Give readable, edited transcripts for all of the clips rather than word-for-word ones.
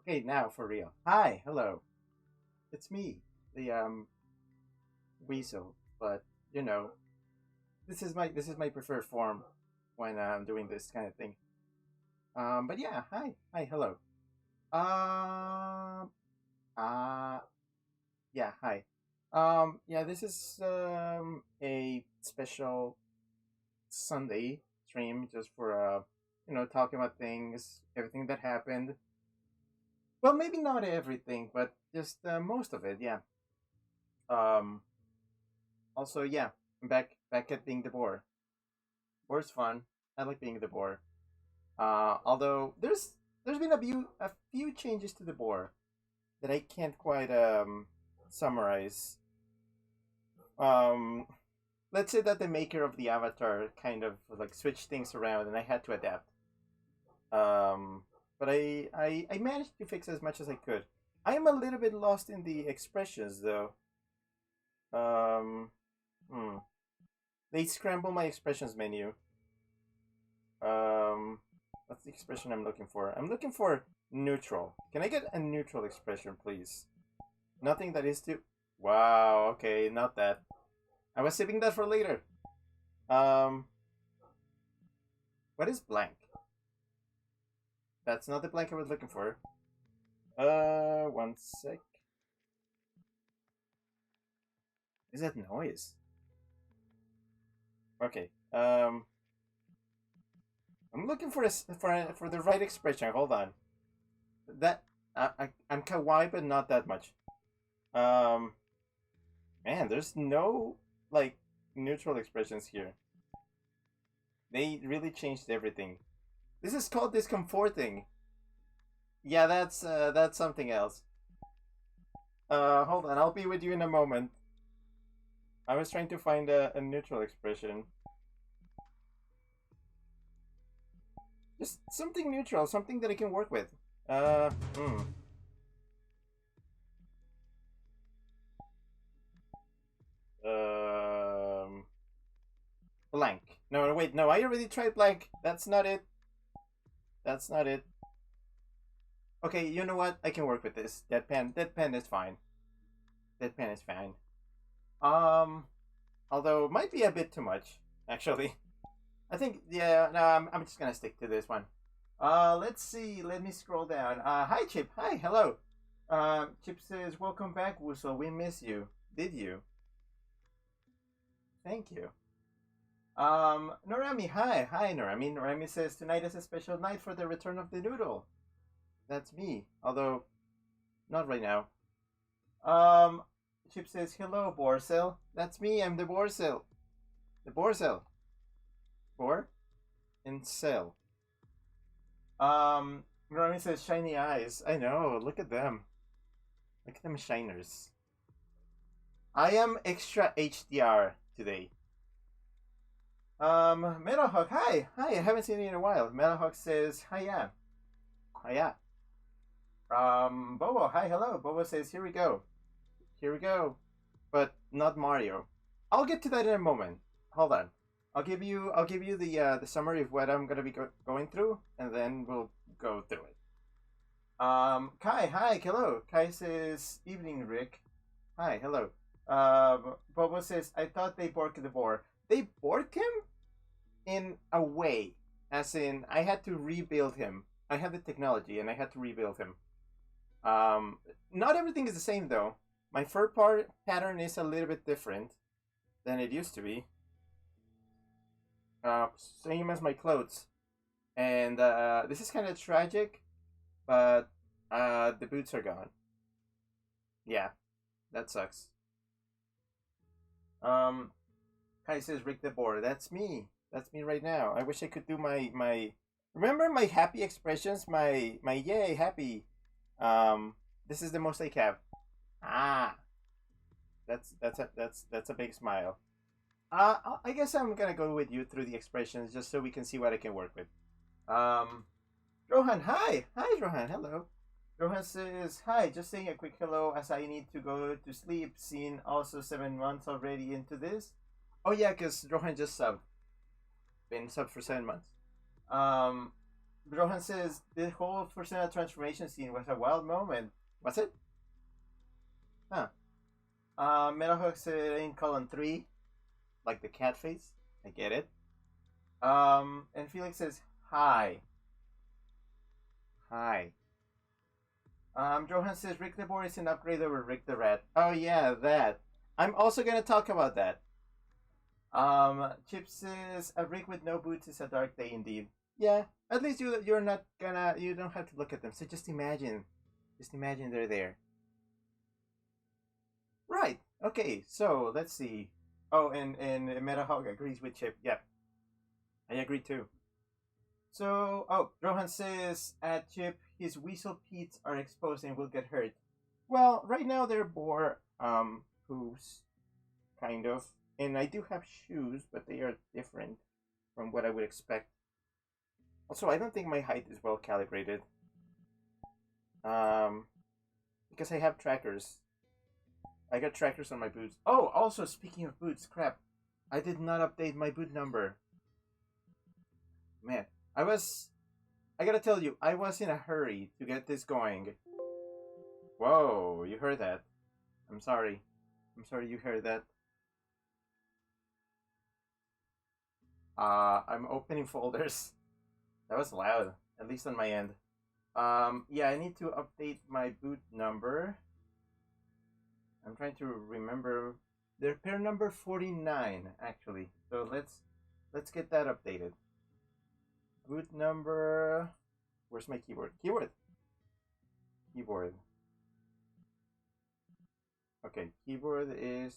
Okay, now for real. Hi, hello. It's me, the weasel. But you know, this is my preferred form when I'm doing this kind of thing. But yeah, hi, hello. Um, uh, yeah, hi. Yeah, this is a special Sunday stream just for talking about things, everything that happened. Well, maybe not everything, but just most of it. Yeah. Um, Also, yeah, I'm back at being the boar. Boar's fun. I like being the boar. Although there's been a few changes to the boar that I can't quite summarize. Um, let's say that the maker of the avatar kind of like switched things around, and I had to adapt. But I managed to fix as much as I could. I am a little bit lost in the expressions though. Um, hmm. They scramble my expressions menu. Um, what's the expression I'm looking for? I'm looking for neutral. Can I get a neutral expression, please? Nothing that is too. Wow. Okay, not that. I was saving that for later. Um, what is blank? That's not the blank I was looking for. One sec. Is that noise? Okay. I'm looking for for the right expression. Hold on. That I'm kawaii, but not that much. Um, Man, there's no like neutral expressions here. They really changed everything. This is called discomforting. Yeah, that's something else. Hold on, I'll be with you in a moment. I was trying to find a neutral expression. Just something neutral, something that I can work with. Uh, hmm. Um, Blank. No, wait, no, I already tried blank. That's not it. That's not it. Okay, you know what? I can work with this. Deadpan. Deadpan is fine. Deadpan is fine. Um, Although it might be a bit too much, actually. I think yeah. No, I'm just gonna stick to this one. Let's see. Let me scroll down. Hi Chip. Hi. Hello. Chip says, "Welcome back, Wuso. We miss you. Did you? Thank you." Norami. Hi. Hi, Norami. Norami says tonight is a special night for the return of the noodle. That's me. Although not right now. Um, Chip says, "Hello, Borcel. That's me. I'm the Borcel. The Borcel. Bor and Cell." Rami says shiny eyes. I know. Look at them. Look at them shiners. I am extra HDR today. Metalhawk. Hi. Hi. I haven't seen you in a while. Metalhawk says hiya. Hiya. Bobo. Hi. Hello. Bobo says here we go. Here we go. But not Mario. I'll get to that in a moment. Hold on. I'll give you the summary of what I'm gonna be going through, and then we'll go through it. Kai, hi, hello. Kai says, evening, Rick. Hi, hello. Bobo says, I thought they borked the boar. They borked him in a way, as in, I had to rebuild him. I had the technology, and I had to rebuild him. Not everything is the same, though. My fur pattern is a little bit different than it used to be. Same as my clothes. And this is kind of tragic, but the boots are gone. Yeah, that sucks. Um, Kai says Rick the Boar. That's me. That's me right now. I wish I could do my. Remember my happy expressions? My yay happy. This is the most I have. Ah, that's a big smile. I guess I'm gonna go with you through the expressions just so we can see what I can work with. Um, Rohan, hi Rohan, hello. Rohan says, hi, just saying a quick hello as I need to go to sleep, seeing also 7 months already into this. Oh, yeah, because Rohan just subbed. Been subbed for 7 months. Um, Rohan says the whole personal transformation scene was a wild moment. Was it? Huh. Metalhawk said in column 3, like the cat face. I get it. And Felix says, hi. Hi. Johan says Rick the Boar is an upgrade over Rick the Rat. Oh yeah, that. I'm also gonna talk about that. Chip says a Rick with no boots is a dark day indeed. Yeah, at least you're not gonna you don't have to look at them. So just imagine they're there. Right. Okay. So let's see. Oh, and Metahog agrees with Chip. Yep, I agree too. So, Rohan says at Chip, his weasel peats are exposed and will get hurt. Well, right now they're boar hooves, kind of. And I do have shoes, but they are different from what I would expect. Also, I don't think my height is well calibrated. Because I have trackers. I got trackers on my boots. Oh, also speaking of boots, crap. I did not update my boot number. Man, I gotta tell you, I was in a hurry to get this going. Whoa, you heard that. I'm sorry. I'm sorry you heard that. I'm opening folders. That was loud, at least on my end. Yeah, I need to update my boot number. I'm trying to remember. They're pair number 49, actually. So let's get that updated. Boot number. Where's my keyboard? Keyboard. Okay, keyboard is.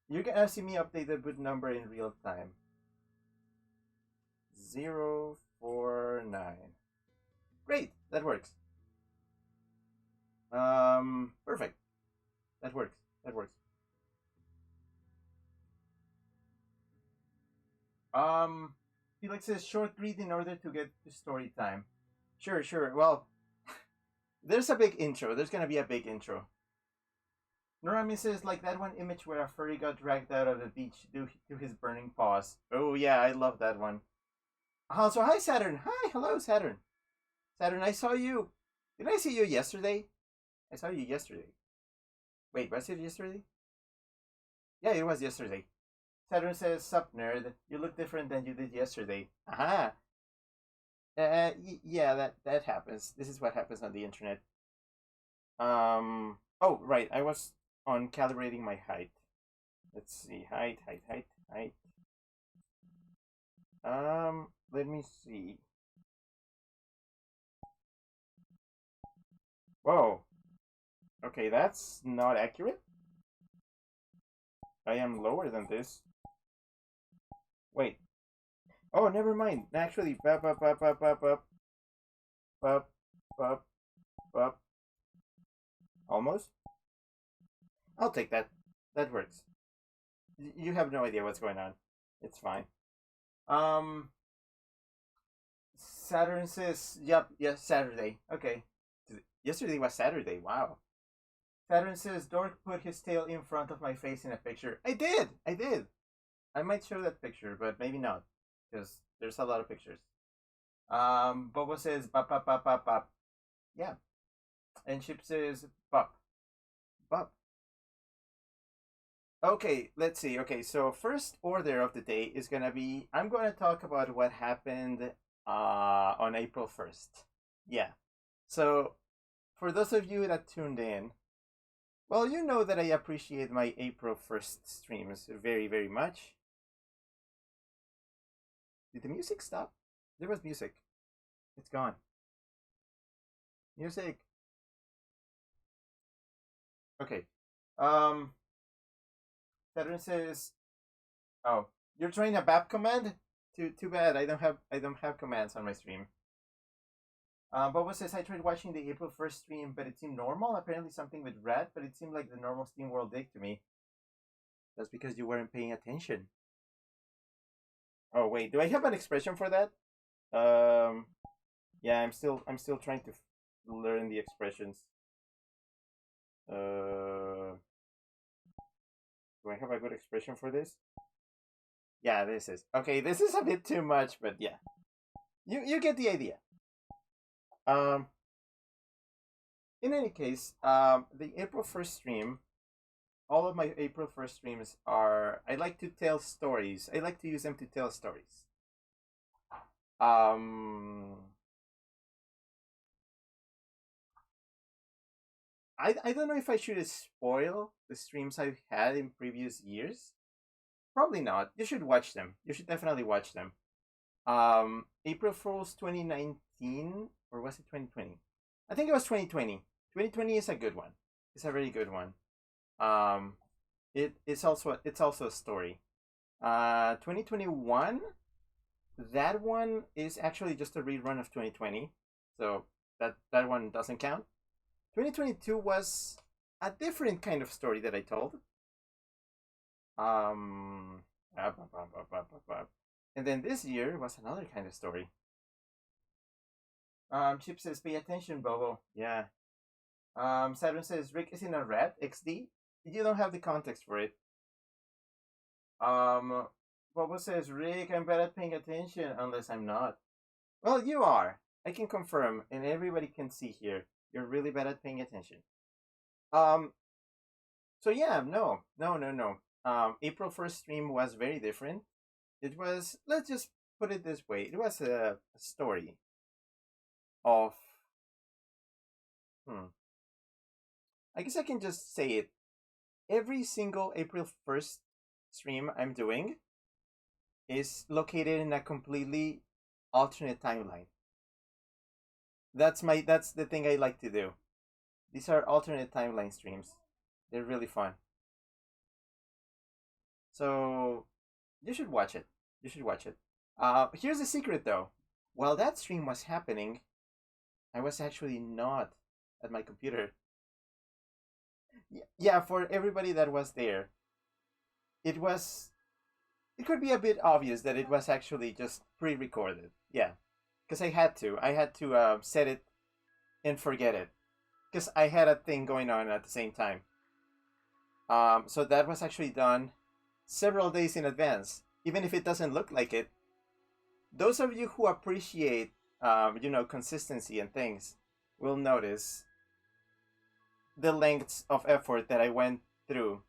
You can see me update the boot number in real time. 049. Great, that works. Perfect. That works. Felix says short read in order to get to story time. Sure. Well, there's a big intro. There's gonna be a big intro. Norami says like that one image where a furry got dragged out of the beach due to his burning paws. Oh yeah, I love that one. Also, hi Saturn. Hi, hello Saturn. Saturn, I saw you. Did I see you yesterday? I saw you yesterday. Wait, was it yesterday? Yeah, it was yesterday. Saturn says, "Sup, nerd? You look different than you did yesterday." Aha. Yeah, that happens. This is what happens on the internet. Oh, right. I was on calibrating my height. Let's see. Height. Let me see. Whoa. Okay, that's not accurate. I am lower than this. Wait. Oh, never mind. Actually, up. Almost. I'll take that. That works. You have no idea what's going on. It's fine. Saturn says, "Yep, yes, Saturday." Okay. Yesterday was Saturday. Wow. Saturn says, "Dork put his tail in front of my face in a picture." I did. I might show that picture, but maybe not, because there's a lot of pictures. Bobo says, "Bop, bop, bop, bop, bop." Yeah. And Chip says, "Bop, bop." Okay, let's see. Okay, so first order of the day is gonna be I'm gonna talk about what happened on April 1st. Yeah. So for those of you that tuned in, well, you know that I appreciate my April 1st streams very, very much. Did the music stop? There was music. It's gone. Music. Okay. Saturn says, "Oh, you're trying a BAP command? Too bad. I don't have commands on my stream." Bobo says, "I tried watching the April 1st stream, but it seemed normal. Apparently something with rat, but it seemed like the normal Steam World dig to me." That's because you weren't paying attention. Oh wait, do I have an expression for that? Yeah, I'm still trying to learn the expressions. Do I have a good expression for this? Yeah, this is okay. This is a bit too much, but yeah, you get the idea. In any case, the April 1st stream, all of my April 1st streams are, I like to tell stories. I like to use them to tell stories. Um, I don't know if I should spoil the streams I've had in previous years. Probably not. You should watch them. You should definitely watch them. April Fool's 2019, or was it 2020? I think it was 2020. 2020 is a good one. It's a very good one. It's also a story. 2021, that one is actually just a rerun of 2020, so that one doesn't count. 2022 was a different kind of story that I told. Um, and then this year was another kind of story. Chip says, "Pay attention, Bobo." Yeah. Saturn says, "Rick is in a rat." XD. You don't have the context for it. Bobo says, "Rick, I'm bad at paying attention unless I'm not." Well, you are. I can confirm, and everybody can see here. You're really bad at paying attention. So yeah, no. April 1st stream was very different. It was, let's just put it this way, it was a story of, I guess I can just say it. Every single April 1st stream I'm doing is located in a completely alternate timeline. That's the thing I like to do. These are alternate timeline streams. They're really fun. So you should watch it. You should watch it. Here's the secret though. While that stream was happening, I was actually not at my computer. Yeah, for everybody that was there, it could be a bit obvious that it was actually just pre-recorded. Yeah, because I had to set it and forget it, because I had a thing going on at the same time. So that was actually done several days in advance, even if it doesn't look like it. Those of you who appreciate, consistency and things, will notice the lengths of effort that I went through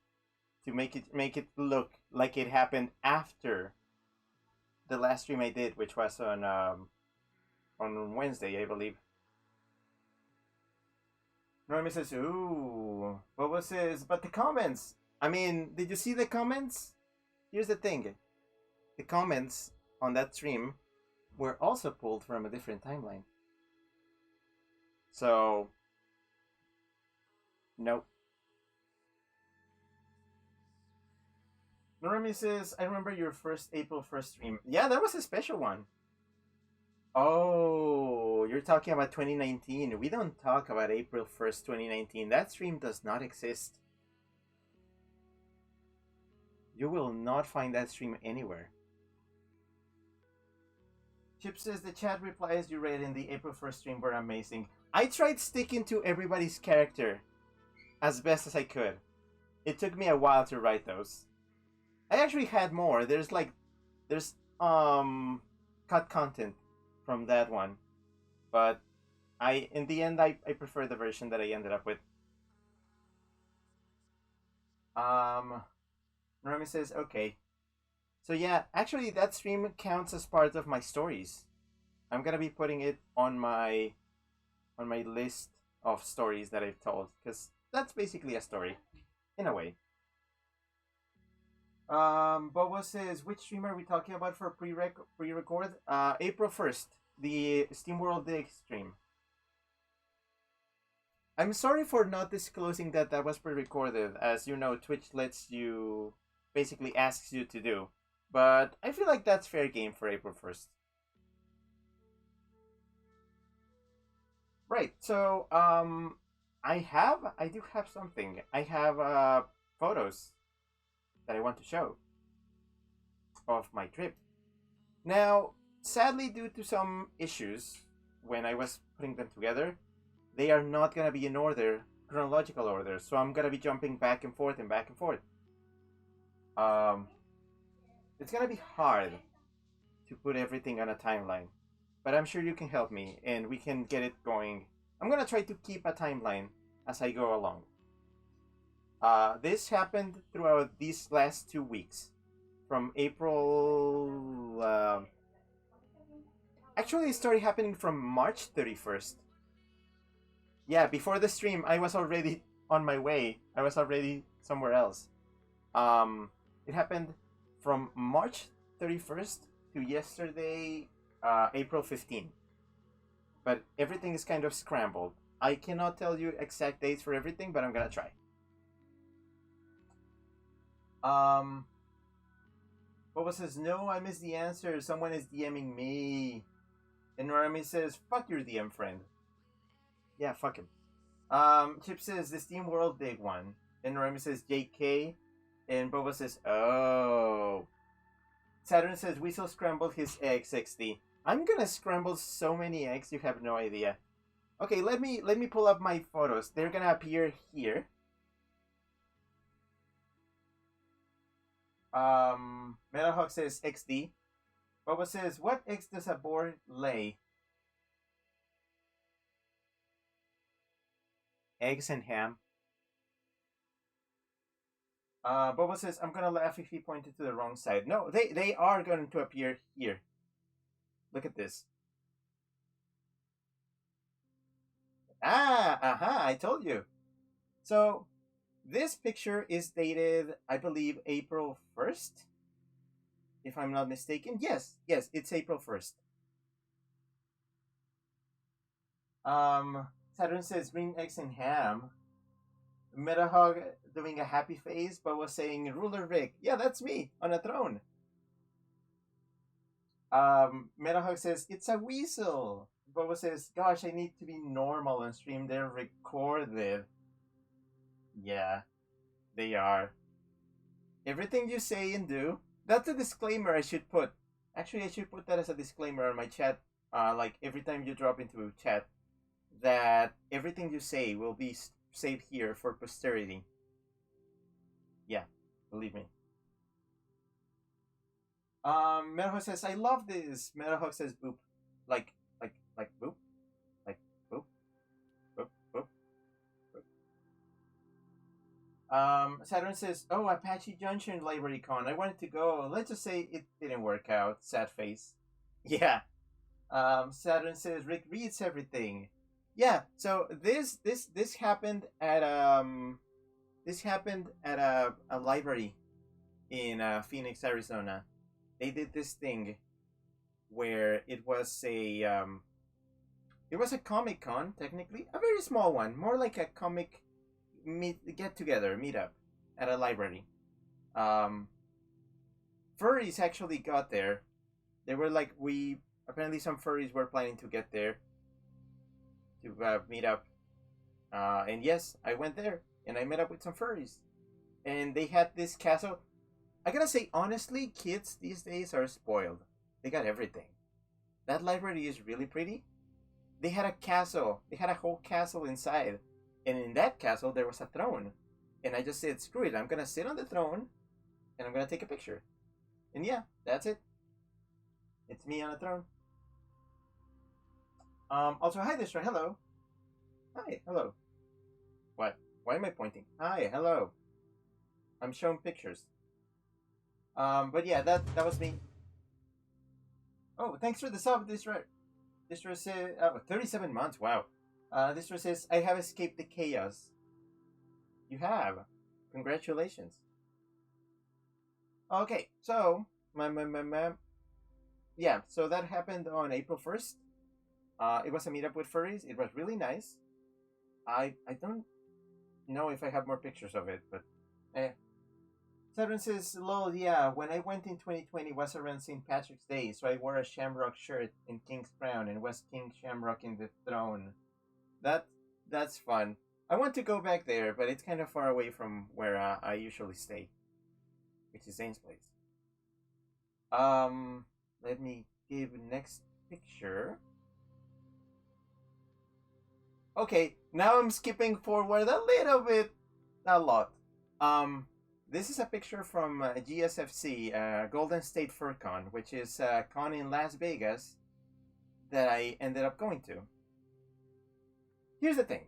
to make it look like it happened after the last stream I did, which was on Wednesday, I believe. Noemi says, "Ooh, what was this?" But the comments. I mean, did you see the comments? Here's the thing: the comments on that stream were also pulled from a different timeline. So, nope. Noremi says, "I remember your first April 1st stream." Yeah, that was a special one. Oh, you're talking about 2019. We don't talk about April 1st, 2019. That stream does not exist. You will not find that stream anywhere. Chip says, "The chat replies you read in the April 1st stream were amazing." I tried sticking to everybody's character as best as I could. It took me a while to write those. I actually had more. There's cut content from that one, but in the end I prefer the version that I ended up with. Rami says, "Okay." So yeah, actually that stream counts as part of my stories. I'm gonna be putting it on my list of stories that I've told, because that's basically a story, in a way. Bobo says, "Which stream are we talking about for pre-record?" April 1st, the SteamWorld Dig stream. I'm sorry for not disclosing that was pre-recorded, as you know, Twitch lets you, basically asks you to do. But I feel like that's fair game for April 1st. Right, so, I do have something. I have, photos that I want to show of my trip. Now, sadly, due to some issues when I was putting them together, they are not gonna be in order, chronological order. So I'm gonna be jumping back and forth and back and forth. It's gonna be hard to put everything on a timeline. but I'm sure you can help me and we can get it going. I'm gonna try to keep a timeline as I go along. This happened throughout these last 2 weeks, from April. Actually, it started happening from March 31st. Yeah, before the stream, I was already on my way. I was already somewhere else. It happened from March 31st to yesterday, April 15th. But everything is kind of scrambled. I cannot tell you exact dates for everything, but I'm gonna try. Boba says, no, I missed the answer. Someone is DMing me. And Norami says, fuck your DM friend. Yeah, fuck him. Chip says, the Steam World big one. And Norami says, JK. And Boba says, oh. Saturn says, Weasel scrambled his eggs, XD. I'm gonna scramble so many eggs, you have no idea. Okay, let me pull up my photos. They're gonna appear here. Metalhawk says XD. Boba says, what eggs does a boar lay? Eggs and ham. Boba says, I'm gonna laugh if he pointed to the wrong side. No, they are going to appear here. Look at this. I told you. So, this picture is dated, I believe, April 1st. If I'm not mistaken. Yes, it's April 1st. Saturn says green eggs and ham. Metahog doing a happy face, but was saying Ruler Rick. Yeah, that's me on a throne. Metahog says it's a weasel. Boba says, gosh, I need to be normal on stream. They're recorded. Yeah, they are. Everything you say and do. That's a disclaimer I should put. Actually, I should put that as a disclaimer on my chat. Like every time you drop into chat, that everything you say will be saved here for posterity. Yeah, believe me. Metahog says, I love this. Metahog says boop. Like boop. Like boop. Boop, boop, boop. Saturn says, oh, Apache Junction Library Con. I wanted to go. Let's just say it didn't work out. Sad face. Yeah. Saturn says, Rick reads everything. Yeah, so this happened at a library in Phoenix, Arizona. They did this thing where it was a Comic Con, technically, a very small one, more like a comic get together meetup at a library. Furries actually got there. They were like, apparently some furries were planning to get there to meet up. And yes, I went there and I met up with some furries. And they had this castle. I gotta say, honestly, kids these days are spoiled. They got everything. That library is really pretty. They had a castle. They had a whole castle inside. And in that castle, there was a throne. And I just said, screw it, I'm gonna sit on the throne and I'm gonna take a picture. And yeah, that's it. It's me on a throne. Also, hi, Destroy. Hello. Hi, hello. What? Why am I pointing? Hi, hello. I'm showing pictures. But yeah, that was me. Oh, thanks for the sub, Destroy. Destroy says, 37 months. Wow. Destroy says, I have escaped the chaos. You have. Congratulations. Okay, so yeah, so that happened on April 1st. It was a meetup with furries. It was really nice. I don't know if I have more pictures of it, but Saturn says, lol, yeah, when I went in 2020 was around St. Patrick's Day, so I wore a Shamrock shirt and King's crown and was King Shamrock in the throne. That's fun. I want to go back there, but it's kind of far away from where I usually stay, which is Zane's place. Let me give next picture. Okay, now I'm skipping forward a little bit, a lot. This is a picture from GSFC, Golden State Fur Con, which is a con in Las Vegas that I ended up going to. Here's the thing.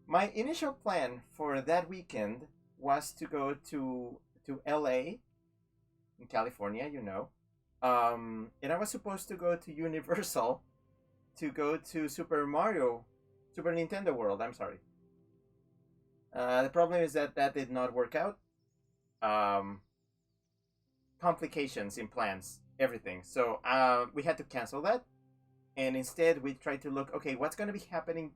My initial plan for that weekend was to go to LA in California, you know. And I was supposed to go to Universal to go to Super Nintendo World. I'm sorry. The problem is that that did not work out. Um, Complications in plans, everything. So we had to cancel that, and instead we tried to look. Okay, what's going to be happening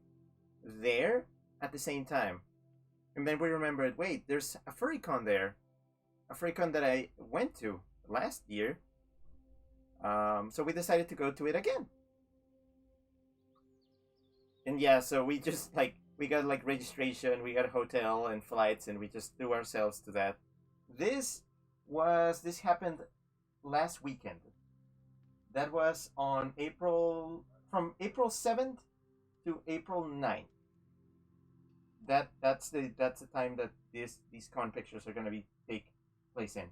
there at the same time? And then we remembered, wait, there's a FurryCon there, a FurryCon that I went to last year. So we decided to go to it again. And yeah, so we just like we got like registration, we got a hotel and flights, and we just threw ourselves to that. This happened last weekend. That was on from April 7th to April 9th. That's the time that these con pictures are gonna be take place in.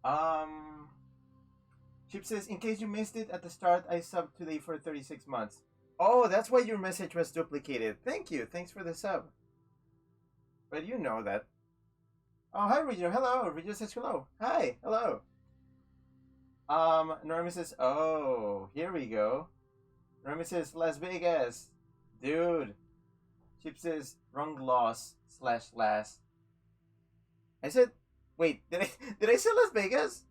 Um Chip says, in case you missed it at the start, I subbed today for 36 months. Oh, that's why your message was duplicated. Thank you. Thanks for the sub. But you know that. Oh, hi, Regina. Hello. Regina says hello. Hi. Hello. Normie says, oh, here we go. Normie says, Las Vegas. Dude. Chip says, wrong loss / last. I said, wait, did I say Las Vegas?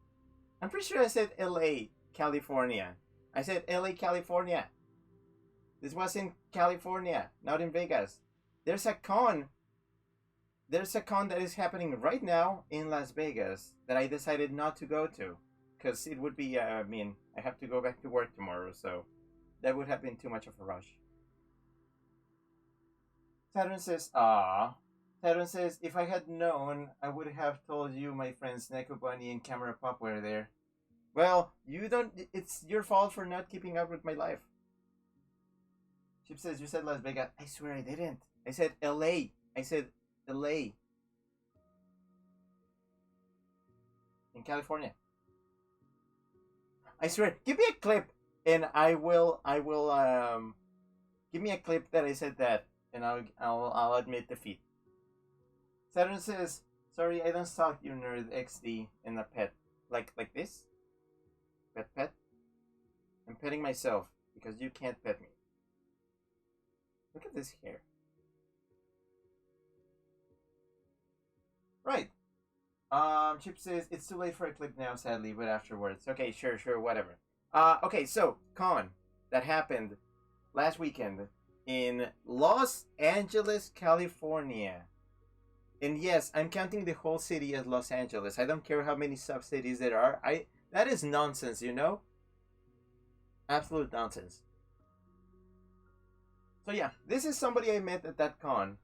I'm pretty sure I said LA, California. I said LA, California. This was in California, not in Vegas. There's a con. There's a con that is happening right now in Las Vegas that I decided not to go to. Because it would be, I have to go back to work tomorrow, so that would have been too much of a rush. Saturn says, ah. Saturn says, if I had known, I would have told you my friends Neko Bunny and Camera Pop were there. Well, it's your fault for not keeping up with my life. Chip says, you said Las Vegas. I swear I didn't. I said LA. I said LA. In California. I swear, give me a clip and I will give me a clip that I said that and I'll admit defeat. Saturn says, sorry, I don't stalk you, Nerd XD, in a pet. Like this? Pet? I'm petting myself, because you can't pet me. Look at this hair. Right. Chip says, it's too late for a clip now, sadly, but afterwards. Okay, sure, whatever. Okay, so, con that happened last weekend in Los Angeles, California. And yes, I'm counting the whole city as Los Angeles. I don't care how many sub-cities there are. That is nonsense, you know? Absolute nonsense. So yeah, this is somebody I met at that con.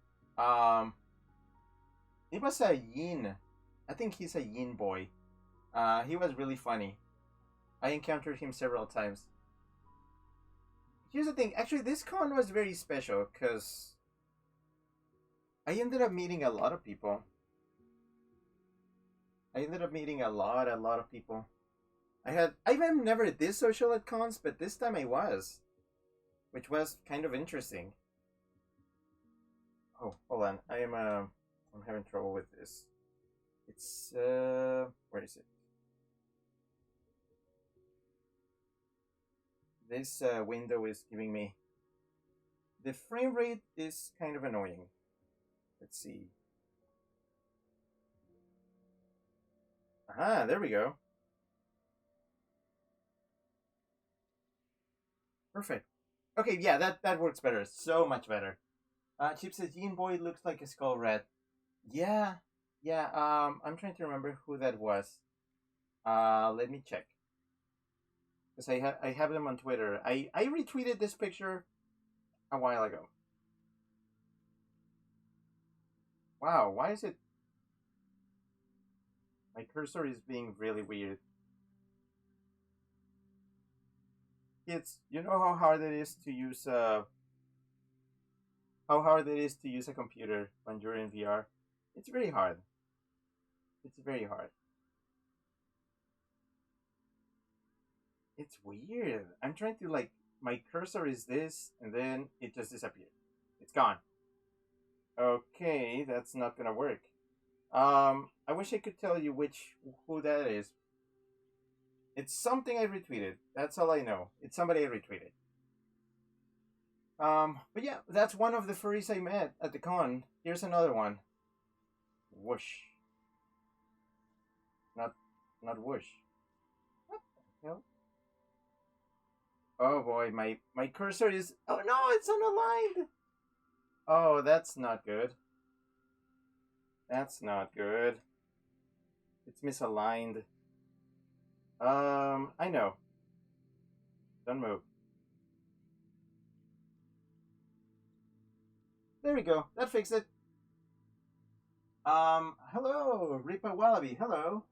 It was a Yin. I think he's a Yin boy. He was really funny. I encountered him several times. Here's the thing. Actually, this con was very special because I ended up meeting a lot of people. I've never this social at cons, but this time I was, which was kind of interesting. Oh, hold on. I'm having trouble with this. It's where is it? This window is giving me the frame rate is kind of annoying. Let's see. Aha, there we go. Perfect. Okay, yeah, that works better. So much better. Chip says, Gene Boy looks like a skull rat. Yeah. I'm trying to remember who that was. Let me check. Because I have them on Twitter. I retweeted this picture a while ago. Wow, why is it... My cursor is being really weird. Kids, you know how hard it is to use a computer when you're in VR? It's very hard. It's very hard. It's weird. I'm trying to like my cursor is this, and then it just disappeared. It's gone. Okay, that's not gonna work. I wish I could tell you who that is. It's something I retweeted. That's all I know. It's somebody I retweeted. But yeah, that's one of the furries I met at the con. Here's another one. Whoosh. Not, not whoosh. What the hell? Oh boy, my cursor is. Oh no, it's unaligned. Oh, that's not good. That's not good. It's misaligned. I know. Don't move. There we go. That fixed it. Hello, Ripa Wallaby. Hello.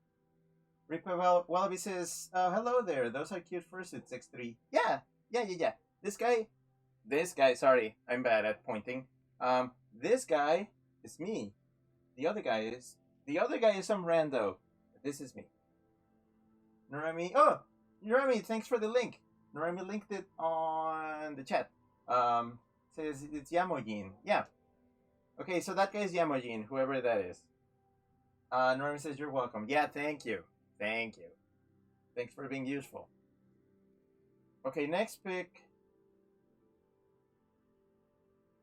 Ripa Wallaby says, hello there. Those are cute fursuits, X3. Yeah. This guy, sorry, I'm bad at pointing. This guy is me. The other guy is some rando. This is me. Norami, Norami, thanks for the link. Norami linked it on the chat. Says it's Yamojin. Yeah. Okay, so that guy is Yamojin, whoever that is. Norman says you're welcome. Yeah, thank you. Thanks for being useful. Okay, next pick.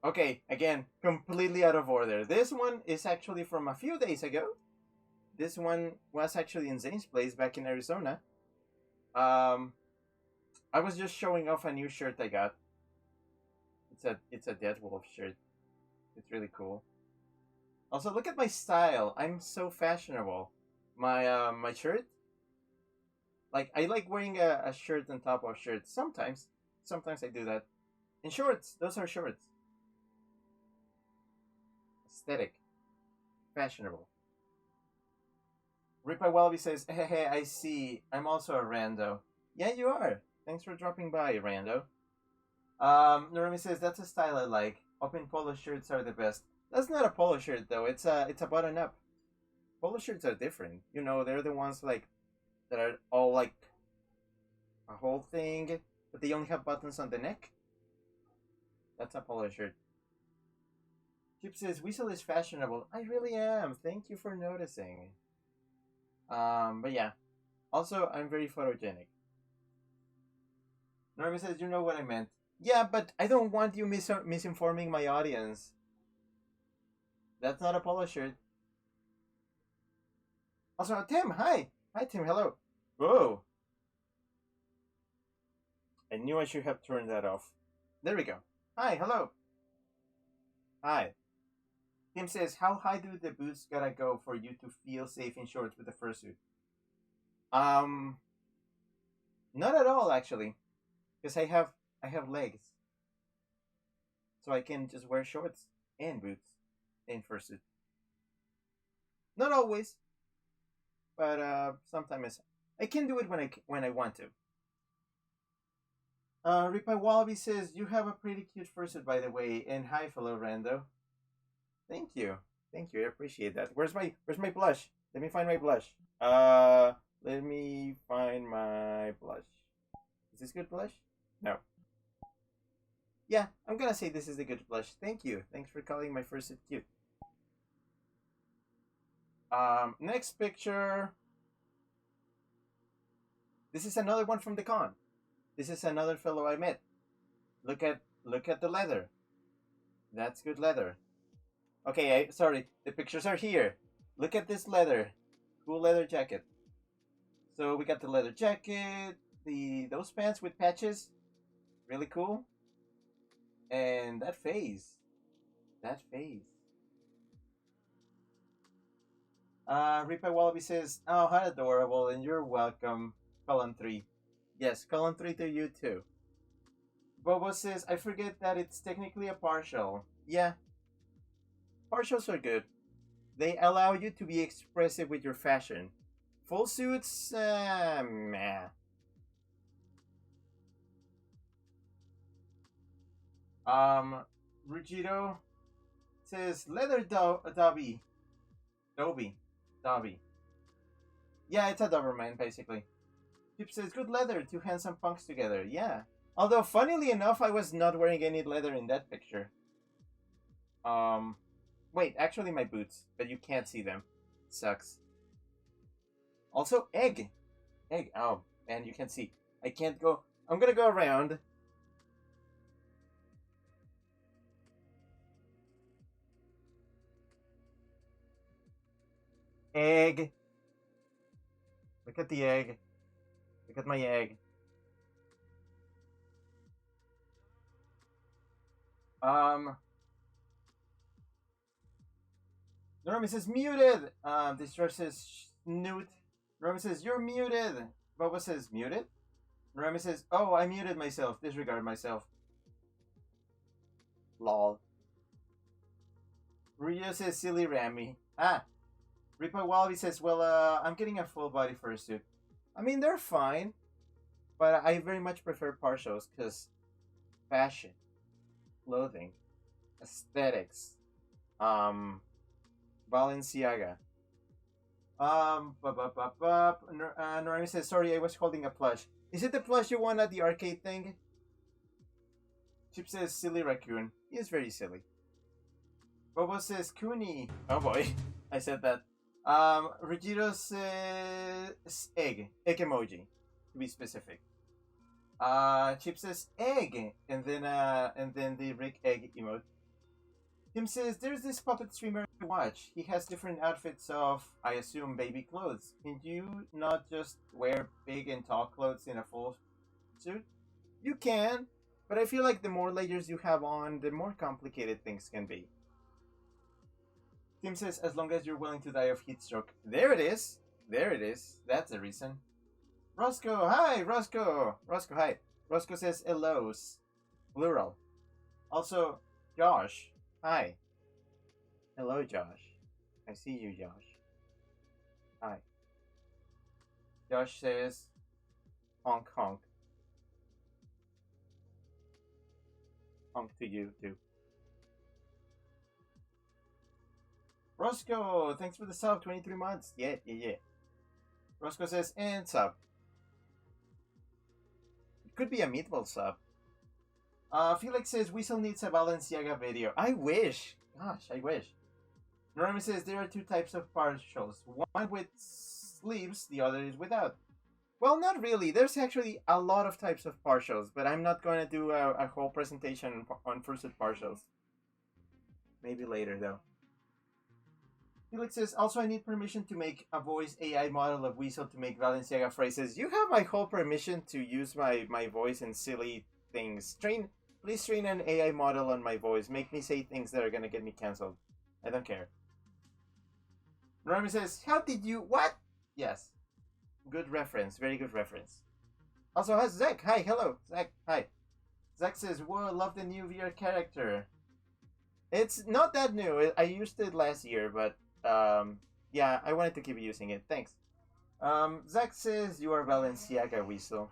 Okay, again, completely out of order. This one is actually from a few days ago. This one was actually in Zane's place back in Arizona. I was just showing off a new shirt I got. It's a Deadwolf shirt. It's really cool. Also, look at my style. I'm so fashionable. My shirt. Like I like wearing a shirt on top of shirts. Sometimes I do that. And shorts. Those are shorts. Aesthetic. Fashionable. Ripa Wallaby says, hey, I see. I'm also a rando. Yeah, you are. Thanks for dropping by, rando. Norami says, that's a style I like. Open polo shirts are the best. That's not a polo shirt, though. It's a button up. Polo shirts are different. You know, they're the ones like that are all like a whole thing, but they only have buttons on the neck. That's a polo shirt. Chip says, Weasel is fashionable. I really am. Thank you for noticing. But yeah. Also, I'm very photogenic. Norma says, you know what I meant. Yeah, but I don't want you misinforming my audience. That's not a polo shirt. Also, Tim, hi. Hi, Tim, hello. Whoa. I knew I should have turned that off. There we go. Hi, hello. Hi. Tim says, how high do the boots gotta go for you to feel safe in shorts with the fursuit? Not at all, actually. Because I have legs. So I can just wear shorts and boots in fursuit. Not always. But sometimes I can do it when I want to. Ripa Wallaby says, you have a pretty cute fursuit, by the way, and hi, fellow rando. Thank you, I appreciate that. Where's my blush? Let me find my blush. Let me find my blush. Is this good blush? No. Yeah, I'm gonna say this is a good blush. Thank you. Thanks for calling my fursuit cute. Next picture. This is another one from the con. This is another fellow I met. Look at the leather. That's good leather. Okay, sorry. The pictures are here. Look at this leather. Cool leather jacket. So we got the leather jacket, those pants with patches. Really cool. And that face. Ripa Wallaby says, oh, how adorable, and you're welcome, Colon 3. Yes, Colon 3 to you too. Bobo says, I forget that it's technically a partial. Yeah. Partials are good. They allow you to be expressive with your fashion. Full suits, meh. Rugito says, leather Dobby. Yeah, it's a Doberman, basically. Chip says, good leather, two handsome punks together. Yeah. Although, funnily enough, I was not wearing any leather in that picture. Wait, actually my boots, but you can't see them. Sucks. Also, egg. Egg. Oh, man, you can see. I can't go. I'm gonna go around. Egg. Look at the egg. Look at my egg. Norman says muted. Destroyer says snoot. Norman says you're muted. Boba says muted. Norman says, oh, I muted myself. Disregard myself. Lol. Rio says silly Rami. Ah. Ripa Wallaby says, well, I'm getting a full body fursuit. I mean, they're fine, but I very much prefer partials because fashion, clothing, aesthetics, Balenciaga. Norami says, sorry, I was holding a plush. Is it the plush you won at the arcade thing? Chip says, silly raccoon. He is very silly. Bobo says, Cooney. Oh boy, I said that. Regito says, egg. Egg emoji, to be specific. Chip says, egg. And then the Rick egg emote. Tim says, there's this puppet streamer to watch. He has different outfits of, I assume, baby clothes. Can you not just wear big and tall clothes in a full suit? You can, but I feel like the more layers you have on, the more complicated things can be. Tim says, as long as you're willing to die of heat stroke. There it is. There it is. That's the reason. Roscoe, hi, Roscoe. Roscoe, hi. Roscoe says, hellos. Plural. Also, Josh. Hi. Hello, Josh. I see you, Josh. Hi. Josh says, honk, honk. Honk to you, too. Roscoe, thanks for the sub, 23 months. Yeah. Roscoe says, and sub. It could be a meatball sub. Felix says, Weasel needs a Balenciaga video. I wish. Gosh, I wish. Norman says, there are two types of partials. One with sleeves, the other is without. Well, not really. There's actually a lot of types of partials, but I'm not going to do a whole presentation on fursuit partials. Maybe later, though. Felix says, also I need permission to make a voice AI model of Weasel to make Balenciaga phrases. You have my whole permission to use my voice in silly things. Please train an AI model on my voice. Make me say things that are gonna get me cancelled. I don't care. Norman says, how did you... What? Yes. Good reference. Very good reference. Also has Zach. Hi, hello. Zach, hi. Zach says, whoa, love the new VR character. It's not that new. I used it last year, but... yeah, I wanted to keep using it. Thanks. Zach says, you are Balenciaga, Weasel.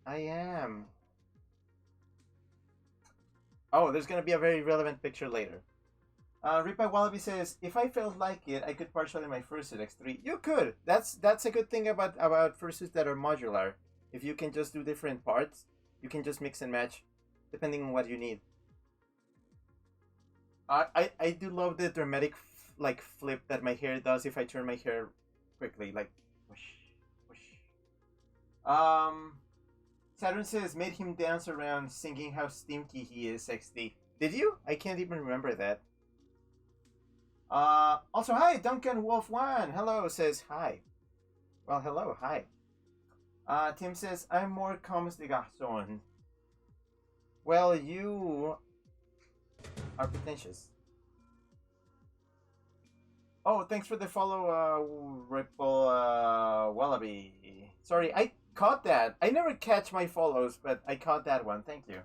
I am. Oh, there's gonna be a very relevant picture later. Ripa Wallaby says, if I felt like it, I could partially my fursuit X3. You could! That's a good thing about fursuits that are modular. If you can just do different parts, you can just mix and match, depending on what you need. I do love the dramatic like flip that my hair does if I turn my hair quickly, like whoosh, whoosh. Saturn says made him dance around singing how stinky he is, XD. Did you? I can't even remember that. Also, hi, Duncan Wolf One. Hello, says hi. Well, hello, hi. Tim says I'm more comme des garçons. Well, you are pretentious. Oh, thanks for the follow, Ripple Wallaby. Sorry, I caught that. I never catch my follows, but I caught that one. Thank you.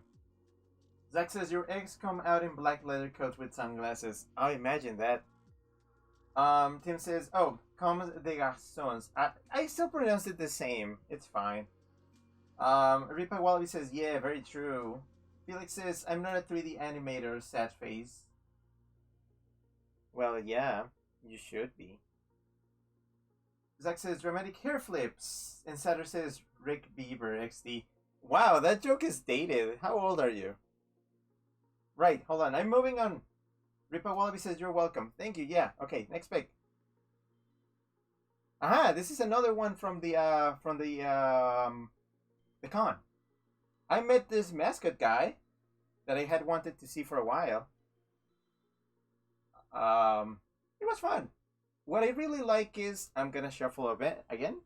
Zach says your eggs come out in black leather coats with sunglasses. I imagine that. Tim says, oh, comme des garçons. I still pronounce it the same. It's fine. Ripa Wallaby says, yeah, very true. Felix says, I'm not a 3D animator, sad face. Well, yeah, you should be. Zach says dramatic hair flips, and Saturn says Rick Bieber XD. Wow, that joke is dated. How old are you? Right, hold on. I'm moving on. Ripa Wallaby says you're welcome. Thank you. Yeah. Okay. Next pick. Aha! This is another one from the con. I met this mascot guy that I had wanted to see for a while. It was fun. What I really like is I'm gonna shuffle a bit again.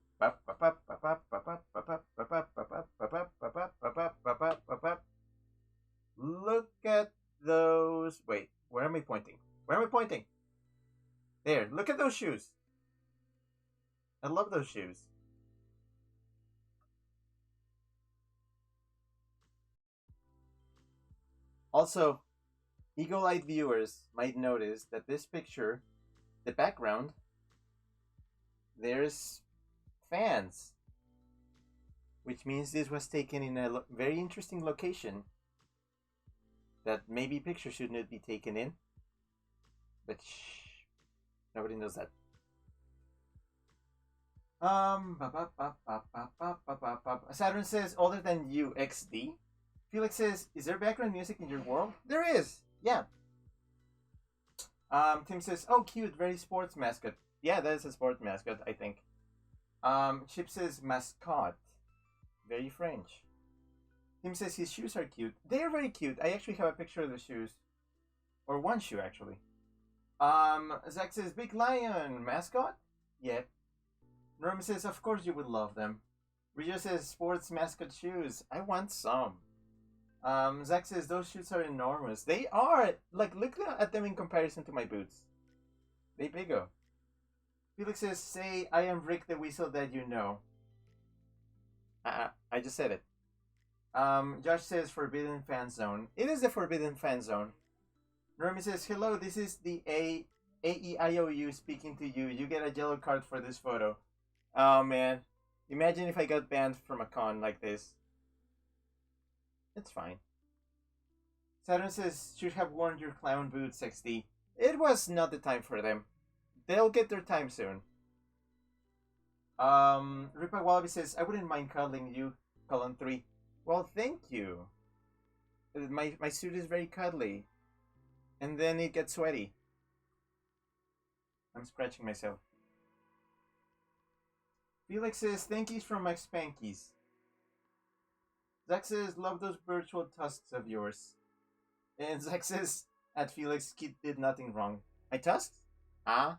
Look at those. Wait, where am I pointing? Where am I pointing? There. Look at those shoes. I love those shoes. Also, eagle-eyed viewers might notice that this picture, the background, there's fans, which means this was taken in a very interesting location that maybe pictures should not be taken in, but shh, nobody knows that. Saturn says older than you XD. Felix says, is there background music in your world? There is. Yeah. Tim says, oh, cute, very sports mascot. Yeah, that is a sports mascot, I think. Chip says, mascot. Very French. Tim says his shoes are cute. They are very cute. I actually have a picture of the shoes. Or one shoe, actually. Zach says, big lion, mascot? Yep. Norma says, of course you would love them. Rio says, sports mascot shoes. I want some. Zach says, those shoes are enormous. They are! Like, look at them in comparison to my boots. They biggo. Felix says, say, I am Rick the Weasel that you know. I just said it. Josh says, forbidden fan zone. It is the forbidden fan zone. Normi says, hello, this is the AEIOU speaking to you. You get a yellow card for this photo. Oh, man. Imagine if I got banned from a con like this. It's fine. Saturn says, should have worn your clown boots, XD. It was not the time for them. They'll get their time soon. Ripa Wallaby says, I wouldn't mind cuddling you, colon 3. Well, thank you. My suit is very cuddly. And then it gets sweaty. I'm scratching myself. Felix says, thank yous from my spankies. Zach says, love those virtual tusks of yours. And Zach says, at Felix, kid did nothing wrong. My tusks? I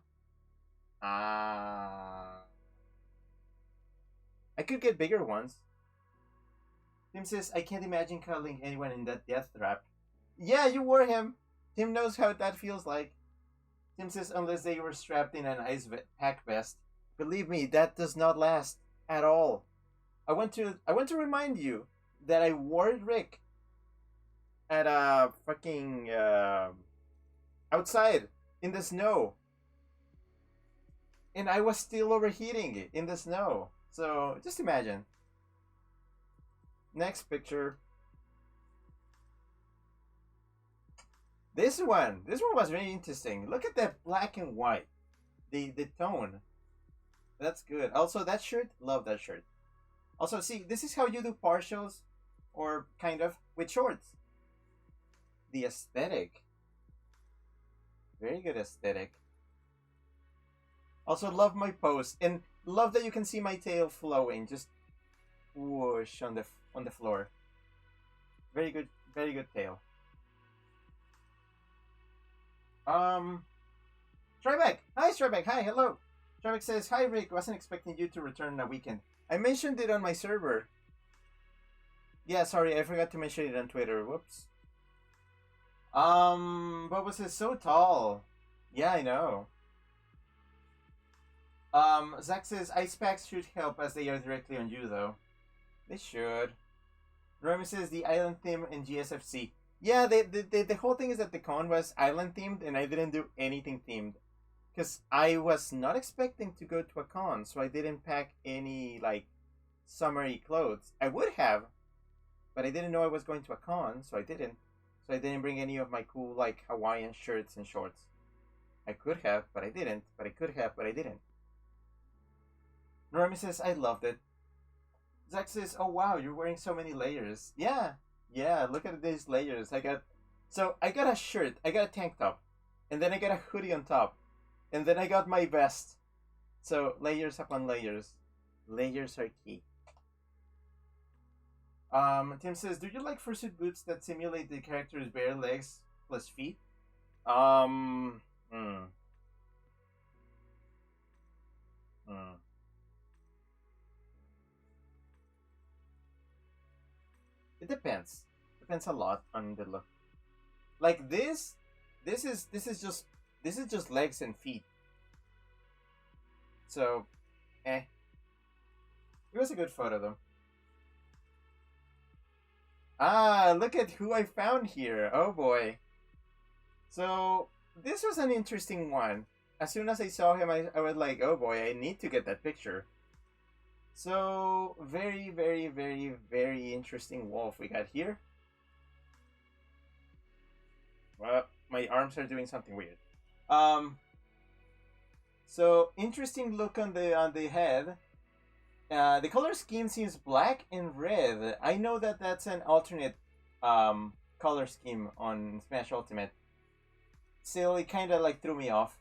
could get bigger ones. Tim says, I can't imagine cuddling anyone in that death trap. Yeah, you were him. Tim knows how that feels like. Tim says, unless they were strapped in an ice pack vest. Believe me, that does not last at all. I want to remind you that I warned Rick at fucking outside in the snow, and I was still overheating in the snow. So just imagine. Next picture. This one was very interesting. Look at that black and white, the tone. That's good. Also, that shirt, love that shirt. Also, see, this is how you do partials, or kind of, with shorts. The aesthetic. Very good aesthetic. Also, love my pose, and love that you can see my tail flowing, just whoosh on the floor. Very good tail. Tribeck! Hi, Tribeck! Hi, hello! Tribeck says, hi, Rick, wasn't expecting you to return in a weekend. I mentioned it on my server. Yeah, sorry, I forgot to mention it on Twitter. Whoops. Boba says, so tall. Yeah, I know. Zach says, ice packs should help as they are directly on you, though. They should. Remy says, the island theme in GSFC. Yeah, the whole thing is that the con was island themed, and I didn't do anything themed. Because I was not expecting to go to a con, so I didn't pack any, like, summery clothes. I would have, but I didn't know I was going to a con, so I didn't. So I didn't bring any of my cool, like, Hawaiian shirts and shorts. I could have, but I didn't. But I could have, but I didn't. Normie says, I loved it. Zach says, oh wow, you're wearing so many layers. Yeah, yeah, look at these layers. I got a shirt, I got a tank top, and then I got a hoodie on top, and then I got my vest. So layers upon layers. Layers are key. Tim says, do you like fursuit boots that simulate the character's bare legs plus feet? Um, hmm. Hmm. It depends. Depends a lot on the look. Like this is just legs and feet. So, eh. It was a good photo though. Ah, look at who I found here. Oh boy. So this was an interesting one. As soon as I saw him, I was like, oh boy, I need to get that picture. So very, very, very, very interesting wolf we got here. Well, my arms are doing something weird. Um, so interesting look on the head. The color scheme seems black and red. I know that that's an alternate color scheme on Smash Ultimate. Still, it kind of like threw me off.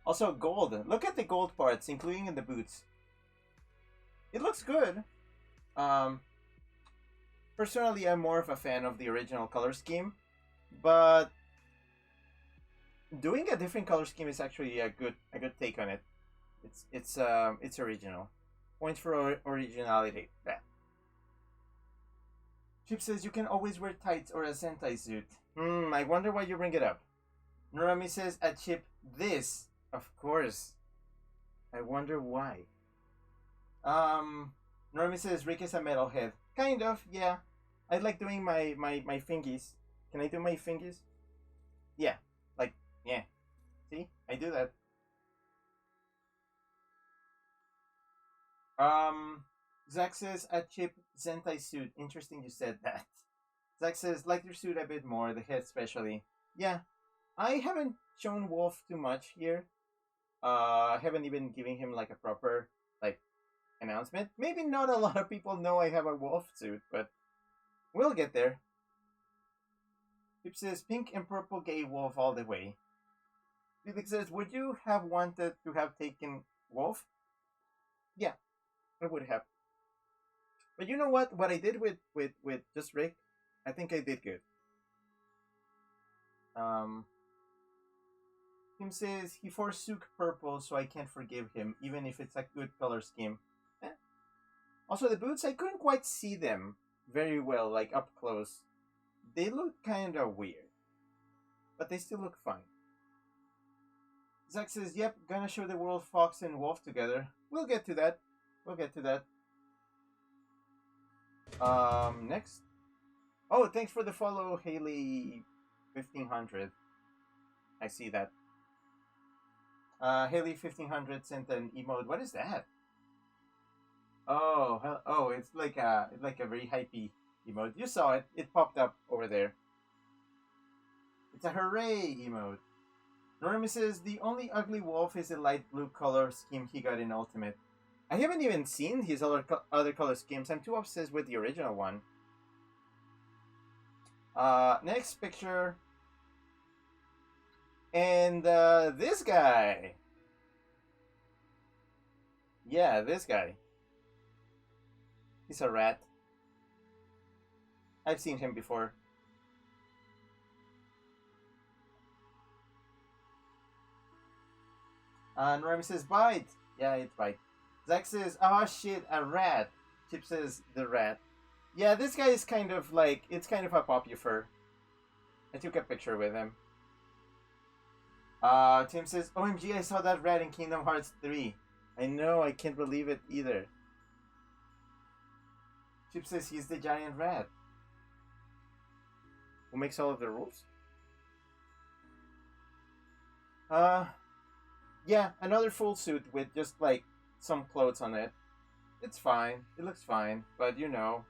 Also, gold. Look at the gold parts, including in the boots. It looks good. Um, Personally, I'm more of a fan of the original color scheme, but doing a different color scheme is actually a good take on it. It's original. Points for originality. That. Chip says you can always wear tights or a Sentai suit. I wonder why you bring it up. Norami says a Chip this. Of course. I wonder why. Norami says Rick is a metalhead. Kind of, yeah. I like doing my fingies. Can I do my fingies? Yeah. Like, yeah. See? I do that. Zach says a Chip Sentai suit. Interesting you said that. Zach says, like your suit a bit more, the head especially. Yeah. I haven't shown Wolf too much here. I haven't even given him like a proper like announcement. Maybe not a lot of people know I have a wolf suit, but we'll get there. Chip says pink and purple gay wolf all the way. Felix says, would you have wanted to have taken wolf? Yeah, I would have. But you know what? What I did with just Rick, I think I did good. Tim says he forsook purple, so I can't forgive him, even if it's a good color scheme. Eh. Also, the boots, I couldn't quite see them very well, like up close. They look kind of weird, but they still look fine. Zach says, yep, gonna show the world Fox and Wolf together. We'll get to that. We'll get to that. Next. Oh, thanks for the follow, Haley 1500. I see that. Haley 1500 sent an emote. What is that? Oh, it's like a very hypey emote. You saw it. It popped up over there. It's a hooray emote. Normie says the only ugly wolf is the light blue color scheme he got in Ultimate. I haven't even seen his other color schemes. I'm too obsessed with the original one. Next picture. And this guy. Yeah, this guy. He's a rat. I've seen him before. Normie says bite. Yeah, it's bite. Zach says, oh shit, a rat. Chip says the rat. Yeah, this guy is kind of like, it's kind of a popular. I took a picture with him. Tim says, OMG, I saw that rat in Kingdom Hearts 3. I know, I can't believe it either. Chip says he's the giant rat. Who makes all of the rules? Yeah, another full suit with just like some clothes on it. It's fine. It looks fine, but you know.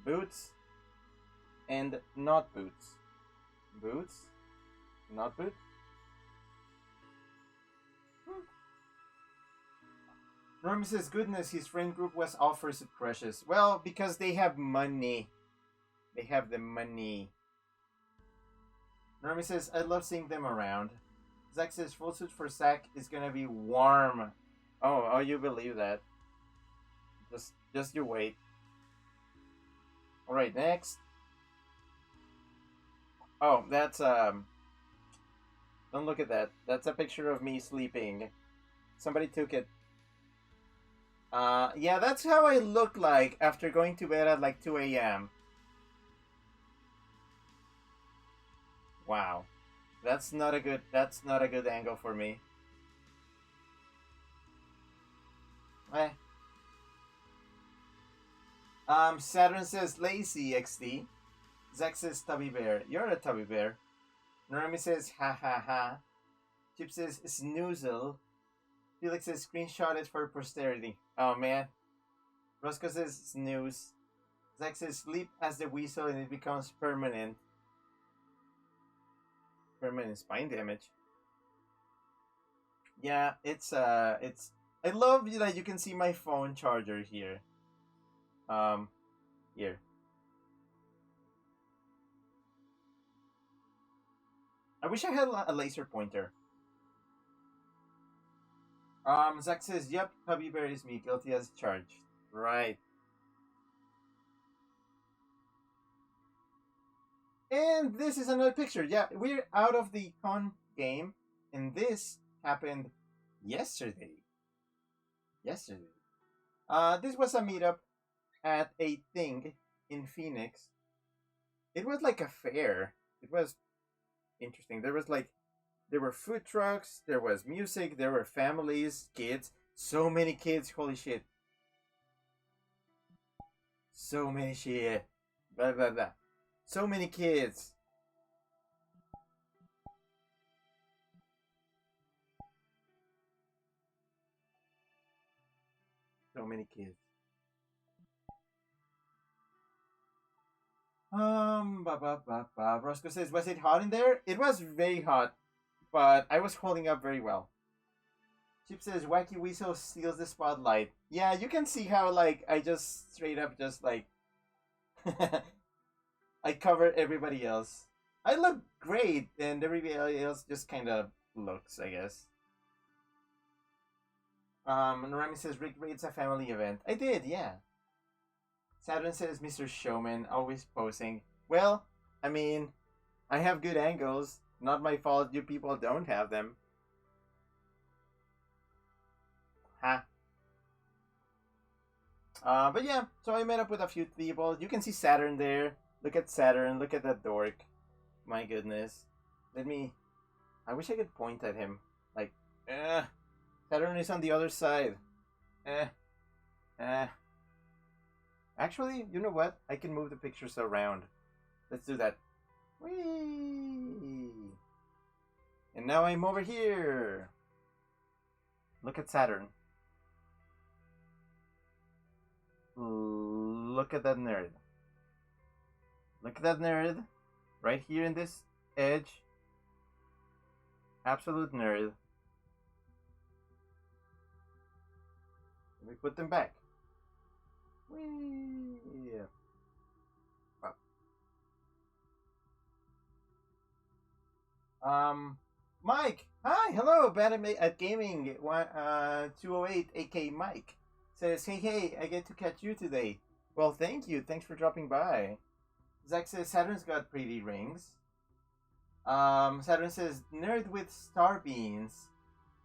Boots and not boots. Boots, not boots. Norm says, goodness, his friend group was all fursuit crushes. Well, because they have money. They have the money. Norm says, I love seeing them around. Zach says, full suit for Zach is gonna be warm. Oh, you believe that. Just you wait. Alright, next. Oh, that's, don't look at that. That's a picture of me sleeping. Somebody took it. Yeah, that's how I look like after going to bed at like 2 a.m. Wow. That's not a good angle for me. Eh. Saturn says lazy XD. Zack says tubby bear. You're a tubby bear. Narami says ha ha ha. Chip says snoozle. Felix says screenshot it for posterity. Oh man. Roscoe says snooze. Zack says sleep as the weasel and it becomes permanent. Permanent spine damage. Yeah, it's I love that you can see my phone charger here. Here. I wish I had a laser pointer. Zack says, yep, Hubby Bear is me, guilty as charged. Right. And this is another picture. Yeah, we're out of the con game, and this happened yesterday. This was a meetup at a thing in Phoenix. It was like a fair. It was interesting. There were food trucks, there was music, there were families, kids, so many kids, holy shit. So many shit. Blah blah blah. So many kids. So many kids. Roscoe says, was it hot in there? It was very hot, but I was holding up very well. Chip says, Wacky Weasel steals the spotlight. Yeah, you can see how, like, I just straight up just, like, I covered everybody else. I look great, and everybody else just kind of looks, I guess. Rami says, Rick rates a family event. I did, yeah. Saturn says, Mr. Showman, always posing. Well, I mean, I have good angles. Not my fault you people don't have them. Ha. But yeah, so I met up with a few people. You can see Saturn there. Look at Saturn. Look at that dork. My goodness. I wish I could point at him. Like, Saturn is on the other side. Actually, you know what? I can move the pictures around. Let's do that. Whee! And now I'm over here. Look at Saturn. Look at that nerd. Look at that nerd. Right here in this edge. Absolute nerd. Let me put them back. Whee! Mike! Hi! Hello! Bad at Gaming 208 AK Mike says, hey, I get to catch you today. Well, thank you. Thanks for dropping by. Zach says, Saturn's got pretty rings. Saturn says, nerd with star beans.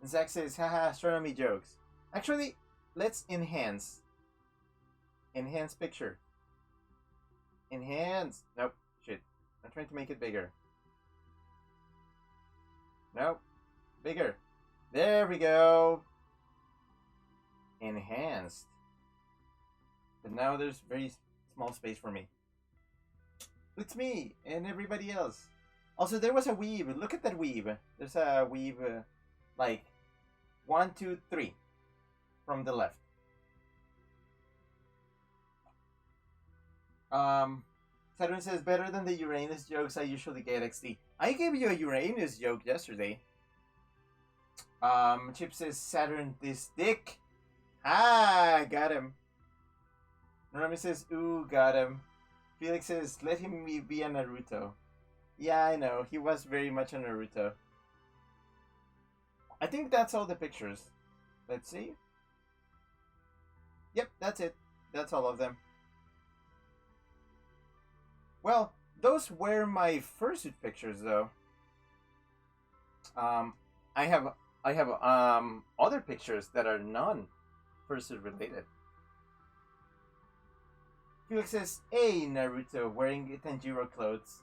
And Zach says, haha, astronomy jokes. Actually, let's enhance. Enhance picture. Enhance. Nope. Shit. I'm trying to make it bigger. Nope. Bigger. There we go. Enhanced. But now there's very small space for me. It's me and everybody else. Also, there was a weave. Look at that weave. There's a weave, like 1, 2, 3 from the left. Saturn says, better than the Uranus jokes I usually get, XD. I gave you a Uranus joke yesterday. Chip says, Saturn this dick. Ah, got him. Normi says, ooh, got him. Felix says, let him be a Naruto. Yeah, I know. He was very much a Naruto. I think that's all the pictures. Let's see. Yep, that's it. That's all of them. Well, those were my fursuit pictures, though. Um, I have other pictures that are non fursuit related. Felix says, "Hey, Naruto, wearing Tanjiro clothes."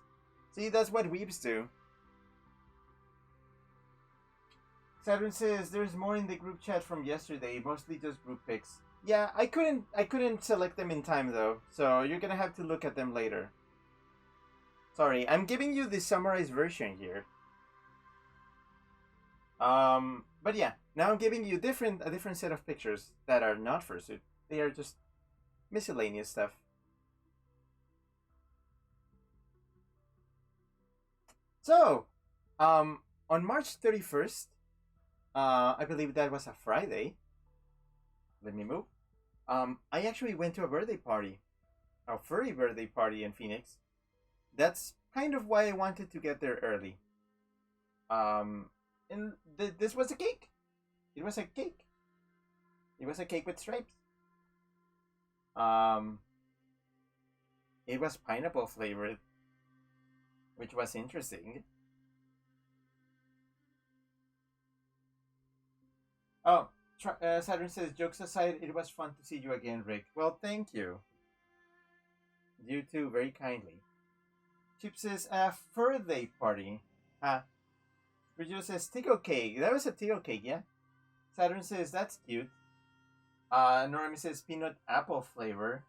See, that's what weebs do. Saturn says, "There's more in the group chat from yesterday, mostly just group pics." Yeah, I couldn't select them in time though, so you're gonna have to look at them later. Sorry, I'm giving you the summarized version here. But yeah, now I'm giving you a different set of pictures that are not fursuit. They are just miscellaneous stuff. So, on March 31st, I believe that was a Friday. Let me move. I actually went to a birthday party, a furry birthday party in Phoenix. That's kind of why I wanted to get there early. And this was a cake. It was a cake. It was a cake with stripes. Um, it was pineapple flavored, which was interesting. Oh, Saturn says, jokes aside, it was fun to see you again, Rick. Well, thank you. You too, very kindly. Chip says, birthday party. Virgil says, tickle cake. That was a tickle cake, yeah? Saturn says, that's cute. Normie says, peanut apple flavor.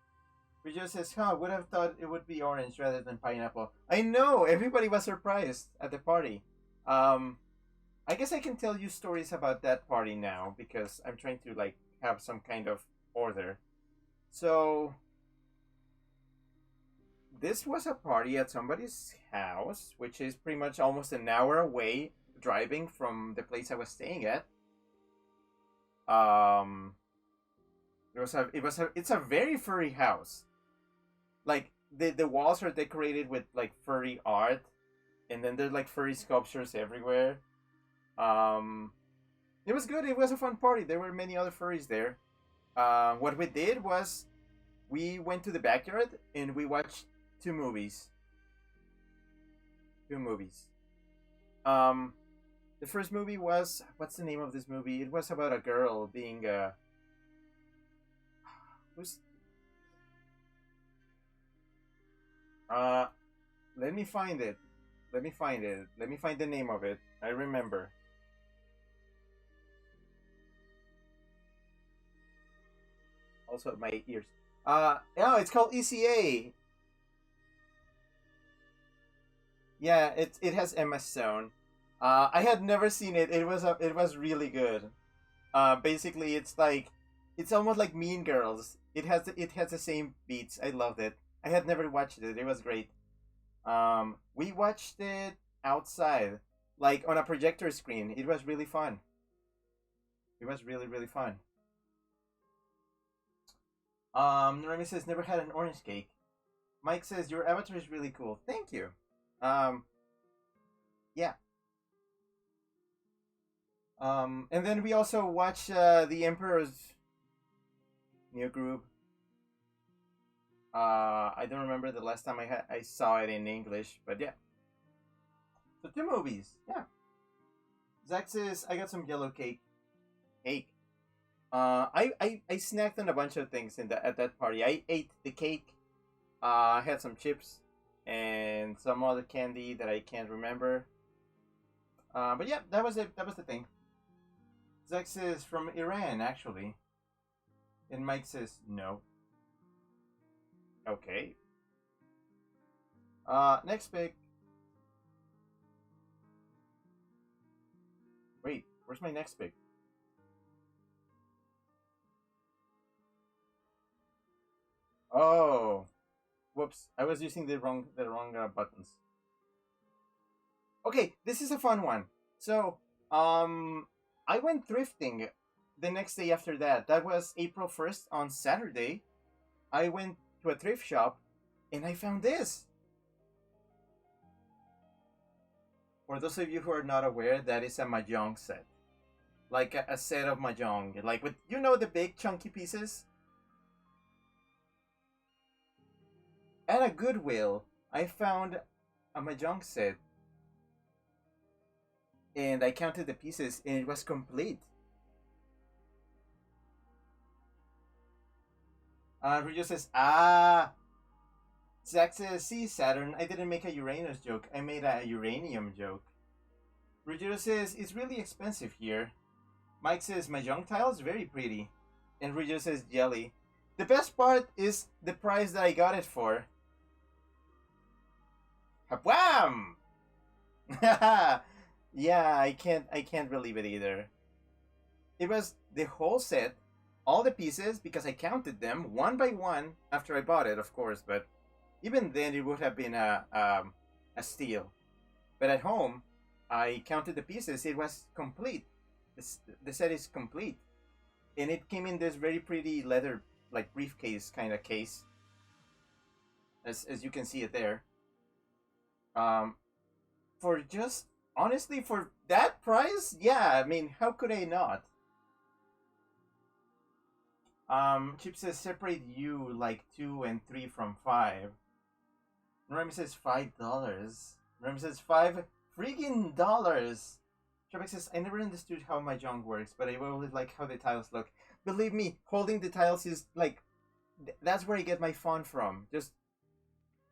Virgil says, would have thought it would be orange rather than pineapple. I know, everybody was surprised at the party. I guess I can tell you stories about that party now because I'm trying to like have some kind of order. So this was a party at somebody's house, which is pretty much almost an hour away driving from the place I was staying at. It's a very furry house. Like the walls are decorated with like furry art, and then there's like furry sculptures everywhere. It was good. It was a fun party. There were many other furries there. What we did was we went to the backyard and we watched two movies. The first movie was, what's the name of this movie? It was about a girl being who's let me find it. Let me find the name of it. I remember. Also my ears. Oh, it's called ECA. Yeah, it has Emma Stone. I had never seen it. It was really good. Basically, it's almost like Mean Girls. It has the same beats. I loved it. I had never watched it. It was great. We watched it outside, like on a projector screen. It was really fun. It was really fun. Remy says never had an orange cake. Mike says your avatar is really cool. Thank you. Um, yeah. And then we also watched the Emperor's New Groove. I don't remember the last time I saw it in English, but yeah. So two movies, yeah. Zach says I got some yellow cake. Cake. I snacked on a bunch of things at that party. I ate the cake. I had some chips and some other candy that I can't remember. But yeah, that was it. That was the thing. Zach says from Iran, actually. And Mike says no. Okay. Next pick. Wait, where's my next pick? Oh, whoops! I was using the wrong buttons. Okay, this is a fun one. So, I went thrifting the next day after that, that was April 1st on Saturday, I went to a thrift shop and I found this. For those of you who are not aware, that is a mahjong set. Like a set of mahjong. Like with, you know, the big chunky pieces? At a Goodwill, I found a mahjong set. And I counted the pieces and it was complete. Rujo says, Zach says, see, Saturn, I didn't make a Uranus joke. I made a uranium joke. Rujo says, it's really expensive here. Mike says, mahjong tiles, very pretty. And Rujo says, jelly. The best part is the price that I got it for. Wham! Yeah, I can't believe it either. It was the whole set, all the pieces, because I counted them one by one after I bought it, of course, but even then it would have been a steal. But at home, I counted the pieces, it was complete. The set is complete. And it came in this very pretty leather, like briefcase kind of case. As you can see it there. For just, honestly, for that price, yeah, I mean, how could I not? Chip says separate you like 2 and 3 from 5. Remy says $5. Remy says $5 freaking dollars. Trebek says, I never understood how mahjong works, but I always like how the tiles look. Believe me, holding the tiles is like, that's where I get my fun from. Just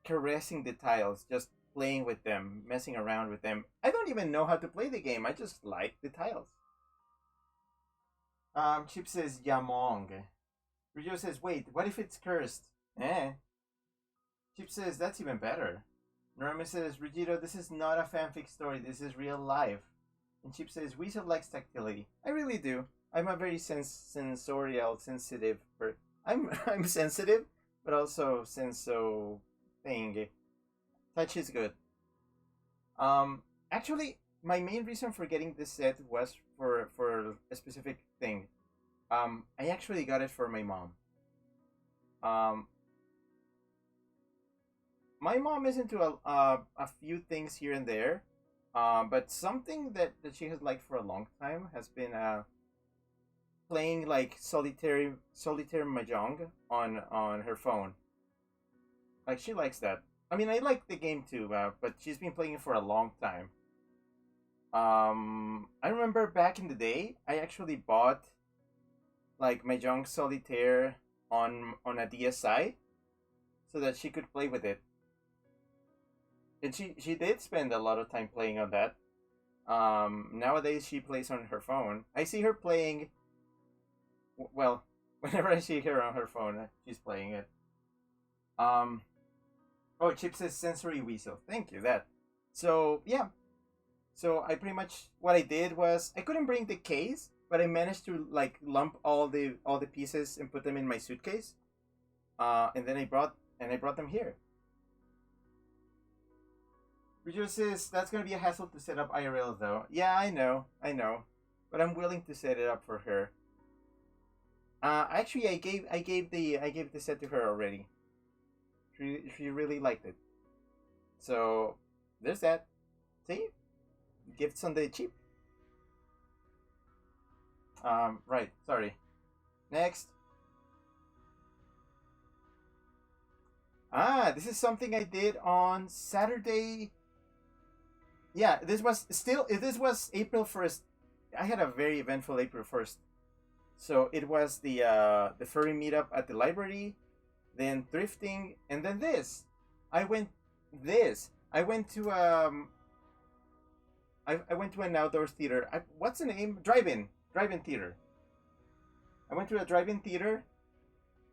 caressing the tiles, just playing with them, messing around with them. I don't even know how to play the game. I just like the tiles. Chip says Yamong. Rujo says, wait, what if it's cursed? Chip says, that's even better. Norma says, Regito, this is not a fanfic story. This is real life. And Chip says, Weasel likes tactility. I really do. I'm a very sensorial, sensitive person. I'm sensitive, but also senso thing. Touch is good. Actually, my main reason for getting this set was for a specific thing. I actually got it for my mom. My mom is into a few things here and there, but something that she has liked for a long time has been playing like solitaire mahjong on her phone. Like, she likes that. I mean, I like the game too, but she's been playing it for a long time. I remember back in the day, I actually bought like mahjong solitaire on a DSi so that she could play with it. And she did spend a lot of time playing on that. Nowadays she plays on her phone. I see her playing. Well, whenever I see her on her phone, she's playing it. Oh, Chip says sensory weasel. Thank you. That. So yeah. So I pretty much, what I did was, I couldn't bring the case, but I managed to like lump all the pieces and put them in my suitcase. And then I brought them here. Richard says that's gonna be a hassle to set up IRL though. Yeah, I know, but I'm willing to set it up for her. Actually, I gave the set to her already. She really liked it. So there's that. See, gifts on the cheap. Right. Sorry. Next. This is something I did on Saturday. Yeah, this was April 1st. I had a very eventful April 1st. So it was the furry meetup at the library, then thrifting, and then this. I went to I went to an outdoor theater. What's the name? Drive-in theater. I went to a drive-in theater.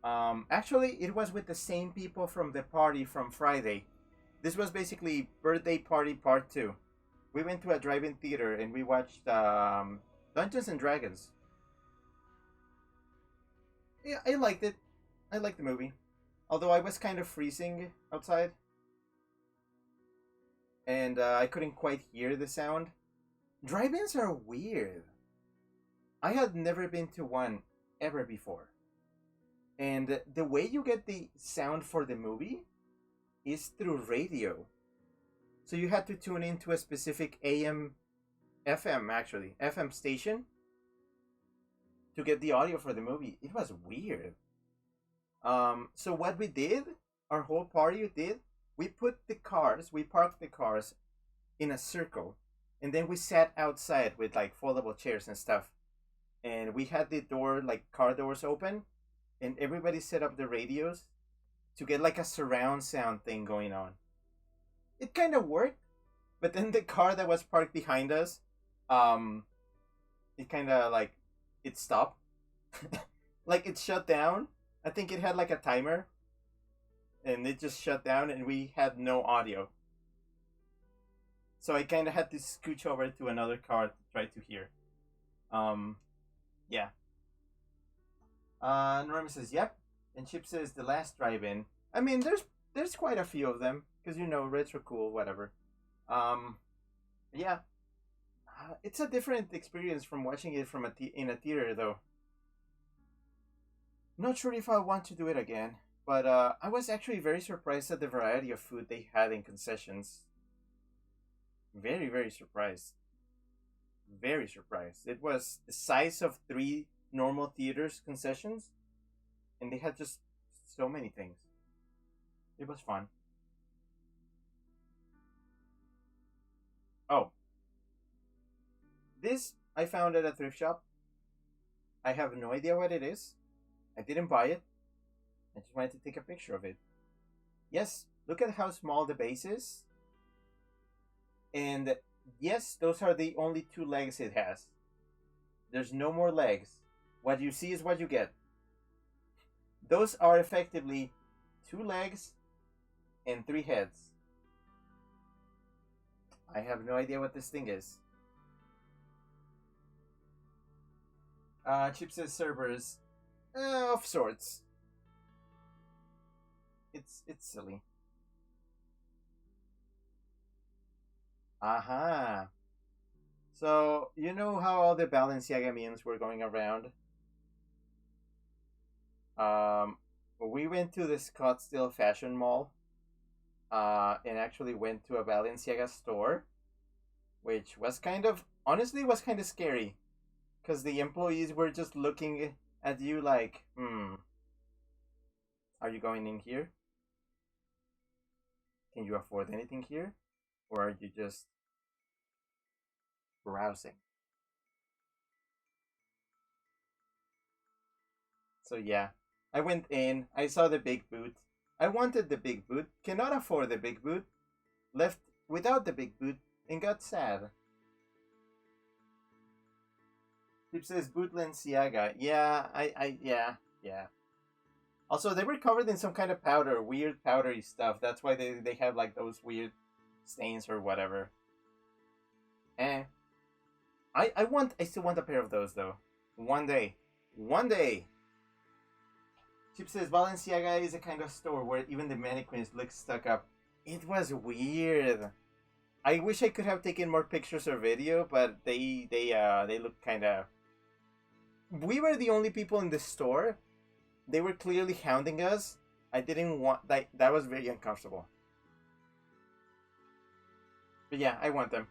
Actually, it was with the same people from the party from Friday. This was basically birthday party part 2. We went to a drive-in theater and we watched Dungeons and Dragons. Yeah, I liked it. I liked the movie. Although I was kind of freezing outside. And I couldn't quite hear the sound. Drive-ins are weird. I had never been to one ever before. And the way you get the sound for the movie is through radio. So you had to tune into a specific AM, FM actually, FM station to get the audio for the movie. It was weird. So what we did, our whole party did, we parked the cars in a circle, and then we sat outside with like foldable chairs and stuff. And we had the door, like car doors open, and everybody set up the radios to get like a surround sound thing going on. It kind of worked, but then the car that was parked behind us, um, it kind of like it stopped, like it shut down. I think it had like a timer, and it just shut down, and we had no audio. So I kind of had to scooch over to another car to try to hear. Yeah. Norm says, "Yep," and Chip says, "The last drive-in." I mean, there's quite a few of them because retro cool, whatever. Yeah, it's a different experience from watching it from in a theater, though. Not sure if I want to do it again, but I was actually very surprised at the variety of food they had in concessions. Very, very surprised. Very surprised. It was the size of 3 normal theaters concessions, and they had just so many things. It was fun. Oh, this I found at a thrift shop. I have no idea what it is. I didn't buy it. I just wanted to take a picture of it. Yes, look at how small the base is. And yes, those are the only 2 legs it has. There's no more legs. What you see is what you get. Those are effectively 2 legs and 3 heads. I have no idea what this thing is. Chip says Cerberus. Of sorts. It's silly. Aha. So, you know how all the Balenciaga memes were going around? We went to the Scottsdale Fashion Mall, and actually went to a Balenciaga store, which was honestly was kind of scary, because the employees were just looking at you like, are you going in here? Can you afford anything here? Or are you just browsing? So yeah, I went in, I saw the big boot. I wanted the big boot, cannot afford the big boot, left without the big boot, and got sad. Tip says Bootlenciaga. Yeah, yeah. Also, they were covered in some kind of powder, weird powdery stuff. That's why they have like those weird stains or whatever. Eh. I still want a pair of those though. One day. One day. Chip says Balenciaga is a kind of store where even the mannequins look stuck up. It was weird. I wish I could have taken more pictures or video, but they look kind of. We were the only people in the store. They were clearly hounding us. I didn't want that. That was very uncomfortable. But yeah, I want them.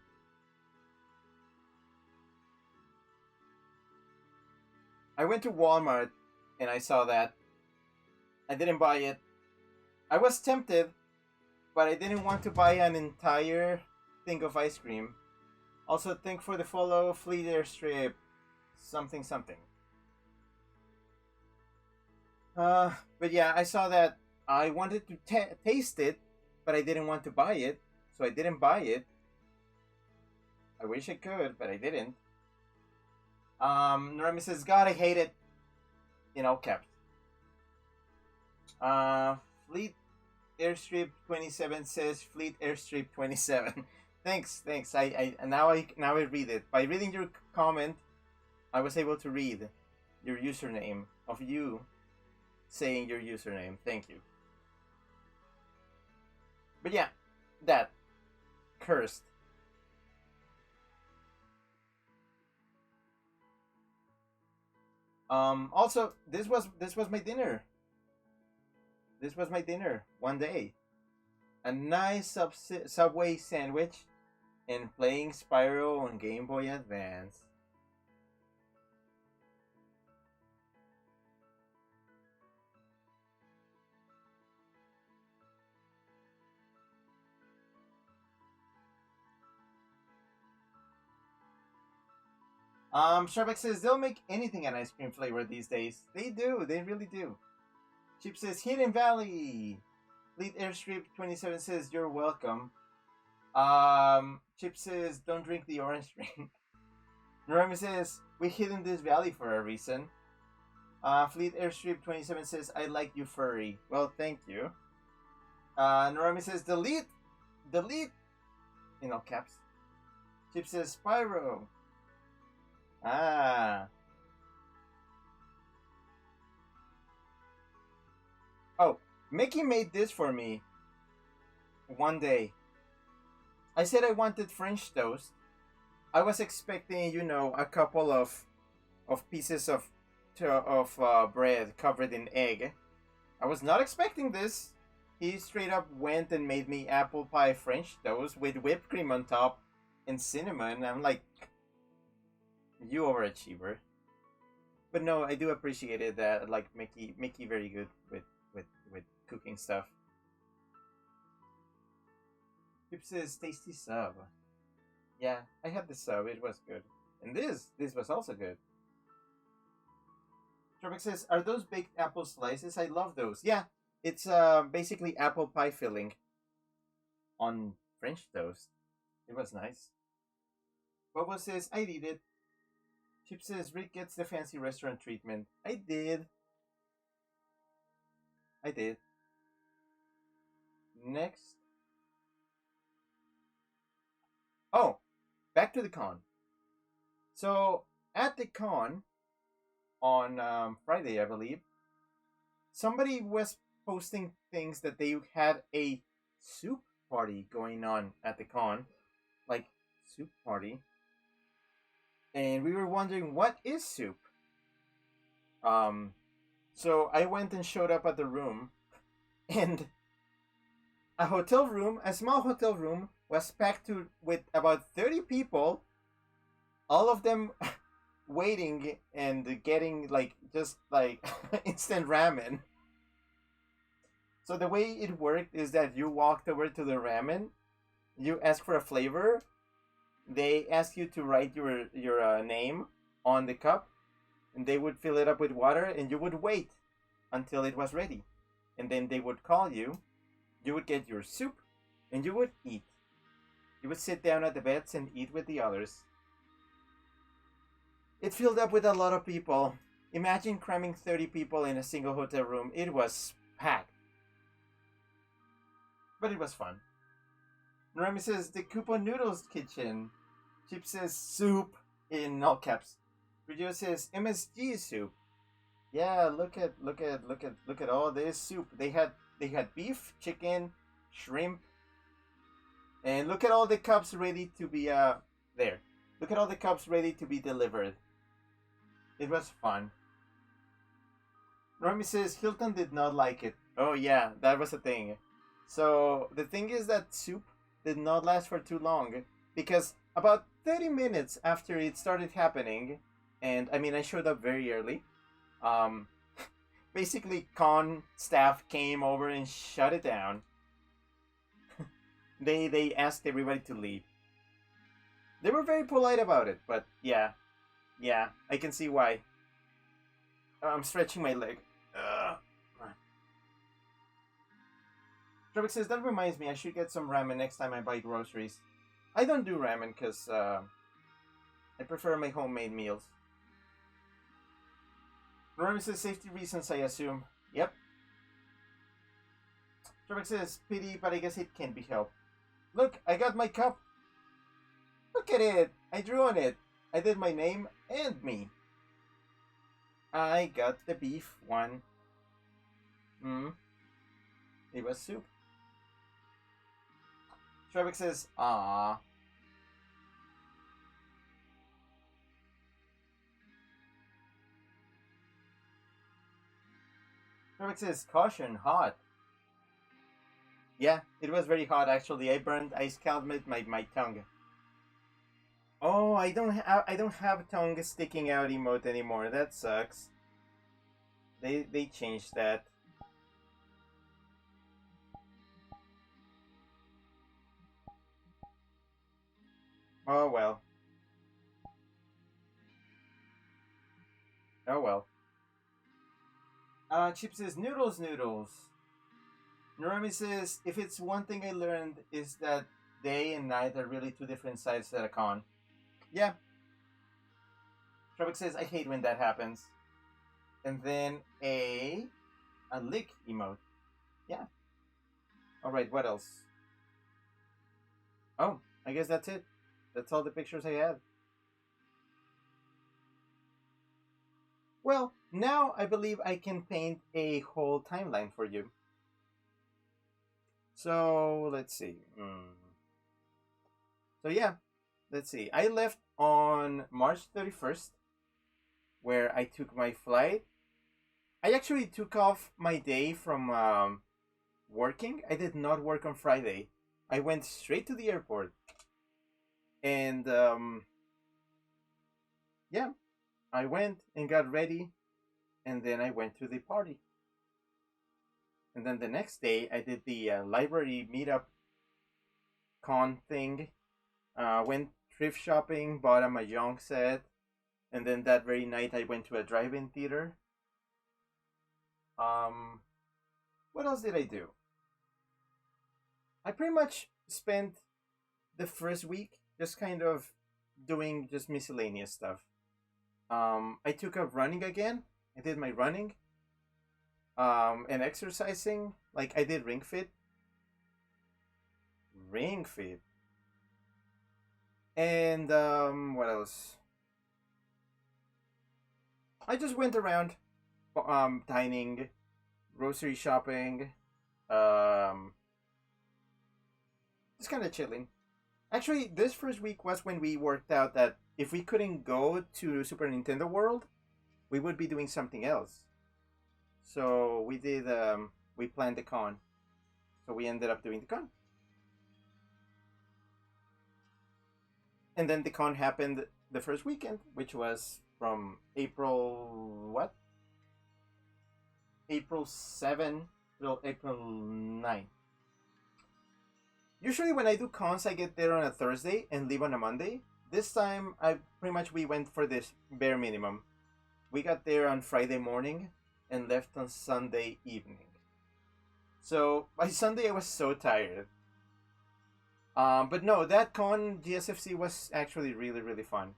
I went to Walmart and I saw that. I didn't buy it. I was tempted, but I didn't want to buy an entire thing of ice cream. Also, thank for the follow, Fleet Airstrip, something. But yeah, I saw that. I wanted to taste it, but I didn't want to buy it, so I didn't buy it. I wish I could, but I didn't. Normi says, God, I hate it. In all caps. Fleet Airstrip 27 says Fleet Airstrip 27. Thanks. Now I read it. By reading your comment, I was able to read your username of you saying your username. Thank you. But yeah, that cursed. Also, this was my dinner. This was my dinner one day. A nice Subway sandwich and playing Spyro on Game Boy Advance. Starbucks says they'll make anything an ice cream flavor these days. They do, they really do. Chip says Hidden Valley. Fleet Airstrip 27 says you're welcome. Chip says don't drink the orange drink. Narami says we hid in this valley for a reason. Fleet Airstrip 27 says I like you furry. Well, thank you. Narami says delete, delete, in all caps. Chip says Spyro. Ah. Oh, Mickey made this for me one day. I said I wanted French toast. I was expecting, a couple of pieces of bread covered in egg. I was not expecting this. He straight up went and made me apple pie French toast with whipped cream on top and cinnamon. I'm like, you overachiever. But no, I do appreciate it that like Mickey very good with cooking stuff. Chip says tasty sub. Yeah, I had the sub, it was good. And this was also good. Trebek says, are those baked apple slices? I love those. Yeah, it's basically apple pie filling on French toast. It was nice. Bobo says, I did it. Chip says, Rick gets the fancy restaurant treatment. I did. I did. Next. Oh, back to the con. So, at the con, on Friday, I believe, somebody was posting things that they had a soup party going on at the con. Like, soup party. And we were wondering, what is soup? So I went and showed up at the room, and a small hotel room, was packed with about 30 people, all of them waiting and getting just instant ramen. So the way it worked is that you walked over to the ramen, you ask for a flavor, they ask you to write your name on the cup, and they would fill it up with water, and you would wait until it was ready. And then they would call you, you would get your soup, and you would eat. You would sit down at the beds and eat with the others. It filled up with a lot of people. Imagine cramming 30 people in a single hotel room. It was packed. But it was fun. Remy says, the Coupon Noodles Kitchen. Chip says, soup, in all caps. Rio says, MSG soup. Yeah, look at all this soup. They had beef, chicken, shrimp, and look at all the cups ready to be there. Look at all the cups ready to be delivered. It was fun. Remy says Hilton did not like it. Oh yeah, that was a thing. So the thing is that soup did not last for too long, because about 30 minutes after it started happening, and I mean I showed up very early, basically con staff came over and shut it down. They asked everybody to leave. They were very polite about it, but yeah, I can see why. I'm stretching my leg. Trebek says, that reminds me, I should get some ramen next time I buy groceries. I don't do ramen because I prefer my homemade meals. Ramen says, safety reasons, I assume. Yep. Trebek says, pity, but I guess it can't be helped. Look, I got my cup. Look at it. I drew on it. I did my name and me. I got the beef one. It was soup. Trebek says, "Ah." Trevor says, caution, hot. Yeah, it was very hot actually. I scalded my tongue. Oh, I don't have tongue sticking out emote anymore. That sucks. They changed that. Oh well. Oh well. Chip says noodles, noodles. Norami says if it's one thing I learned is that day and night are really two different sides of a con. Yeah. Trebek says I hate when that happens. And then a lick emote. Yeah. Alright, what else? Oh, I guess that's it. That's all the pictures I had. Well, now I believe I can paint a whole timeline for you. So let's see. So yeah, let's see. I left on March 31st, where I took my flight. I actually took off my day from working. I did not work on Friday. I went straight to the airport. And yeah, I went and got ready. And then I went to the party. And then the next day, I did the library meetup con thing. Went thrift shopping, bought a mahjong set. And then that very night, I went to a drive-in theater. What else did I do? I pretty much spent the first week just kind of doing just miscellaneous stuff. I took up running again. I did my running. And exercising. Like I did Ring Fit. Ring Fit. And what else? I just went around dining, grocery shopping, just kind of chilling. Actually, this first week was when we worked out that if we couldn't go to Super Nintendo World, we would be doing something else. So we did. We planned the con. So we ended up doing the con. And then the con happened the first weekend, which was from April what? April 7 till April 9. Usually when I do cons, I get there on a Thursday and leave on a Monday. This time, we went for this bare minimum. We got there on Friday morning and left on Sunday evening. So by Sunday I was so tired. But no, that con GSFC was actually really, really fun.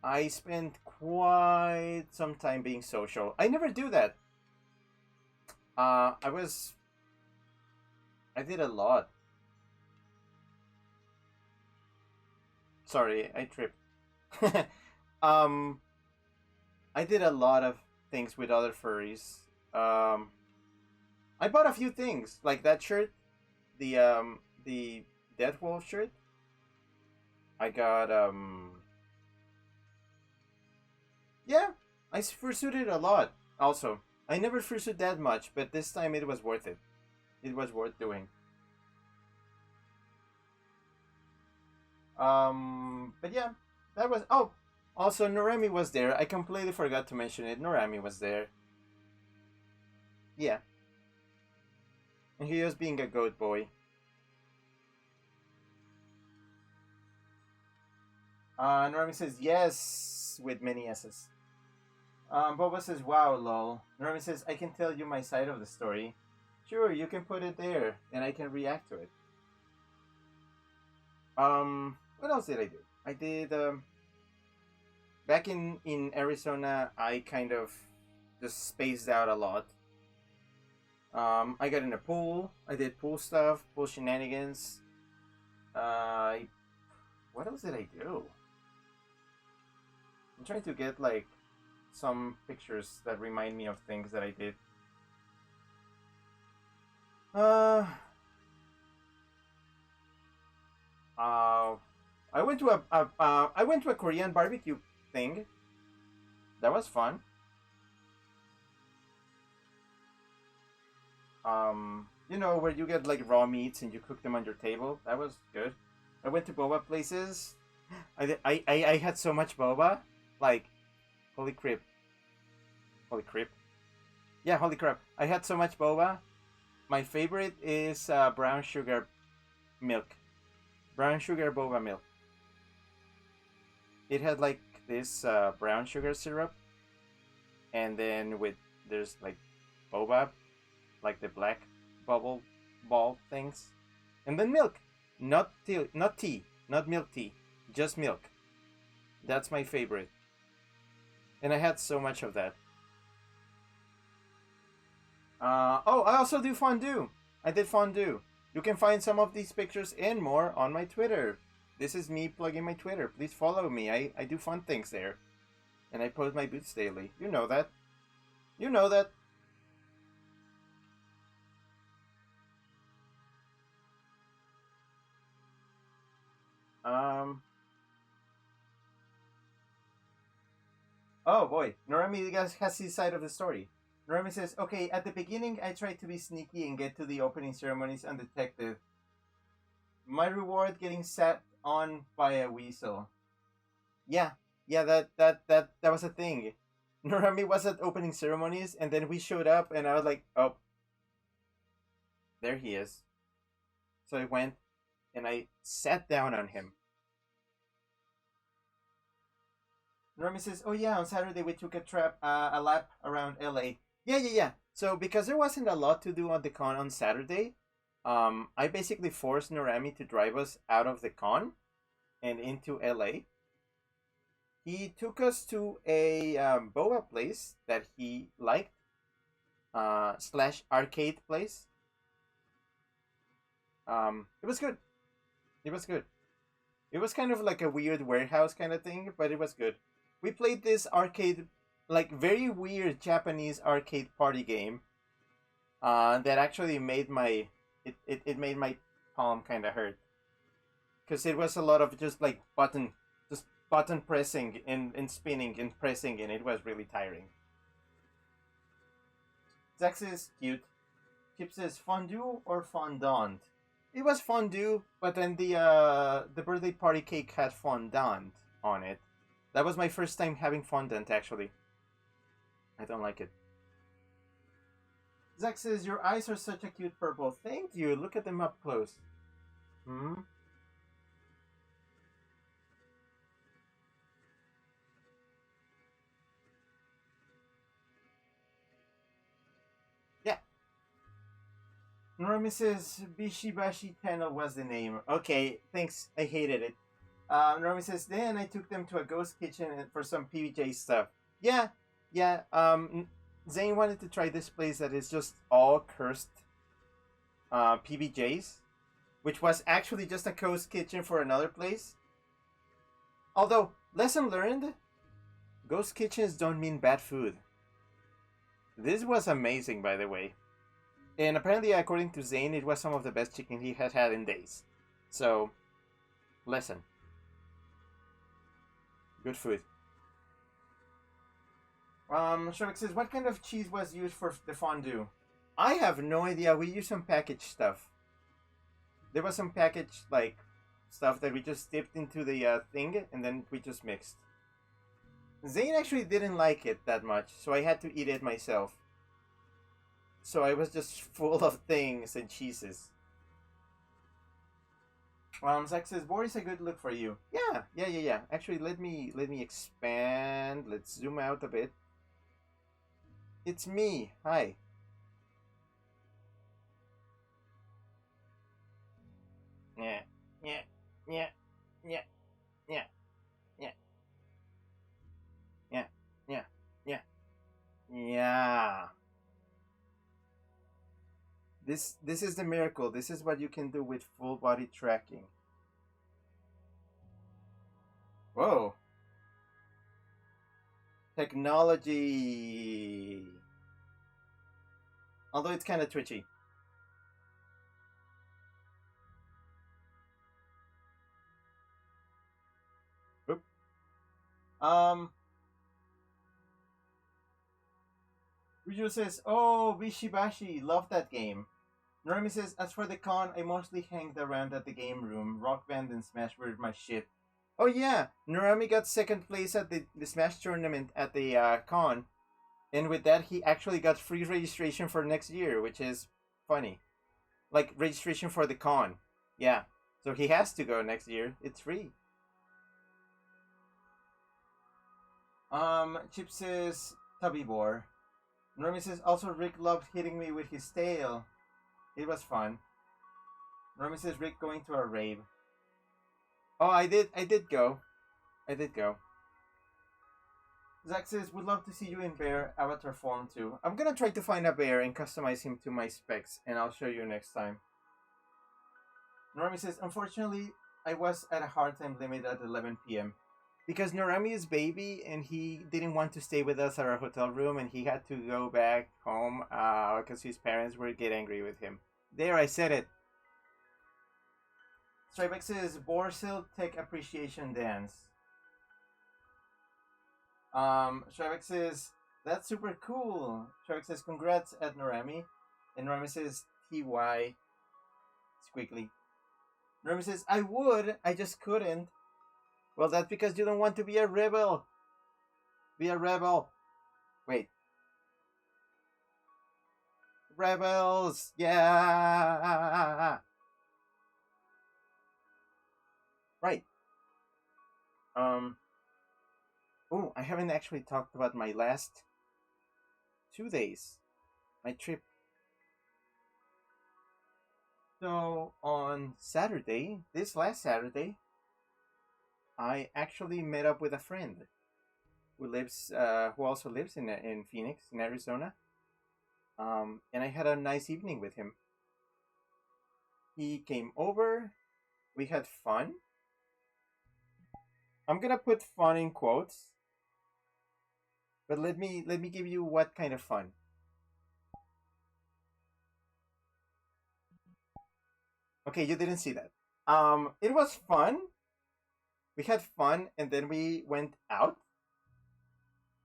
I spent quite some time being social. I never do that. I did a lot. Sorry, I tripped. I did a lot of things with other furries. I bought a few things, like that shirt, the Death Wolf shirt. I got yeah, I fursuited a lot. Also, I never fursuit that much, but this time it was worth it. It was worth doing. But yeah, that was. Oh, also Norami was there. I completely forgot to mention it. Norami was there. Yeah, and he was being a goat boy. Norami says yes with many S's. Boba says, wow, lol. Norman says, I can tell you my side of the story. Sure, you can put it there, and I can react to it. What else did I do? I did, back in Arizona, I kind of just spaced out a lot. I got in a pool. I did pool stuff, pool shenanigans. What else did I do? I'm trying to get, like, some pictures that remind me of things that I did. I went to a Korean barbecue thing. That was fun. You know, where you get like raw meats and you cook them on your table. That was good. I went to boba places. I had so much boba, like holy crap, holy crap. Yeah, holy crap! I had so much boba. My favorite is brown sugar milk, brown sugar boba milk. It had like this brown sugar syrup, and then with there's like boba, like the black bubble ball things, and then milk. Not milk tea, just milk. That's my favorite, and I had so much of that. Oh, I also do fondue. I did fondue. You can find some of these pictures and more on my Twitter. This is me plugging my Twitter. Please follow me. I do fun things there, and I post my boots daily. You know that. You know that. Um. Oh boy, Norami has his side of the story. Norami says, "Okay, at the beginning, I tried to be sneaky and get to the opening ceremonies undetected. My reward getting sat on by a weasel. Yeah, yeah, that was a thing. Norami was at opening ceremonies, and then we showed up, and I was like, oh, there he is. So I went and I sat down on him. Norami says, oh yeah, on Saturday we took a lap around LA. Yeah, yeah, yeah. So because there wasn't a lot to do on the con on Saturday, I basically forced Norami to drive us out of the con and into LA. He took us to a boba place that he liked, slash arcade place. It was good. It was good. It was kind of like a weird warehouse kind of thing, but it was good. We played this arcade, like very weird Japanese arcade party game. That actually made it made my palm kind of hurt because it was a lot of just button pressing and spinning and pressing, and it was really tiring. Zax is cute. Chip says fondue or fondant. It was fondue, but then the birthday party cake had fondant on it. That was my first time having fondant actually. I don't like it. Zack says your eyes are such a cute purple. Thank you. Look at them up close. Hmm. Yeah. Norami says Bishibashi Tenno was the name. Okay, thanks. I hated it. Norami says then I took them to a ghost kitchen for some PBJ stuff. Yeah, yeah. Zane wanted to try this place that is just all cursed PBJs, which was actually just a ghost kitchen for another place. Although, lesson learned, ghost kitchens don't mean bad food. This was amazing, by the way. And apparently, according to Zane, it was some of the best chicken he had had in days. So, lesson. Good food. Shrek says, what kind of cheese was used for the fondue? I have no idea. We used some packaged stuff. There was some packaged, like, stuff that we just dipped into the thing, and then we just mixed. Zane actually didn't like it that much, so I had to eat it myself. So I was just full of things and cheeses. Zach says, "Boris, a good look for you." Yeah, yeah, yeah, yeah. Actually, let me expand. Let's zoom out a bit. It's me. Hi. Yeah, yeah, yeah, yeah, yeah, yeah, yeah, yeah, yeah, yeah. This is the miracle. This is what you can do with full body tracking. Whoa. Technology. Although it's kind of twitchy. Oop. Um Ryujo says, "Oh, Bishibashi, love that game." Norami says, "As for the con, I mostly hanged around at the game room. Rock Band and Smash were my shit." Oh yeah, Norami got second place at the Smash tournament at the con, and with that he actually got free registration for next year, which is funny. Like registration for the con. Yeah. So he has to go next year. It's free. Chip says Tubby Boar. Normie says also Rick loved hitting me with his tail. It was fun. Normie says Rick going to a rave. Oh, I did go. I did go. Zach says, would love to see you in bear avatar form too. I'm gonna try to find a bear and customize him to my specs, and I'll show you next time. Norami says, unfortunately, I was at a hard time limit at 11 p.m. because Norami is baby and he didn't want to stay with us at our hotel room and he had to go back home because his parents would get angry with him. There, I said it. Stripex says, Borsil Tech Appreciation Dance. Stripex says, that's super cool. Stripex says, congrats at Norami. And Norami says, TY. Squiggly. Norami says, I would, I just couldn't. Well, that's because you don't want to be a rebel. Be a rebel. Wait. Rebels, yeah. Right. Oh, I haven't actually talked about my last 2 days. My trip. So on Saturday, this last Saturday, I actually met up with a friend who also lives in Phoenix, in Arizona. And I had a nice evening with him. He came over. We had fun. I'm gonna put fun in quotes. But let me give you what kind of fun. Okay, you didn't see that. It was fun. We had fun, and then we went out.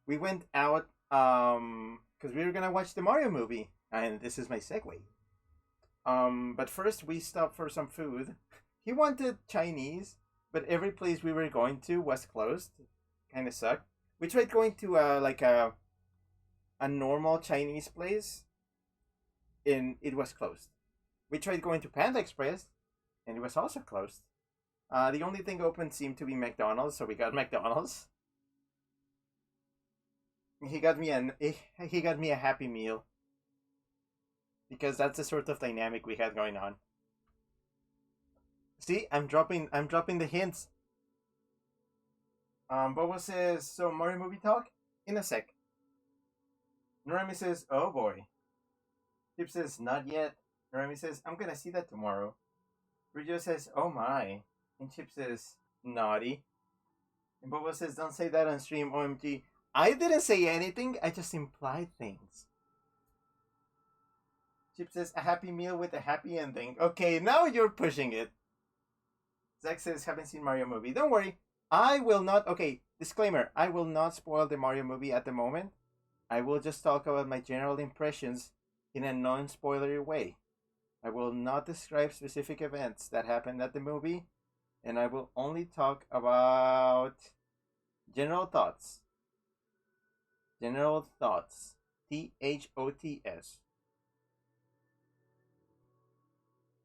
We went out because we were gonna watch the Mario movie, and this is my segue. But first we stopped for some food. He wanted Chinese, but every place we were going to was closed. Kind of sucked. We tried going to like a normal Chinese place, and it was closed. We tried going to Panda Express, and it was also closed. The only thing open seemed to be McDonald's, so we got McDonald's. He got me a Happy Meal because that's the sort of dynamic we had going on. See, I'm dropping the hints. Bobo says, so Mario movie talk? In a sec. Norami says, oh boy. Chip says, not yet. Norami says, I'm gonna see that tomorrow. Rijo says, oh my. And Chip says, naughty. And Bobo says, don't say that on stream, OMG. I didn't say anything, I just implied things. Chip says, a Happy Meal with a happy ending. Okay, now you're pushing it. Zach says, haven't seen Mario movie. Don't worry. I will not... Okay, disclaimer. I will not spoil the Mario movie at the moment. I will just talk about my general impressions in a non-spoilery way. I will not describe specific events that happened at the movie. And I will only talk about general thoughts. General thoughts. THOTS.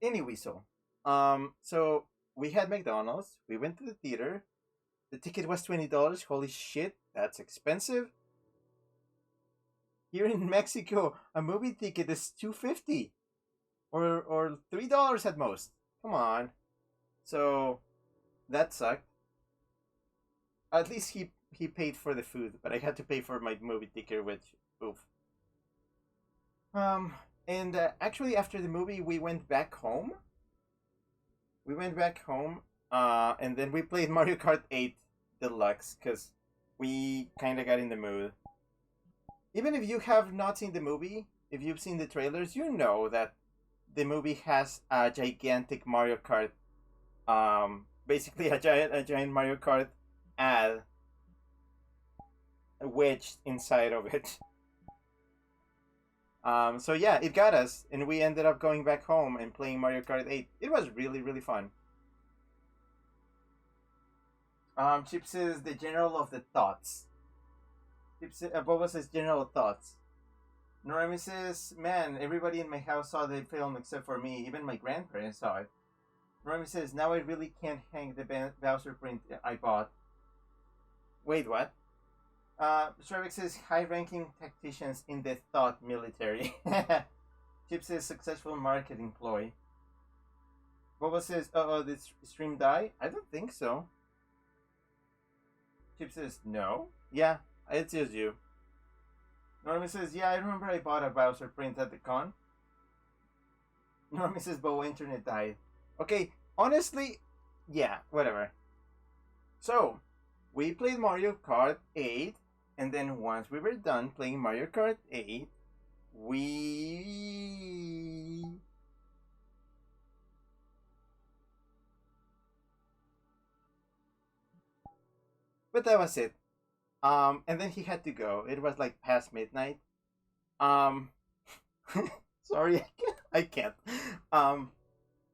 Anyway, so we had McDonald's. We went to the theater. The ticket was $20. Holy shit, that's expensive. Here in Mexico, a movie ticket is $2.50 or $3 at most. Come on. So that sucked. At least he paid for the food, but I had to pay for my movie ticket, which oof. And actually after the movie we went back home. And then we played Mario Kart 8 Deluxe because we kind of got in the mood. Even if you have not seen the movie, if you've seen the trailers, you know that the movie has a gigantic Mario Kart, basically a giant Mario Kart ad wedged inside of it. So yeah, it got us, and we ended up going back home and playing Mario Kart 8. It was really, really fun. Chips is the general of the thoughts. Chips, Boba says general thoughts. Norami says, man, everybody in my house saw the film except for me. Even my grandparents saw it. Norami says, now I really can't hang the Bowser print I bought. Wait, what? Shrevik says, high-ranking tacticians in the thought military. Chip says, successful marketing ploy. Boba says, oh, did stream die? I don't think so. Chip says, no. Yeah, it's just you. Normie says, yeah, I remember I bought a Bowser print at the con. Normie says, but internet died. Okay, honestly, yeah, whatever. So, we played Mario Kart 8, and then once we were done playing Mario Kart 8, we... But that was it. And then he had to go. It was like past midnight. Um, sorry, I can't.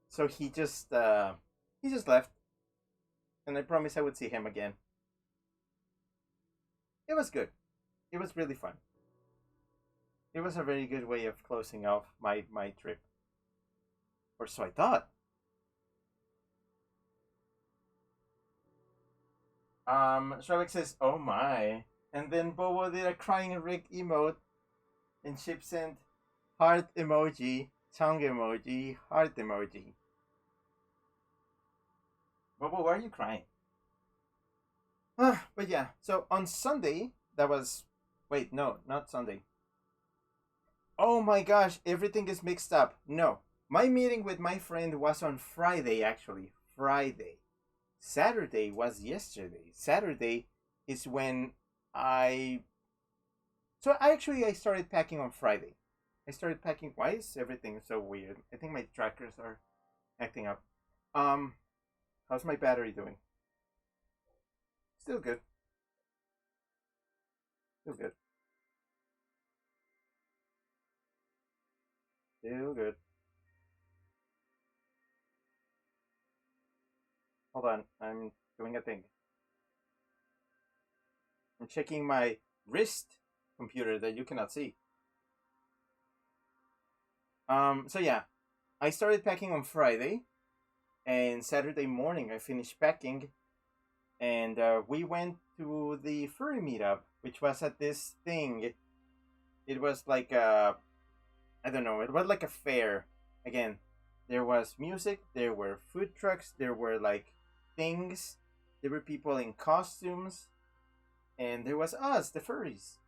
So he just left, and I promised I would see him again. It was good. It was really fun. It was a very good way of closing off my trip, or so I thought. Shrevik says, "Oh my," and then Bobo did a crying Rick emote, and Chip sent heart emoji, tongue emoji, heart emoji. Bobo, why are you crying? But yeah, so on Sunday, that was. Wait, no, not Sunday. Oh my gosh, everything is mixed up. No, my meeting with my friend was on Friday, actually. Friday. Saturday was yesterday. Saturday is when I. So I started packing on Friday. I started packing. Why is everything so weird? I think my trackers are acting up. How's my battery doing? Still good. Still good. Still good. Hold on, I'm doing a thing. I'm checking my wrist computer that you cannot see. So yeah, I started packing on Friday, and Saturday morning I finished packing, and we went to the furry meetup, which was at this thing. It was like I don't know, it was like a fair. Again, there was music, there were food trucks, there were like things, there were people in costumes, and there was us, the furries.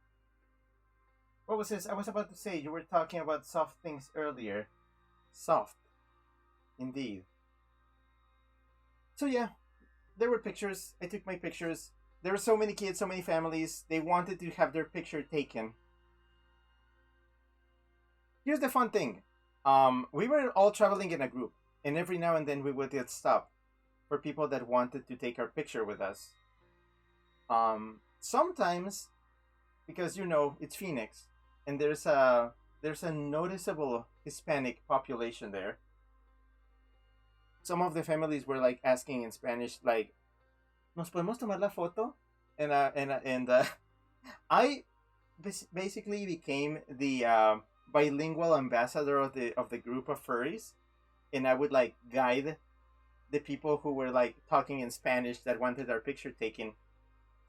What was this? I was about to say you were talking about soft things earlier. Soft, indeed. So yeah, there were pictures. I took my pictures. There were so many kids, so many families. They wanted to have their picture taken. Here's the fun thing. We were all traveling in a group, and every now and then we would get stopped for people that wanted to take our picture with us. Sometimes because it's Phoenix, and there's a noticeable Hispanic population there. Some of the families were like asking in Spanish, like, "Nos podemos tomar la foto?" And I basically became the bilingual ambassador of the group of furries, and I would like guide the people who were like talking in Spanish that wanted our picture taken,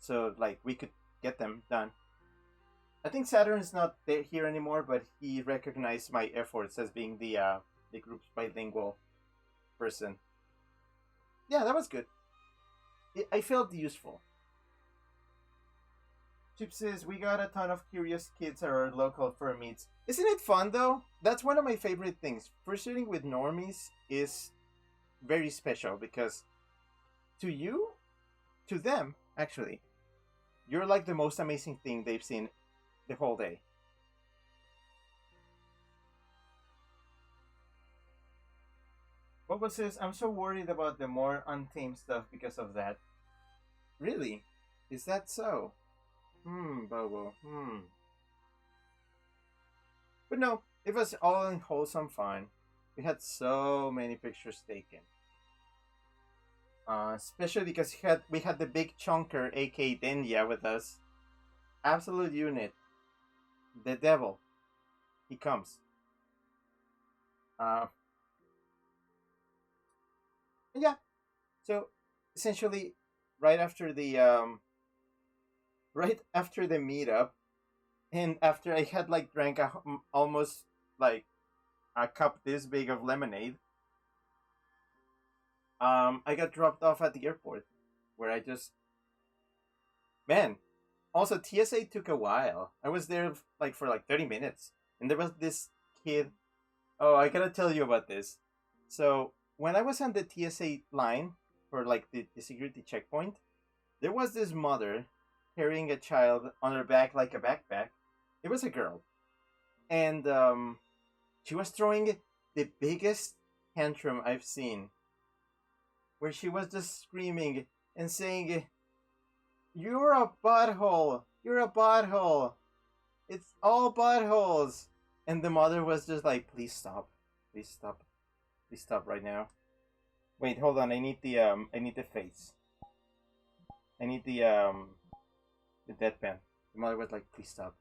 so like we could get them done. I think Saturn's not here anymore, but he recognized my efforts as being the group's bilingual person. Yeah, that was good. I felt useful. Chip says we got a ton of curious kids at our local fur meets. Isn't it fun though? That's one of my favorite things. Fursuiting with normies is very special because to them, actually, you're like the most amazing thing they've seen the whole day. Bobo says, I'm so worried about the more untamed stuff because of that. Really? Is that so? Bobo. But no, it was all in wholesome fun. We had so many pictures taken. Especially because we had the big chunker, aka Denya, with us. Absolute unit. The devil. He comes. Uh, yeah. So essentially, right after the right after the meetup, and after I had like drank almost like a cup this big of lemonade, I got dropped off at the airport, where I just man. Also, TSA took a while. I was there like for like 30 minutes, and there was this kid. Oh, I gotta tell you about this. So when I was on the TSA line for like the security checkpoint, there was this mother carrying a child on her back like a backpack. It was a girl, and she was throwing the biggest tantrum I've seen, where she was just screaming and saying, "You're a butthole! You're a butthole! It's all buttholes!" And the mother was just like, "Please stop! Please stop! Please stop right now!" Wait, hold on. I need the face. I need the deadpan. The mother was like, "Please stop!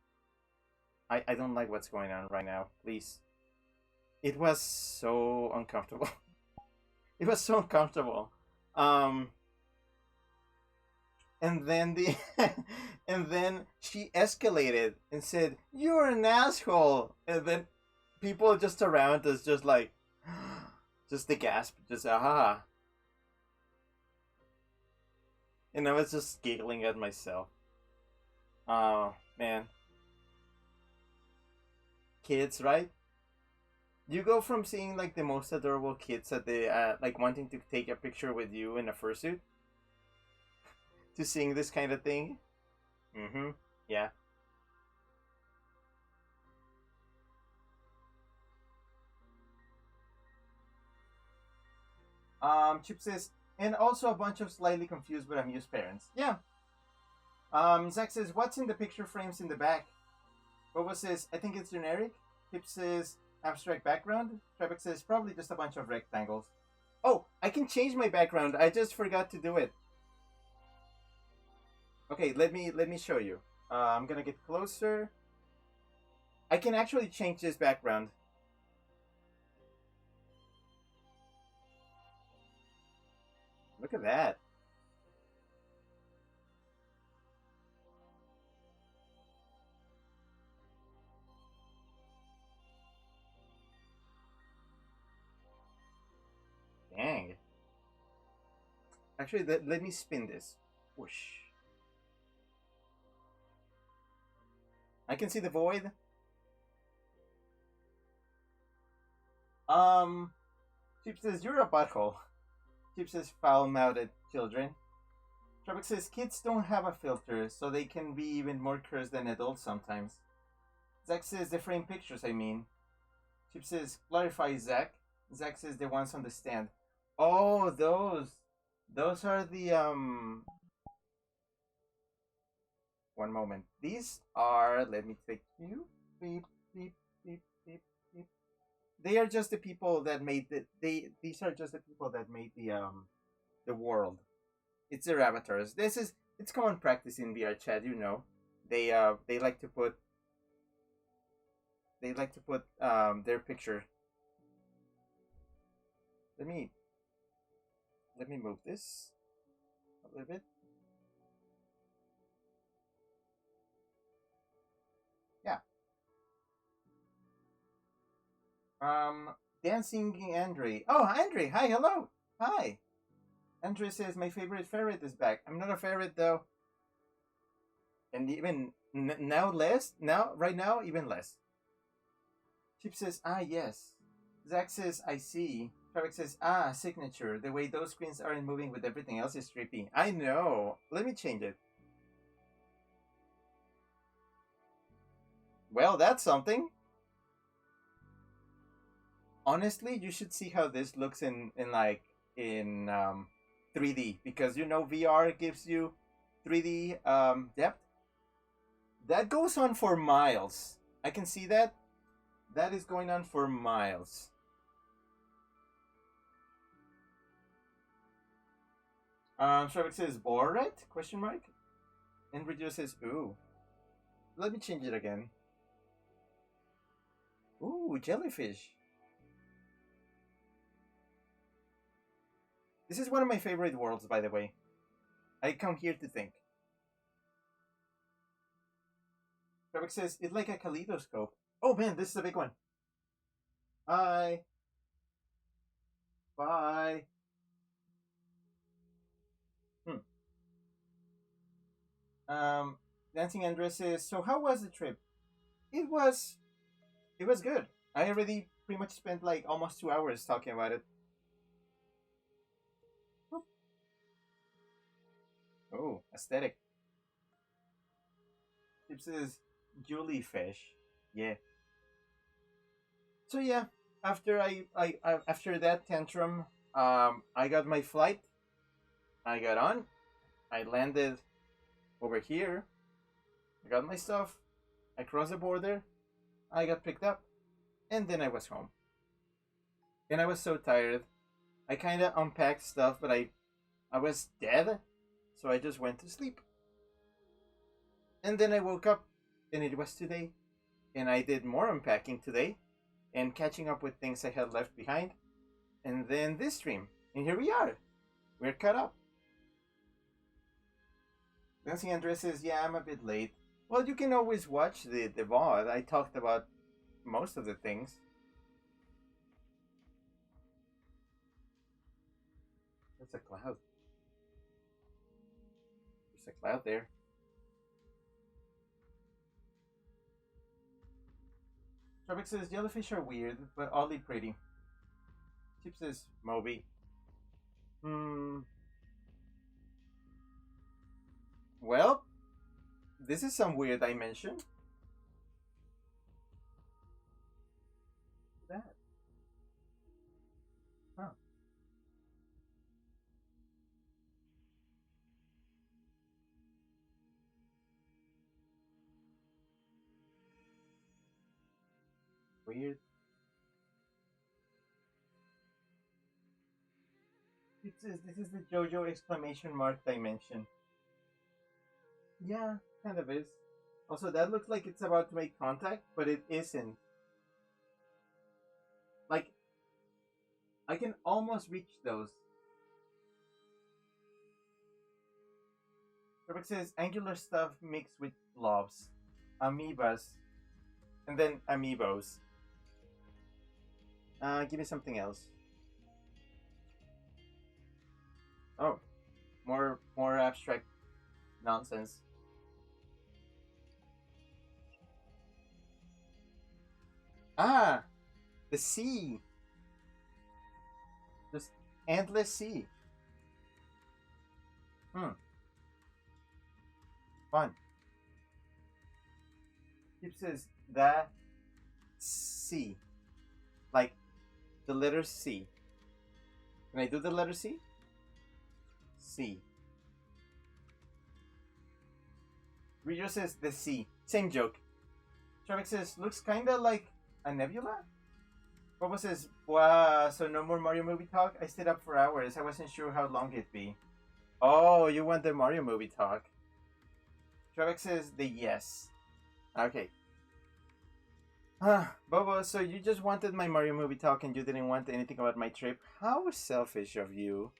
I don't like what's going on right now. Please." It was so uncomfortable. It was so uncomfortable. Um, and then the and then she escalated and said, "You're an asshole." And then people just around us just like just the gasp, just aha. And I was just giggling at myself. Oh man, kids, right? You go from seeing like the most adorable kids at the like wanting to take a picture with you in a fursuit to seeing this kind of thing. Mm-hmm. Yeah. Chip says, and also a bunch of slightly confused but amused parents. Yeah. Zach says, what's in the picture frames in the back? Boba says, I think it's generic. Chip says, abstract background. Trebek says, probably just a bunch of rectangles. Oh, I can change my background. I just forgot to do it. Okay, let me show you. I'm gonna get closer. I can actually change this background. Look at that. Dang. Actually, let me spin this. Whoosh. I can see the void. Um, Chip says, you're a butthole. Chip says, foul-mouthed children. Trebek says, kids don't have a filter, so they can be even more cursed than adults sometimes. Zach says, the frame pictures, I mean. Chip says, clarify, Zach. Zach says, the ones on the stand. Oh, those. Those are the, One moment. These are, let me take you. Beep, beep, beep, beep, beep. They are just the people that made these are just the people that made the world. It's their avatars. It's common practice in VR chat, you know. They like to put their picture. Let me move this a little bit. Yeah. Dancing Andre. Oh, Andre. Hi, hello. Hi. Andre says my favorite ferret is back. I'm not a ferret though. And even now less. Now right now even less. Chip says, ah, yes. Zach says, I see. Tarek says, ah, signature. The way those screens aren't moving with everything else is trippy. I know. Let me change it. Well, that's something. Honestly, you should see how this looks in like in 3D, because you know VR gives you 3D depth. That goes on for miles. I can see that. that is going on for miles. Shrek says Borat? Question mark. And Rejo says ooh. Let me change it again. Ooh, jellyfish. This is one of my favorite worlds, by the way. I come here to think. Trevor says it's like a kaleidoscope. Oh man, this is a big one. Bye. Bye. Dancing Andres says, so how was the trip? It was good. I already pretty much spent like almost 2 hours talking about it. Oh, aesthetic. Tip says jellyfish. Yeah. So yeah, after after that tantrum, I got my flight. I got on. I landed over here. I got my stuff. I crossed the border. I got picked up, and then I was home. And I was so tired. I kind of unpacked stuff, but I was dead, so I just went to sleep. And then I woke up, and it was today, and I did more unpacking today, and catching up with things I had left behind, and then this stream, and here we are. We're caught up. Dancing Andres says, yeah, I'm a bit late. Well, you can always watch the VOD. I talked about most of the things. That's a cloud. There's a cloud there. Tropic says, jellyfish are weird, but oddly pretty. Chip says, Moby. Well, this is some weird dimension. That. Huh. Weird. It says this is the JoJo exclamation mark dimension. Yeah, kind of is. Also, that looks like it's about to make contact, but it isn't. Like, I can almost reach those. Perfect says angular stuff mixed with blobs, amoebas, and then amiibos. Give me something else. Oh, more abstract nonsense. Ah, the sea. This endless sea. Fun. Keep says the C. Like the letter C. Can I do the letter C? C. Reader says the C. Same joke. Traffic says looks kinda like a nebula? Bobo says, wow, so no more Mario movie talk? I stayed up for hours. I wasn't sure how long it'd be. Oh, you want the Mario movie talk. Trevek says the yes. Okay. Bobo, so you just wanted my Mario movie talk and you didn't want anything about my trip? How selfish of you.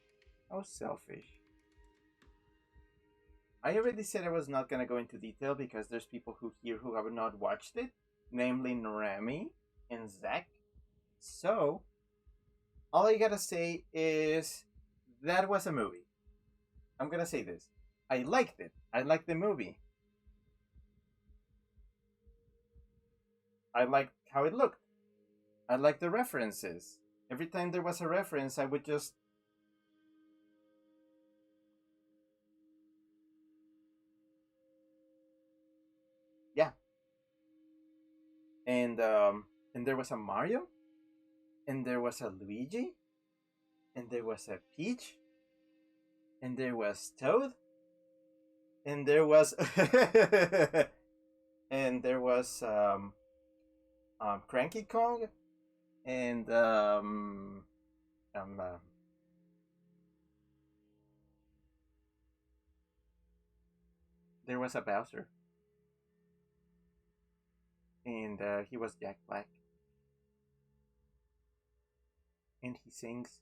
How selfish. I already said I was not going to go into detail because there's people here who have not watched it. Namely Narami and Zach. So, all I gotta say is that was a movie. I'm gonna say this. I liked it. I liked the movie. I liked how it looked. I liked the references. Every time there was a reference, I would just... Yeah. And there was a Mario. And there was a Luigi. And there was a Peach. And there was Toad. And there was... and there was... Cranky Kong, and um, uh, there was a Bowser, and he was Jack Black, and he sings.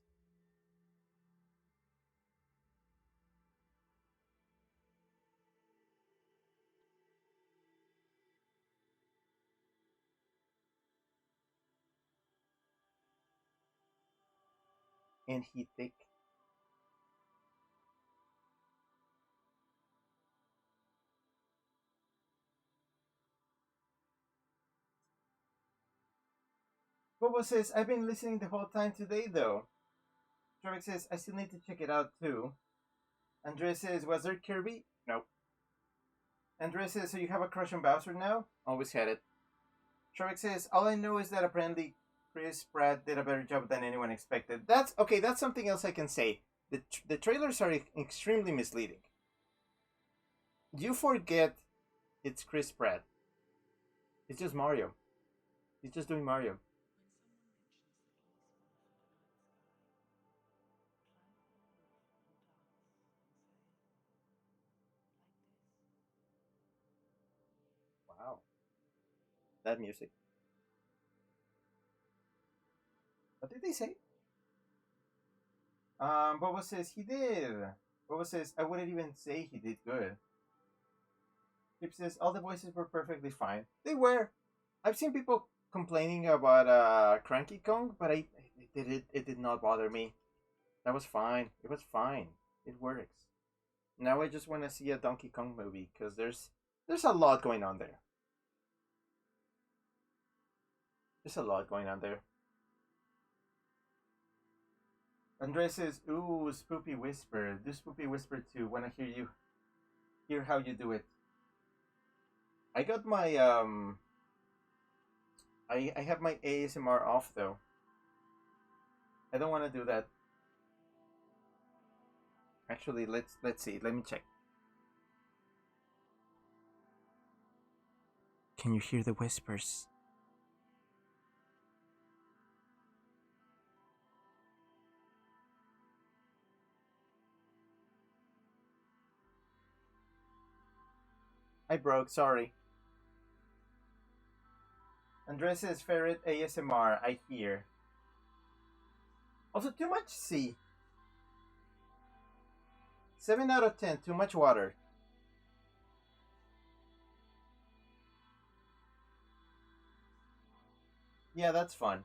And he thick. Bobo says, I've been listening the whole time today though. Trevor says, I still need to check it out too. Andres says, was there Kirby? Nope. Andres says, so you have a crush on Bowser now? Always had it. Trevor says, all I know is that apparently Chris Pratt did a better job than anyone expected. That's okay, that's something else I can say. The trailers are extremely misleading. You forget it's Chris Pratt. It's just Mario. He's just doing Mario. Wow. That music. What did they say? Boba says he did. Boba says I wouldn't even say he did good. Chip says all the voices were perfectly fine. They were. I've seen people complaining about Cranky Kong, but it did not bother me. That was fine. It was fine. It works. Now I just want to see a Donkey Kong movie because there's a lot going on there. There's a lot going on there. Andres says, "Ooh, Spoopy Whisper. Do Spoopy Whisper too. Wanna hear how you do it." I got my I have my ASMR off though. I don't want to do that. Actually, let's see. Let me check. Can you hear the whispers? I broke. Sorry. Andres says ferret ASMR. I hear. Also, too much C. 7 out of 10. Too much water. Yeah, that's fun.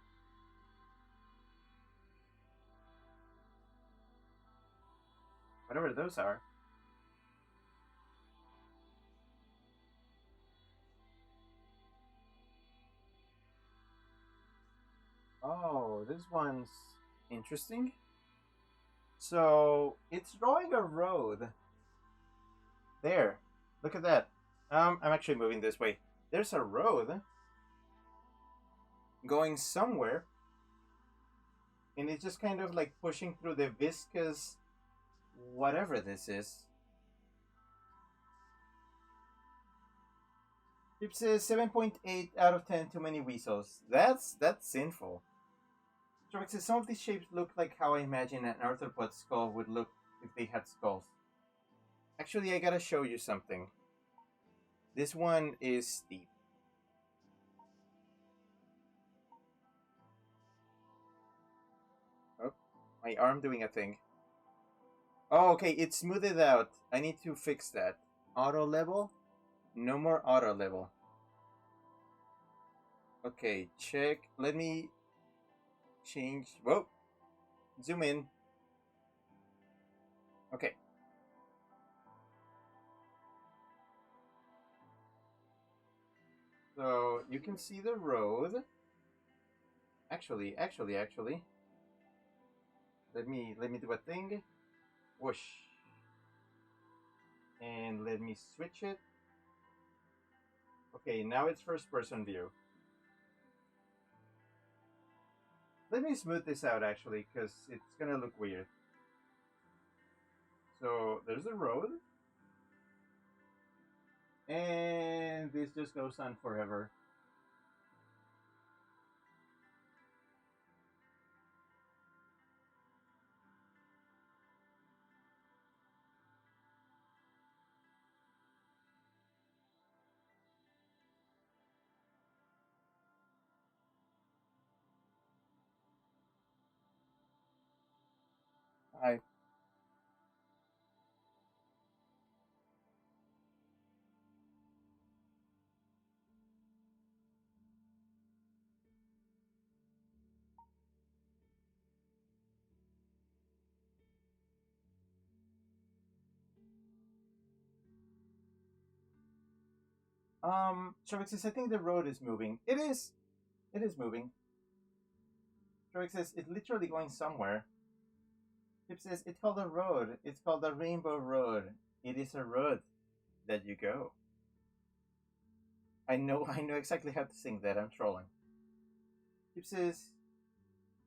Whatever those are. Oh, this one's interesting. So it's drawing a road. There. Look at that. I'm actually moving this way. There's a road going somewhere, and it's just kind of like pushing through the viscous whatever this is. Chip says 7.8 out of 10 too many weasels. That's sinful. Trox says some of these shapes look like how I imagine an arthropod skull would look if they had skulls. Actually, I gotta show you something. This one is steep. Oh, my arm doing a thing. Oh, okay, it's smoothed out. I need to fix that. Auto level? No more auto level. Okay, check. Let me change. Whoa. Zoom in. Okay. So you can see the road. Actually. Let me do a thing. Whoosh. And let me switch it. Okay, now it's first person view. Let me smooth this out actually, because it's gonna look weird. So there's the road. And this just goes on forever. Hi. Shovik says, I think the road is moving. It is. It is moving. Shovik says, it's literally going somewhere. Chip says, it's called a road. It's called the Rainbow Road. It is a road that you go. I know exactly how to sing that. I'm trolling. Chip says,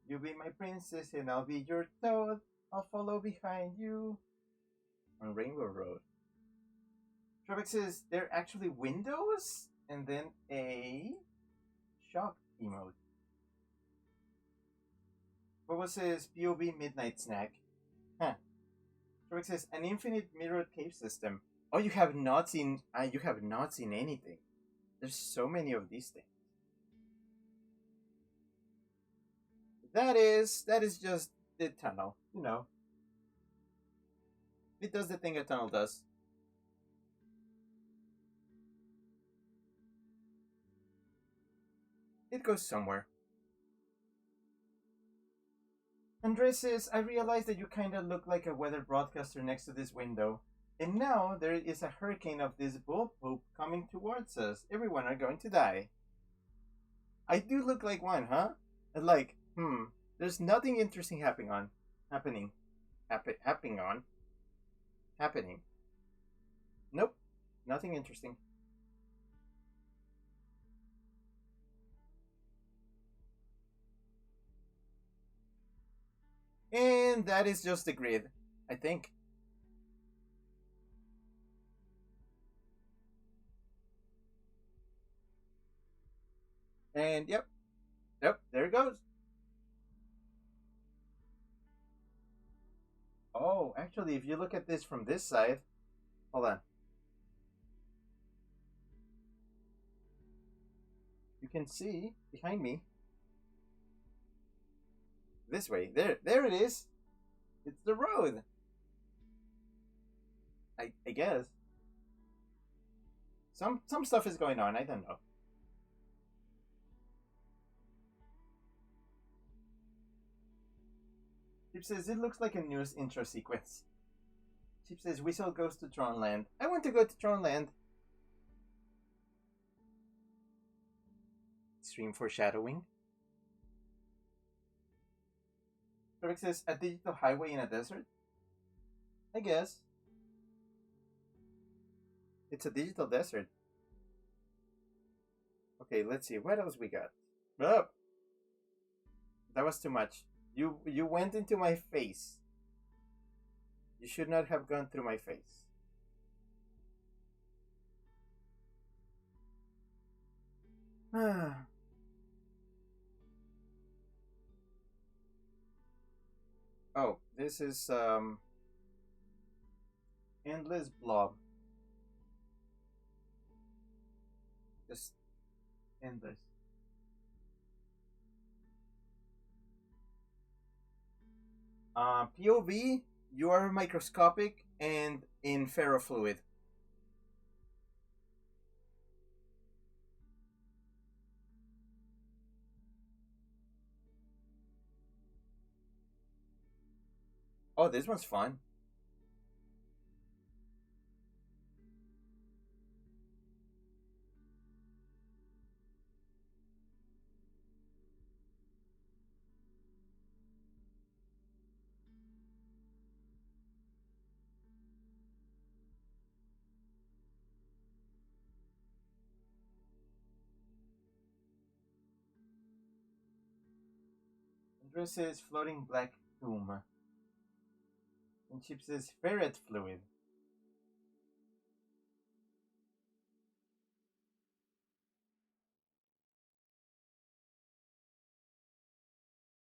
you be my princess and I'll be your toad. I'll follow behind you on Rainbow Road. Trebek says, they're actually windows? And then a shock emote. Bobo says, POV midnight snack. Huh. Trebek says, an infinite mirrored cave system. Oh, you have not seen anything. There's so many of these things. That is just the tunnel, you know. It does the thing a tunnel does. It goes somewhere. Andres says, I realized that you kinda look like a weather broadcaster next to this window. And now there is a hurricane of this bull poop coming towards us. Everyone are going to die. I do look like one, huh? And like, there's nothing interesting happening. Happening. Nope. Nothing interesting. And that is just the grid, I think. And yep, there it goes. Oh, actually, if you look at this from this side, hold on. You can see behind me. This way. There it is. It's the road. I guess. Some stuff is going on, I don't know. Chip says it looks like a news intro sequence. Chip says Whistle goes to Tronland. I want to go to Tronland. Extreme foreshadowing. Torek says a digital highway in a desert. I guess. It's a digital desert. Okay, let's see. What else we got? Oh, that was too much. You went into my face. You should not have gone through my face. Oh, this is endless blob. Just endless. POV, you are microscopic and in ferrofluid. Oh, this one's fun. Andres says floating black tomb. And Chip says ferret fluid.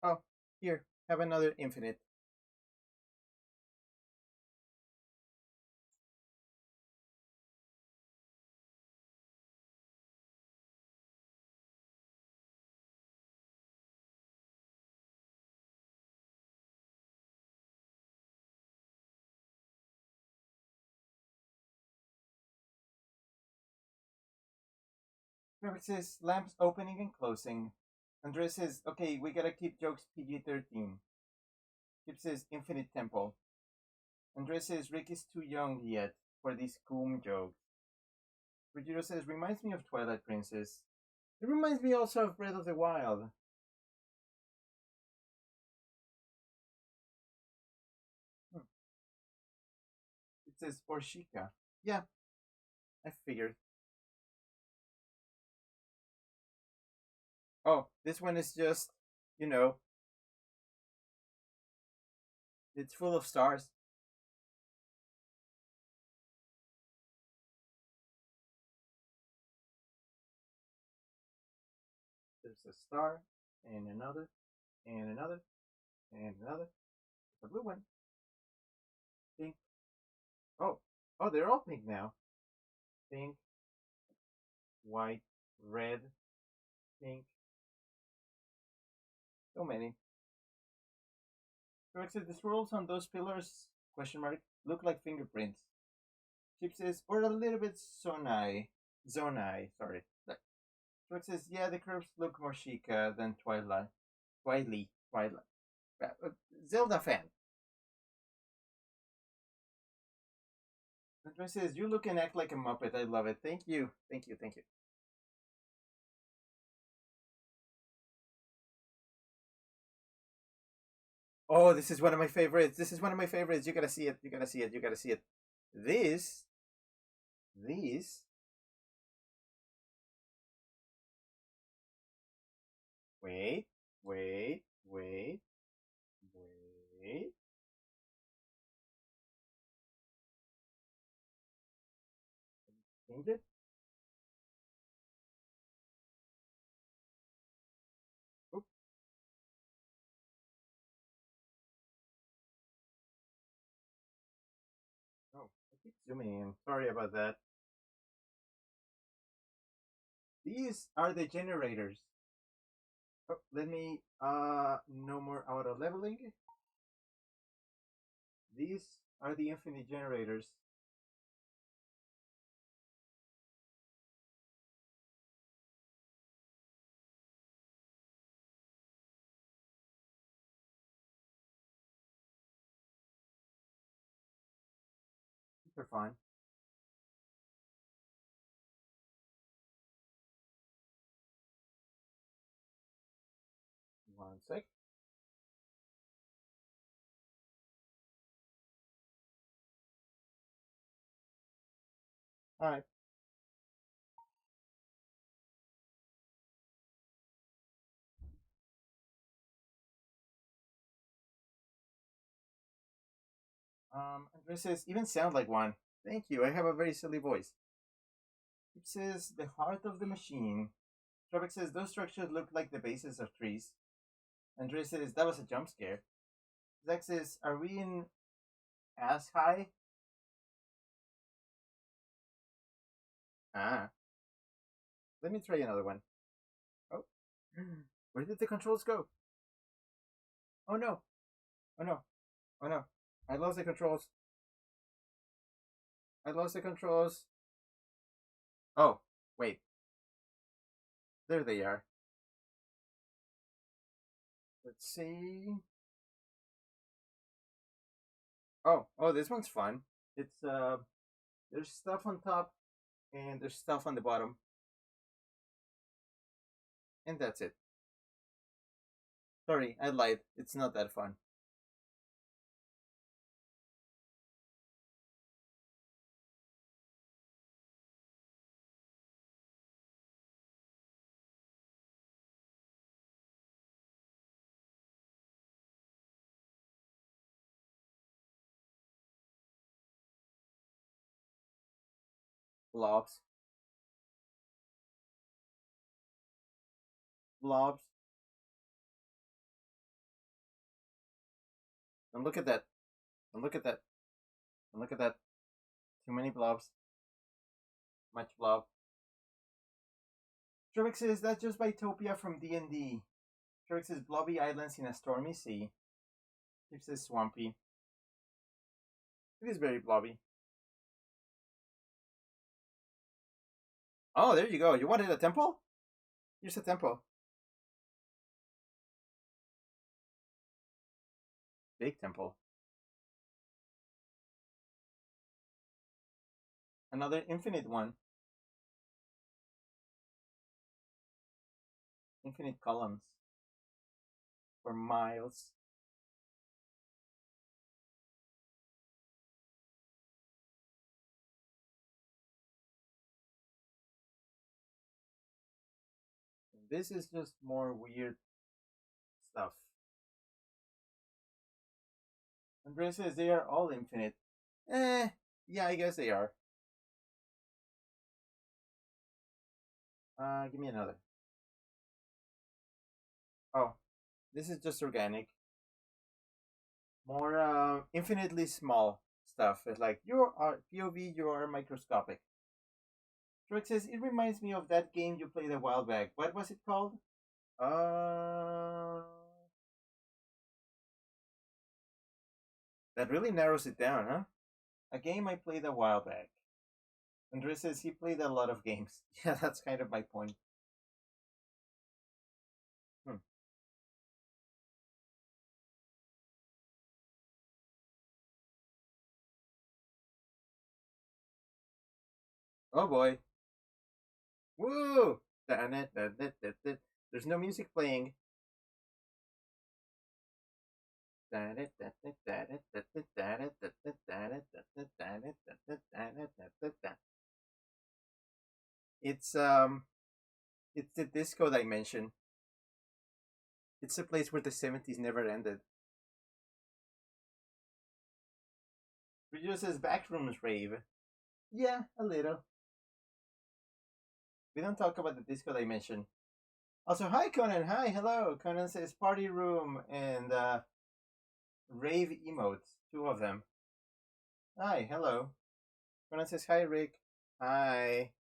Oh, here, have another infinite. Trevor says lamps opening and closing. Andres says, okay, we gotta keep jokes PG-13. Chip says Infinite Temple. Andres says Rick is too young yet for these coom jokes. Ruggiero says reminds me of Twilight Princess. It reminds me also of Breath of the Wild. It says Orshika. Yeah, I figured. Oh, this one is just, you know, it's full of stars. There's a star, and another, and another, and another. A blue one. Pink. Oh, oh, they're all pink now. Pink, white, red, pink. So many. Correct says the swirls on those pillars, question mark, look like fingerprints. Chip says, or a little bit zonai, sorry. Correct says, yeah, the curves look more chic than Twilight. Zelda fan. Andrew says, you look and act like a Muppet. I love it. Thank you. Thank you. Thank you. Oh, this is one of my favorites. This is one of my favorites. You gotta see it. You gotta see it. You gotta see it. This. Wait, wait, wait, wait. Change it. Oop. Oh, I keep zooming in. Sorry about that. These are the generators. Oh, let me no more auto leveling. These are the infinite generators. They're fine. One sec. All right. Andres says, even sound like one. Thank you. I have a very silly voice. It says, the heart of the machine. Trebek says, those structures look like the bases of trees. Andres says, that was a jump scare. Zach says, are we in as high? Ah. Let me try another one. Oh. Where did the controls go? Oh no. Oh no. Oh no. I lost the controls. I lost the controls. Oh, wait. There they are. Let's see. Oh, this one's fun. It's there's stuff on top and there's stuff on the bottom. And that's it. Sorry, I lied. It's not that fun. Blobs. Blobs. And look at that. And look at that. And look at that. Too many blobs. Much blob. Trevix says that's just Bitopia from D&D. Trevix says blobby islands in a stormy sea. It says swampy. It is very blobby. Oh, there you go. You wanted a temple? Here's a temple. Big temple. Another infinite one. Infinite columns for miles. This is just more weird stuff. Andrea says they are all infinite. Yeah, I guess they are. Give me another. Oh, this is just organic. More infinitely small stuff. It's like you are POV, you are microscopic. Trick says it reminds me of that game you played a while back. What was it called? Uh, that really narrows it down, huh? A game I played a while back. Andres says he played a lot of games. Yeah, that's kind of my point. Hmm. Oh boy. Woo! There's no music playing. It's it's the disco dimension. It's a place where the 70s never ended. Producer says backrooms rave. Yeah, a little. We don't talk about the disco dimension. Also, hi Conan. Hi, hello. Conan says party room and rave emotes. Two of them. Hi, hello. Conan says hi, Rick. Hi.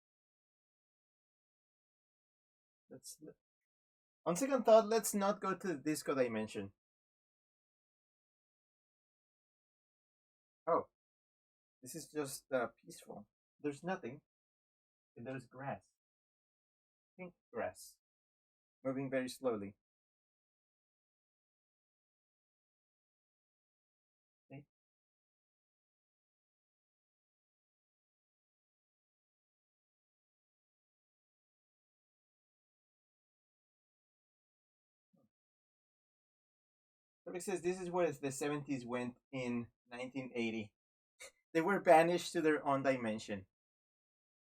Let's. On second thought, let's not go to the disco dimension. Oh, this is just peaceful. There's nothing. And there's grass. Pink grass. Moving very slowly. See? Rick says this is where the 70s went in 1980. They were banished to their own dimension.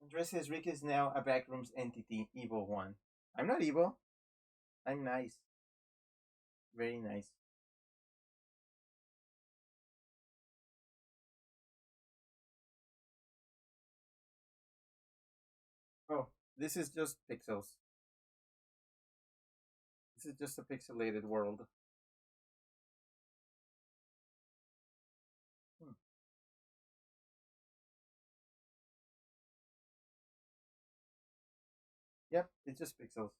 Andres says Rick is now a backrooms entity, evil one. I'm not evil. I'm nice. Very nice. Oh, this is just pixels. This is just a pixelated world. Hmm. Yep, it's just pixels.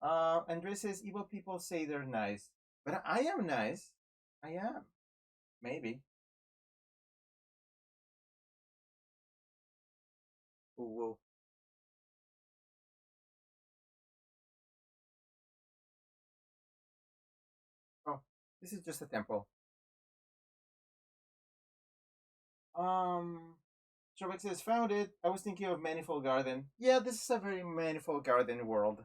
Andres says evil people say they're nice. But I am nice. I am. Maybe. Ooh, whoa. Oh, this is just a temple. Um, Sherbeck says, found it. I was thinking of Manifold Garden. Yeah, this is a very Manifold Garden world.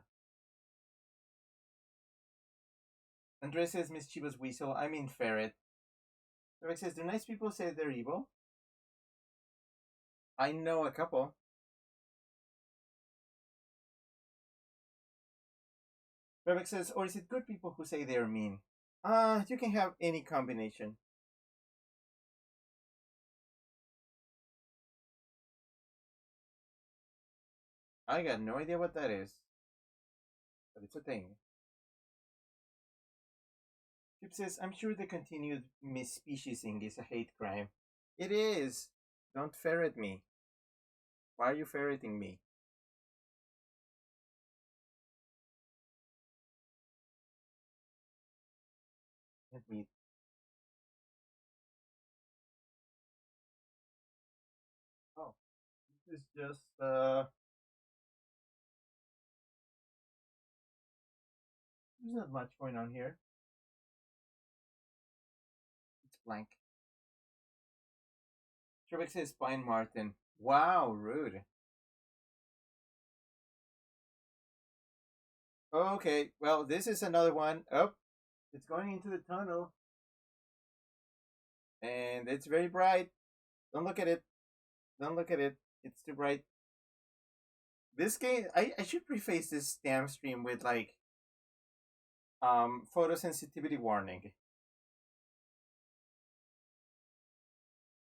Andres says, mischievous weasel. I mean ferret. Sherbeck says, do nice people say they're evil? I know a couple. Sherbeck says, or is it good people who say they're mean? You can have any combination. I got no idea what that is, but it's a thing. Chip says, I'm sure the continued misspeciesing is a hate crime. It is. Don't ferret me. Why are you ferreting me? Let me. is just there's not much going on here. It's blank. Trebek says Pine Martin. Wow, rude. Okay, well, this is another one. Oh, it's going into the tunnel. And it's very bright. Don't look at it. Don't look at it. It's too bright. This game, I should preface this damn stream with like photosensitivity warning.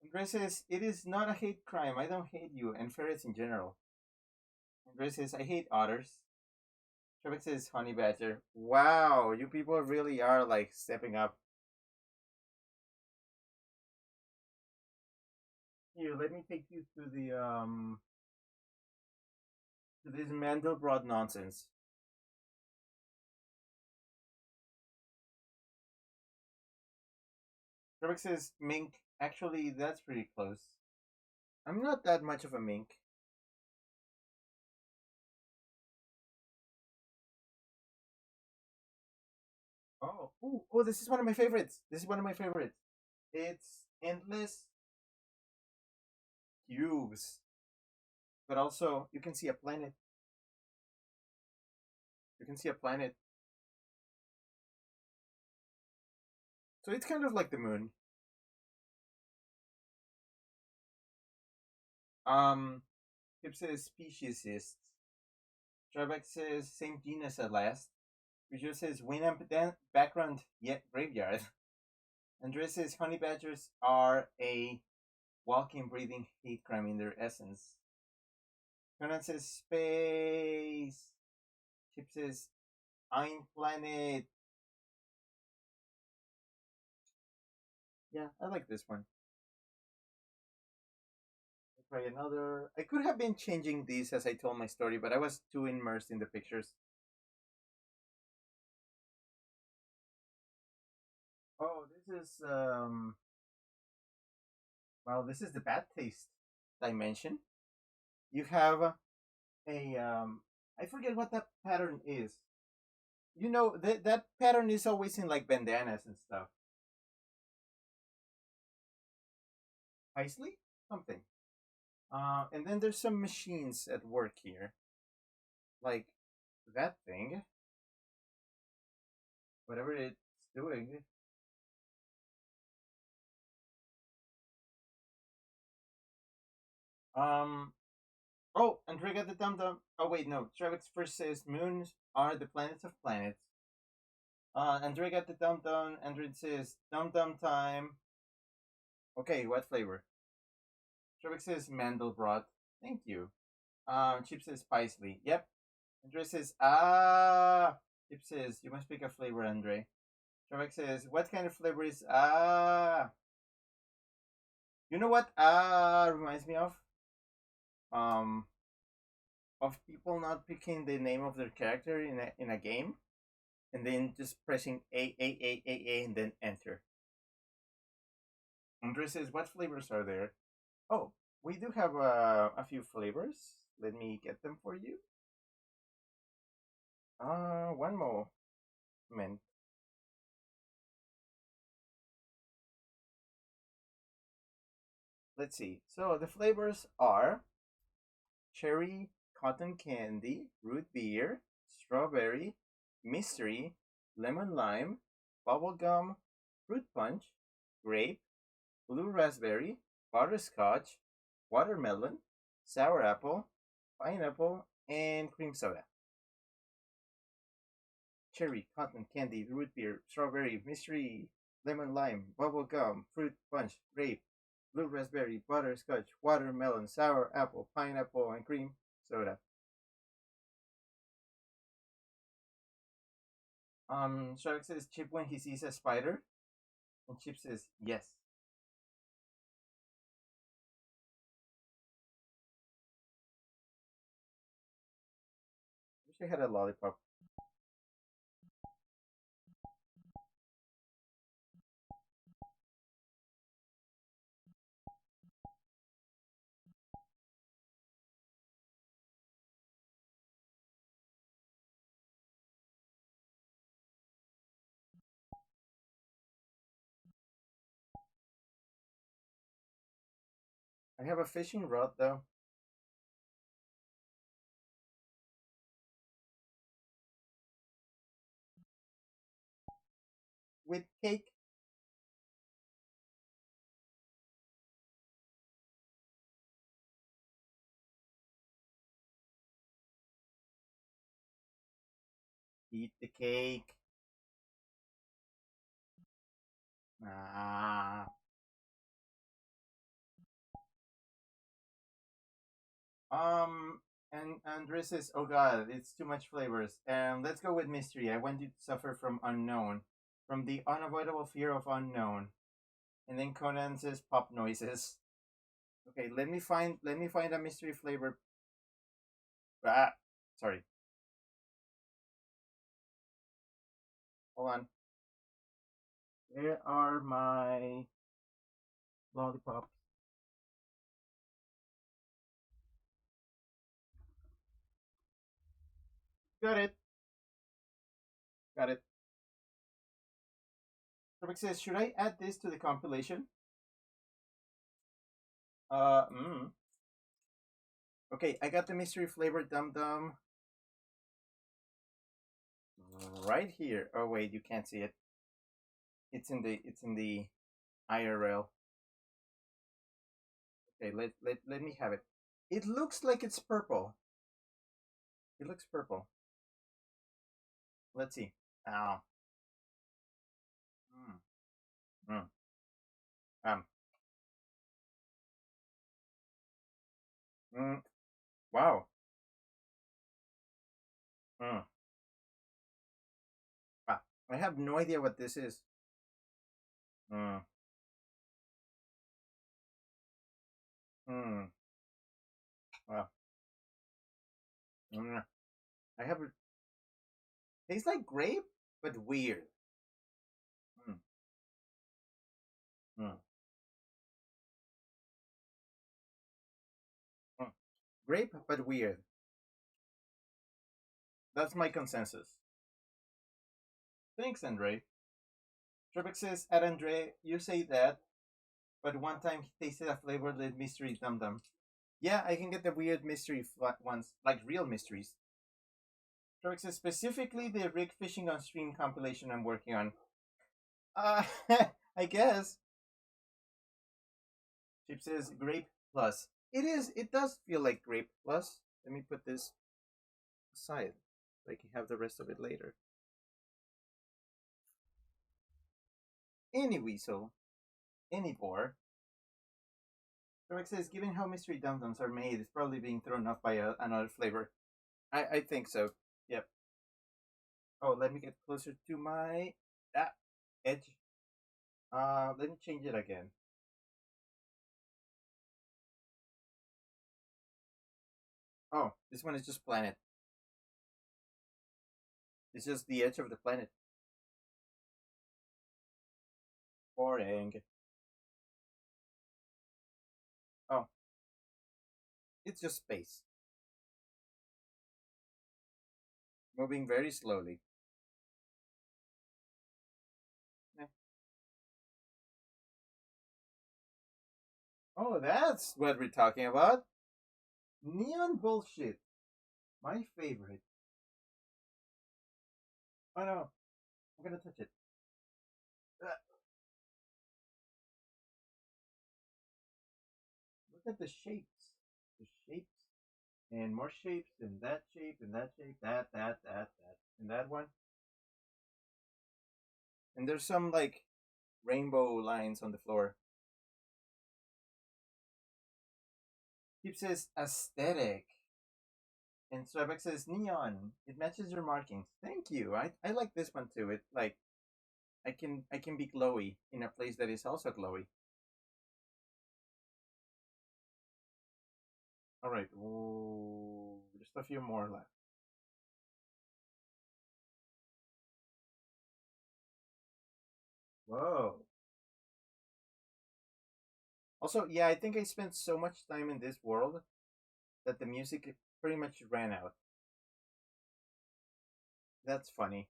Andre says, it is not a hate crime. I don't hate you and ferrets in general. Andre says, I hate otters. Trebek says, honey badger. Wow, you people really are like stepping up. Here, let me take you to the to this Mandelbrot nonsense. Trebek says, mink. Actually, that's pretty close. I'm not that much of a mink. Oh, oh, this is one of my favorites. This is one of my favorites. It's endless cubes, but also you can see a planet. You can see a planet. So it's kind of like the moon. Kip says speciesist. Trebek says same genus at last. Visual says Winamp background yet graveyard. Andres says honey badgers are a walking, breathing hate crime in their essence. Conan says space. Chip says Ein planet. Yeah, I like this one. I'll try another. I could have been changing these as I told my story, but I was too immersed in the pictures. Oh, this is well, this is the bad taste dimension. You have a I forget what that pattern is. You know that pattern is always in like bandanas and stuff. Paisley? Something. And then there's some machines at work here. Like that thing. Whatever it's doing. Um Oh, and Riga the Dum Dum. Oh wait, no. Travis first says moons are the planets of planets. Andre got the Dum Dum. Android says Dum Dum time. Okay, what flavor? Trebek says Mandelbrot. Thank you. Chip says Paisley. Yep. Andre says Chip says you must pick a flavor, Andre. Trebek says what kind of flavor is You know what reminds me Um, of people not picking the name of their character in a game, and then just pressing A, and then enter. Andre says, "What flavors are there?" Oh, we do have a few flavors. Let me get them for you. One more. Mint. Let's see. So the flavors are cherry, cotton candy, root beer, strawberry, mystery, lemon lime, bubblegum, fruit punch, grape, blue raspberry, butterscotch, watermelon, sour apple, pineapple, and cream soda. Cherry, cotton candy, root beer, strawberry, mystery, lemon lime, bubble gum, fruit punch, grape, blue raspberry, butterscotch, watermelon, sour apple, pineapple, and cream soda. Shark says Chip when he sees a spider, and Chip says yes. Wish I had a lollipop. I have a fishing rod though. With cake. Eat the cake. Ah. And Andres says, "Oh God, it's too much flavors." And let's go with mystery. I want you to suffer from unknown, from the unavoidable fear of unknown. And then Conan says, "Pop noises." Okay, let me find a mystery flavor. Ah, sorry. Hold on. Where are my lollipops? Got it. Got it. Perfect says, "Should I add this to the compilation?" Uh, mm. Okay, I got the mystery flavor Dum Dum right here. Oh wait, you can't see it. It's in the IRL. Okay, let me have it. It looks like it's purple. It looks purple. Let's see. Oh. Mm, mm. Um. Mm. Wow. Mm. Ah, I have no idea what this is. Mm. Mm. Wow. Mm. I have it. Tastes like grape, but weird. Mm. Mm. Mm. Grape, but weird. That's my consensus. Thanks, Andre. Trebek says, at Andre, you say that, but one time he tasted a flavorless mystery dum dum. Yeah, I can get the weird mystery ones, like real mysteries. Trebek says, specifically the rig fishing on stream compilation I'm working on. Uh, I guess. Chip says, grape plus. It is, it does feel like grape plus. Let me put this aside so I can have the rest of it later. Any weasel, any boar. Trebek says, given how mystery dum dums are made, it's probably being thrown off by another flavor. I think so. Yep. Oh, let me get closer to my edge. Let me change it again. Oh, this one is just planet. It's just the edge of the planet. Boring. Oh, it's just space. Moving very slowly. Eh. Oh, that's what we're talking about. Neon bullshit. My favorite. Oh no, I'm gonna touch it. Uh, Look at the shapes. The shapes. And more shapes, and that shape, and that shape, that, and that one. And there's some like rainbow lines on the floor. Keep says aesthetic. And Starbucks says neon. It matches your markings. Thank you. I like this one too. It like I can be glowy in a place that is also glowy. All right. Ooh, just a few more left. Whoa. Also, yeah, I think I spent so much time in this world that the music pretty much ran out. That's funny.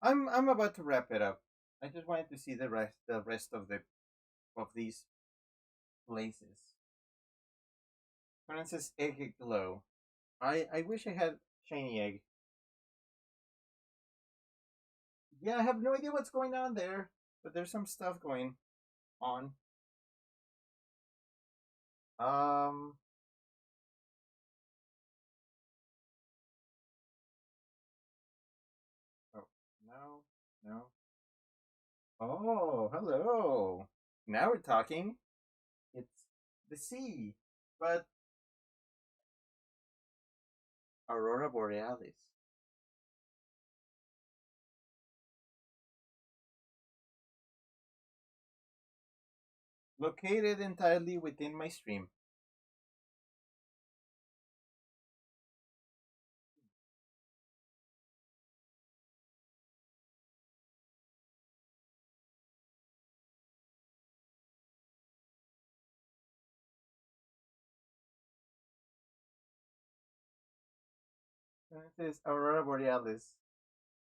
I'm about to wrap it up. I just wanted to see the rest of these places. Conan says egg glow. I wish I had shiny egg. Yeah, I have no idea what's going on there, but there's some stuff going on. Um. Oh, no, no. Oh, hello. Now we're talking. It's the sea, but Aurora Borealis. Located entirely within my stream. And it says Aurora Borealis.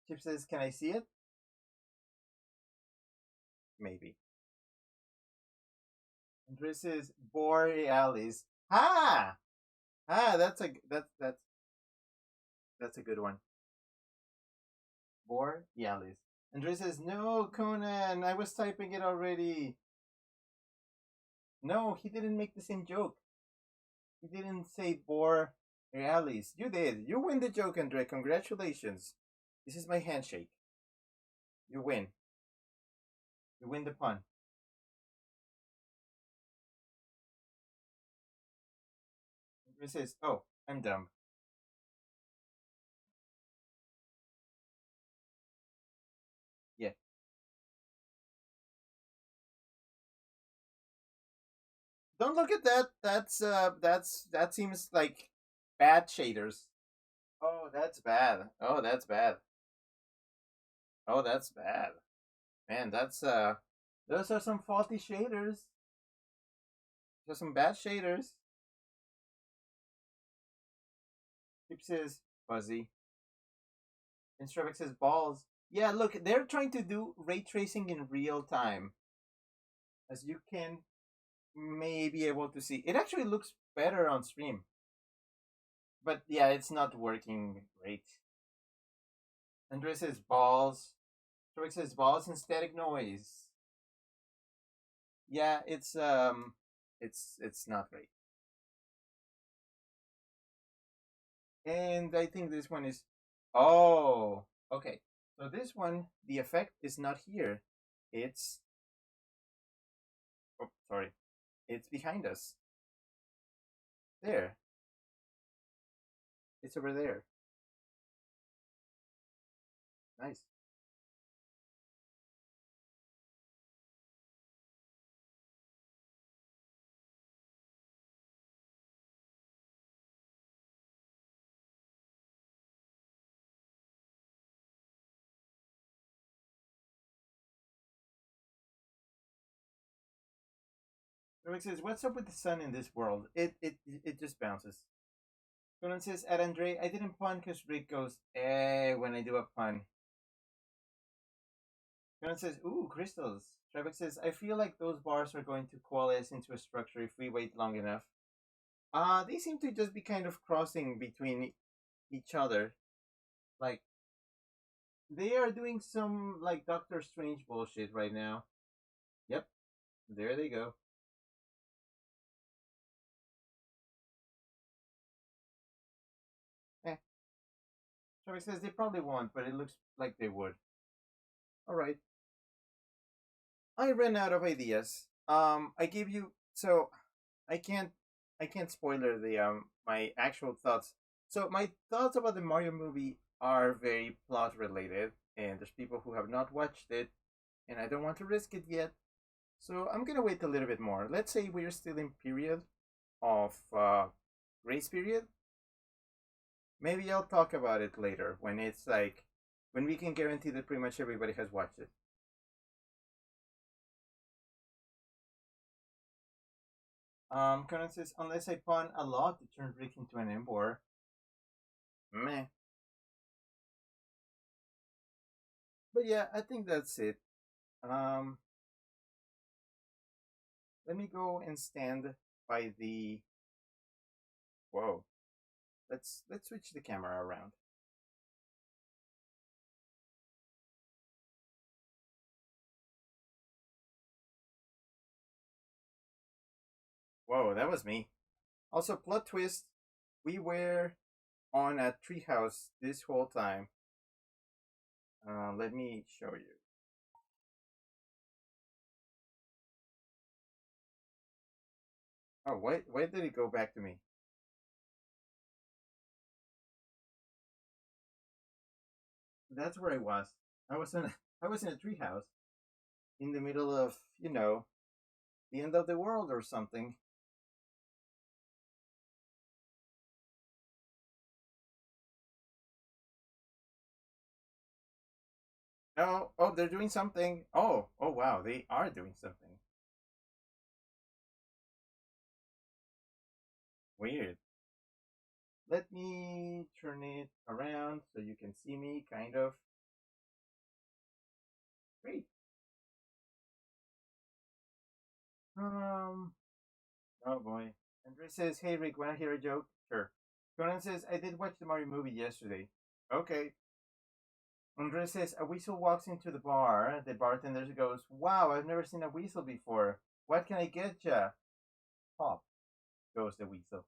Chip says, "Can I see it?" Maybe. And Chris says, "Borealis." Ah, that's a good one. Borealis. And Chris says, "No, Conan, I was typing it already." No, he didn't make the same joke. He didn't say Borealis. You did. You win the joke, Andre. Congratulations. This is my handshake. You win. You win the pun. And Chris says, "Oh, I'm dumb." Yeah. Don't look at that. That seems like bad shaders. Oh, that's bad. Oh, that's bad. Oh, that's bad. Man, that's those are some faulty shaders. Those are some bad shaders. Tip says fuzzy. And Stravik says balls. Yeah, look, they're trying to do ray tracing in real time. As you can may be able to see. It actually looks better on stream. But yeah, it's not working great. Andres says balls. Stravik says balls and static noise. Yeah, it's not great. And I think this one is oh okay. So this one, the effect is not here. It's oh sorry. It's behind us. There. It's over there. Nice. Rick says, "What's up with the sun in this world? It just bounces." Conan says, "At Andre, I didn't pun because Rick goes when I do a pun." Conan says, "Ooh, crystals." Trebek says, "I feel like those bars are going to coalesce into a structure if we wait long enough." They seem to just be kind of crossing between each other. Like they are doing some like Doctor Strange bullshit right now. Yep, there they go. Eh, Trebek says they probably won't, but it looks like they would. All right. I ran out of ideas. I gave you so I can't I can't spoiler the my actual thoughts. So my thoughts about the Mario movie are very plot related, and there's people who have not watched it, and I don't want to risk it yet. So I'm gonna wait a little bit more. Let's say we're still in period of grace period. Maybe I'll talk about it later when it's like when we can guarantee that pretty much everybody has watched it. Conan says, unless I pawn a lot to turn Rick into an Embor. Meh. But yeah, I think that's it. Um, let me go and stand by the Whoa. Let's switch the camera around. Whoa, that was me. Also, plot twist. We were on a treehouse this whole time. Let me show you. Oh, why did it go back to me? That's where I was. I was in I was in a treehouse in the middle of, the end of the world or something. Oh, they're doing something. Oh, wow, they are doing something. Weird. Let me turn it around so you can see me, kind of. Great. Um. Oh boy. Andre says, "Hey Rick, wanna hear a joke?" Sure. Conan says, "I did watch the Mario movie yesterday." Okay. Andre says, "A weasel walks into the bar. The bartender goes, 'Wow, I've never seen a weasel before. What can I get ya?' 'Pop,' goes the weasel."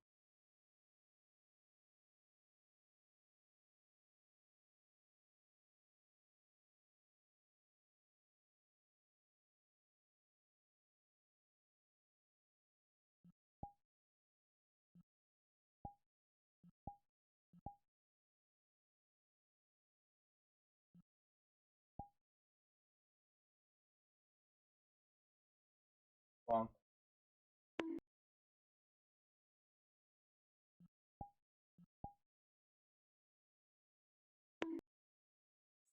Bonk.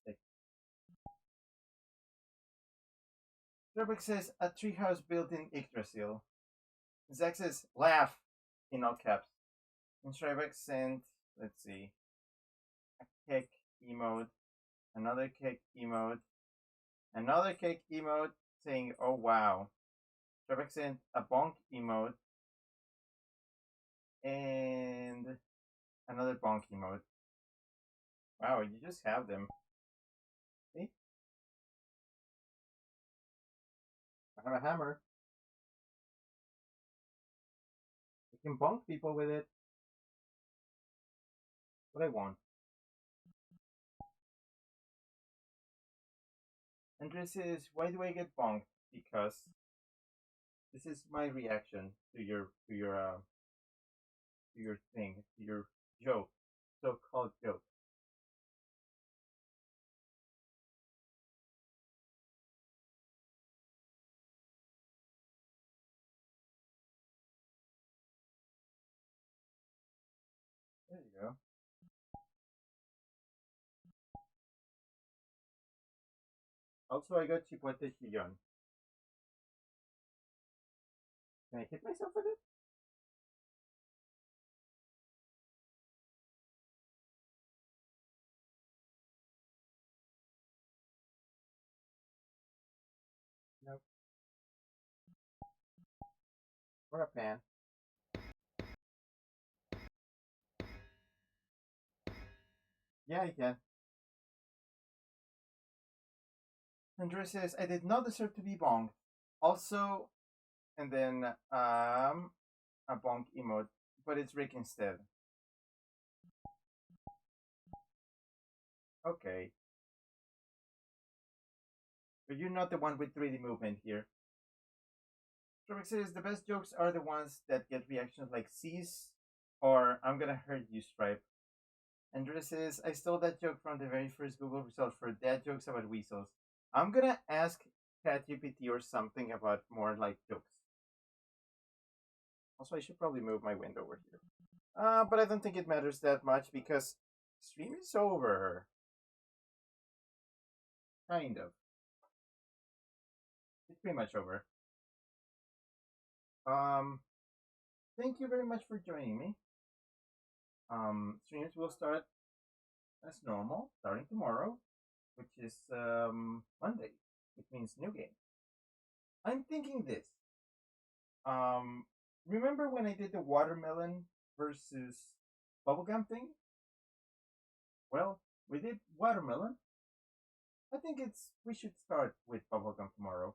Stick. Trebek says, "A treehouse built in Yggdrasil." Zach says, "Laugh," in all caps. And Trebek sent, let's see, a cake emote, another cake emote, another cake emote saying, "Oh wow." Trebek sent a bonk emote and another bonk emote. Wow, you just have them. See? I have a hammer. You can bonk people with it. What I want. And this is, why do I get bonked? Because this is my reaction to your thing, to your joke, so-called joke. There you go. Also, I got Chipotle Chillon. Can I hit myself with it? Nope. Or a pan. Yeah, I can. Andrea says, "I did not deserve to be bonked." Also, and then a bonk emote, but it's Rick instead. Okay, but you're not the one with 3D movement here. Rick says, "The best jokes are the ones that get reactions like "Cease" or "I'm gonna hurt you, Stripe." Andrea says, "I stole that joke from the very first Google result for dad jokes about weasels." I'm gonna ask ChatGPT or something about more like jokes. Also, I should probably move my window over here. But I don't think it matters that much because stream is over. Kind of. It's pretty much over. Um, Thank you very much for joining me. Streams will start as normal, starting tomorrow, which is Monday, which means new game. I'm thinking this. Um, Remember when I did the watermelon versus bubblegum thing. Well, we did watermelon. I think we should start with bubblegum tomorrow.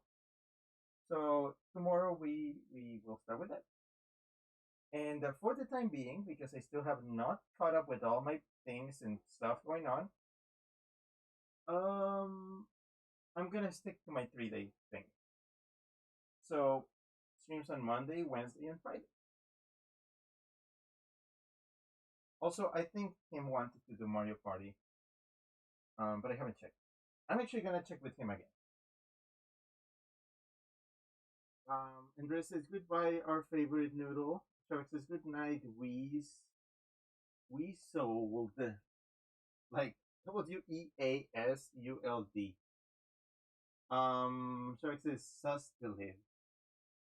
So tomorrow we will start with that. And for the time being, because I still have not caught up with all my things and stuff going on, I'm gonna stick to my 3 day thing. So streams on Monday, Wednesday, and Friday. Also, I think Tim wanted to do Mario Party, but I haven't checked. I'm actually gonna check with him again. Andres says goodbye, our favorite noodle. Shark says good night, we sold. Like WEASULD. Shark says sus to live.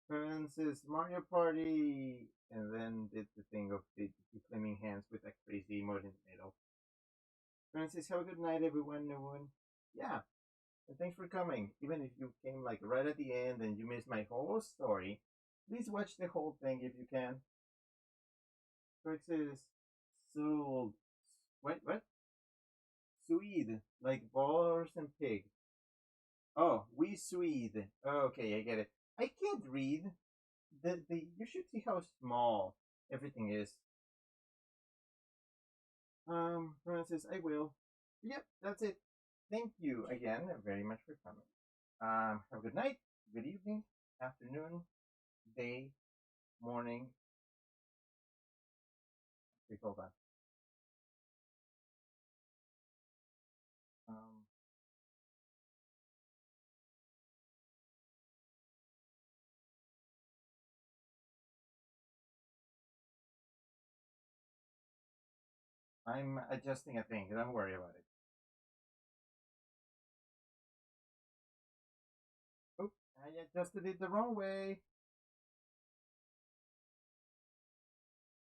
Fern says Mario Party, and then did the thing of the flaming hands with that crazy emote in the middle. Fern says have a good night, everyone. No one. Yeah, and thanks for coming. Even if you came like right at the end and you missed my whole story, please watch the whole thing if you can. Shark says sold. What? Swede, like bars and pig. Oh, we Swede. Okay, I get it. I can't read. You should see how small everything is. Francis, I will. Yep, that's it. Thank you again very much for coming. Have a good night, good evening, afternoon, day, morning. Okay, hold on. I'm adjusting a thing. Don't worry about it. Oop, I adjusted it the wrong way.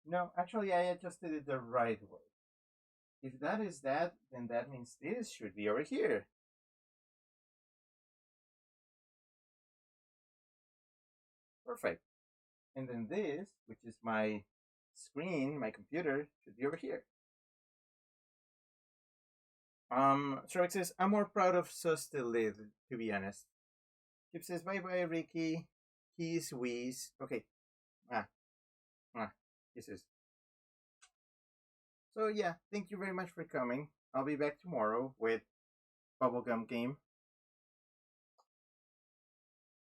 No, actually, I adjusted it the right way. If that is that, then that means this should be over here. Perfect. And then this, which is my screen, my computer, should be over here. Shrek says, I'm more proud of Sus to live, to be honest. Chip says, bye bye, Ricky. Kiss, wheeze. Okay. Kisses. So, yeah, thank you very much for coming. I'll be back tomorrow with Bubblegum Game.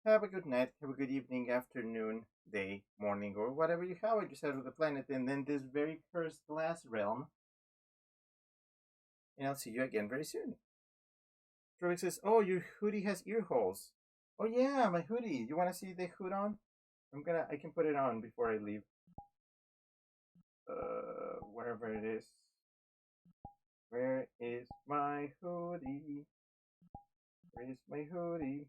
Have a good night, have a good evening, afternoon, day, morning, or whatever you have on your side of the planet, and then this very cursed glass realm. And I'll see you again very soon. Trovic says, oh, your hoodie has ear holes. Oh yeah, my hoodie. You wanna see the hood on? I can put it on before I leave. Wherever it is. Where is my hoodie? Where is my hoodie?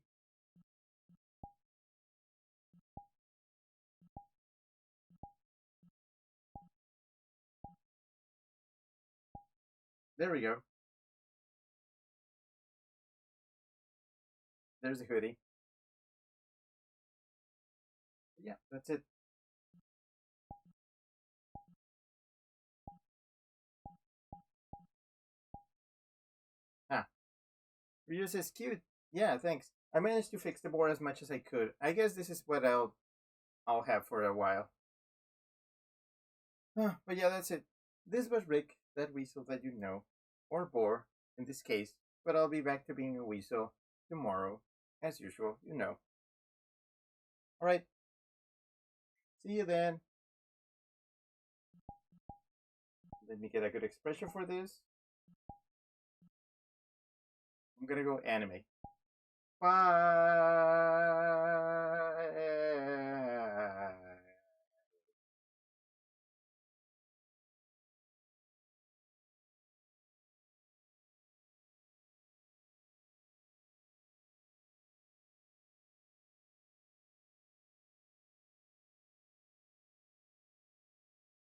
There we go. There's a hoodie. Yeah, that's it. Ryu says cute. Yeah, thanks. I managed to fix the board as much as I could. I guess this is what I'll have for a while. But yeah, that's it. This was Rick, that weasel that you know, or Boar in this case. But I'll be back to being a weasel tomorrow, as usual. You know. All right. See you then. Let me get a good expression for this. I'm gonna go anime. Bye.